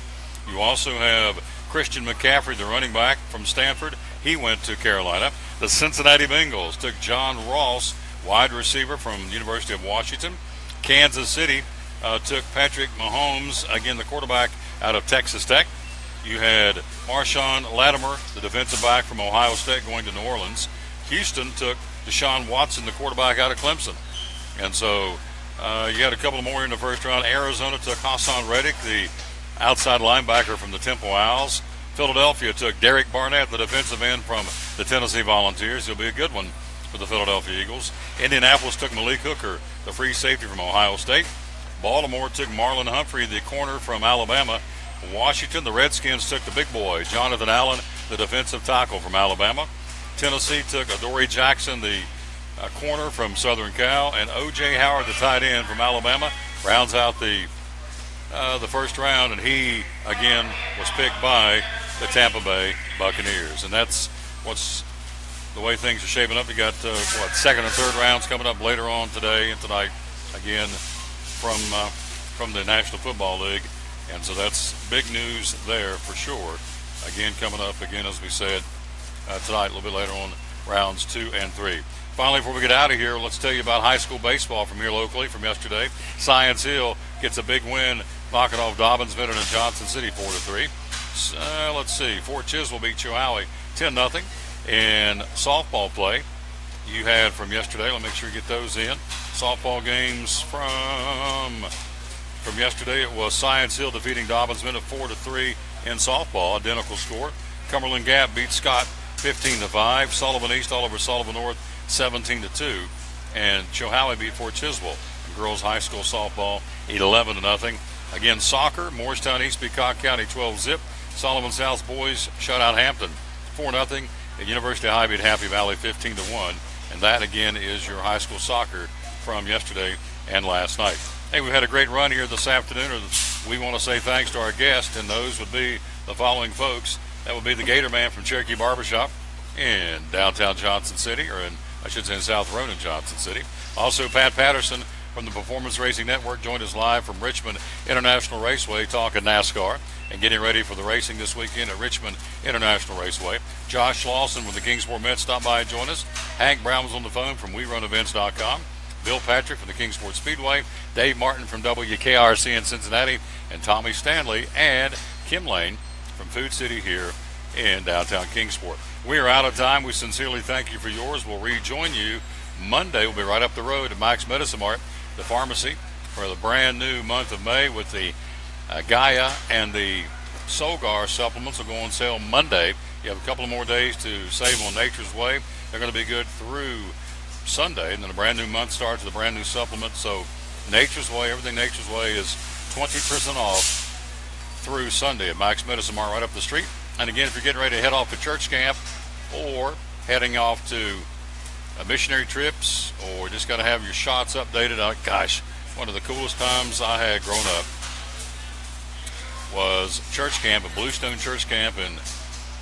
You also have Christian McCaffrey, the running back from Stanford. He went to Carolina. The Cincinnati Bengals took John Ross, wide receiver from the University of Washington. Kansas City took Patrick Mahomes, again the quarterback out of Texas Tech. You had Marshawn Latimer, the defensive back from Ohio State, going to New Orleans. Houston took Deshaun Watson, the quarterback out of Clemson. And so you had a couple more in the first round. Arizona took Hassan Reddick, the outside linebacker from the Temple Owls. Philadelphia took Derek Barnett, the defensive end from the Tennessee Volunteers. He'll be a good one for the Philadelphia Eagles. Indianapolis took Malik Hooker, the free safety from Ohio State. Baltimore took Marlon Humphrey, the corner from Alabama. Washington, the Redskins took the big boy, Jonathan Allen, the defensive tackle from Alabama. Tennessee took Adoree Jackson, the corner from Southern Cal, and O.J. Howard, the tight end from Alabama, rounds out the first round, and he, again, was picked by the Tampa Bay Buccaneers. And that's what's the way things are shaping up. You got, second and third rounds coming up later on today and tonight, again, from the National Football League. And so that's big news there for sure. Again, coming up, again, as we said, tonight, a little bit later on, rounds 2 and 3. Finally, before we get out of here, let's tell you about high school baseball from here locally from yesterday. Science Hill gets a big win, knocking off Dobbins, Benton, and Johnson City 4-3. Let's see. Fort Chiswell beat Chilhowie 10-0. In softball play, you had from yesterday, let me make sure you get those in. Softball games from yesterday, it was Science Hill defeating Dobbins Minute 4-3 in softball, identical score. Cumberland Gap beat Scott 15-5. Sullivan East all over Sullivan North 17-2. And Chohowie beat Fort Chiswell in girls high school softball 11-0. Again, soccer, Morristown East beat Cock County 12-zip. Sullivan South boys shut out Hampton 4-0. And University High beat Happy Valley 15-1. And that again is your high school soccer from yesterday and last night. Hey, we've had a great run here this afternoon. We want to say thanks to our guests, and those would be the following folks. That would be the Gator Man from Cherokee Barbershop in downtown Johnson City, or in South Ronan, Johnson City. Also, Pat Patterson from the Performance Racing Network joined us live from Richmond International Raceway talking NASCAR and getting ready for the racing this weekend at Richmond International Raceway. Josh Lawson with the Kingsport Mets stopped by and joined us. Hank Brown was on the phone from WeRunEvents.com. Bill Patrick from the Kingsport Speedway, Dave Martin from WKRC in Cincinnati, and Tommy Stanley and Kim Lane from Food City here in downtown Kingsport. We are out of time. We sincerely thank you for yours. We'll rejoin you Monday. We'll be right up the road at Mike's Medicine Mart, the pharmacy, for the brand new month of May with the Gaia and the Solgar supplements will go on sale Monday. You have a couple of more days to save on Nature's Way. They're going to be good through Sunday, and then a brand new month starts with a brand new supplement. So Nature's Way, everything Nature's Way is 20% off through Sunday at Mike's Medicine Mart right up the street. And again, if you're getting ready to head off to church camp or heading off to missionary trips or just got to have your shots updated, gosh, one of the coolest times I had growing up was church camp at Bluestone Church Camp in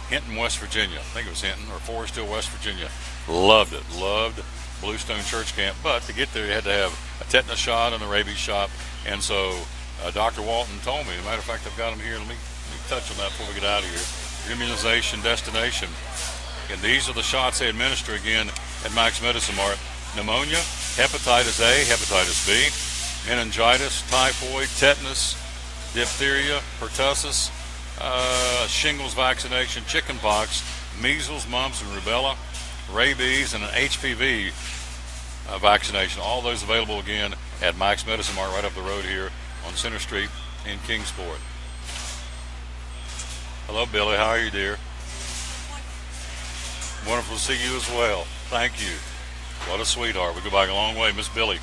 Hinton, West Virginia. I think it was Hinton or Forest Hill, West Virginia. Loved it. Loved Bluestone Church Camp. But to get there, you had to have a tetanus shot and a rabies shot. And so Dr. Walton told me, as a matter of fact, I've got him here. Let me touch on that before we get out of here. Immunization destination. And these are the shots they administer again at Mike's Medicine Mart. Pneumonia, hepatitis A, hepatitis B, meningitis, typhoid, tetanus, diphtheria, pertussis, shingles vaccination, chickenpox, measles, mumps, and rubella, rabies, and an HPV vaccination. All those available again at Mike's Medicine Mart right up the road here on Center Street in Kingsport. Hello, Billy. How are you, dear? Wonderful to see you as well. Thank you. What a sweetheart. We go back a long way. Miss Billy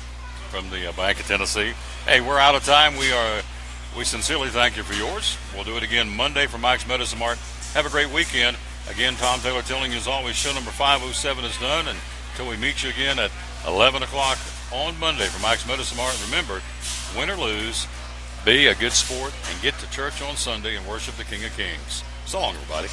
from the Bank of Tennessee. Hey, we're out of time. We sincerely thank you for yours. We'll do it again Monday for Mike's Medicine Mart. Have a great weekend. Again, Tom Taylor telling you as always, show number 507 is done. And until we meet you again at 11 o'clock on Monday for Mike's Medicine Mart. Remember, win or lose, be a good sport and get to church on Sunday and worship the King of Kings. So long, everybody.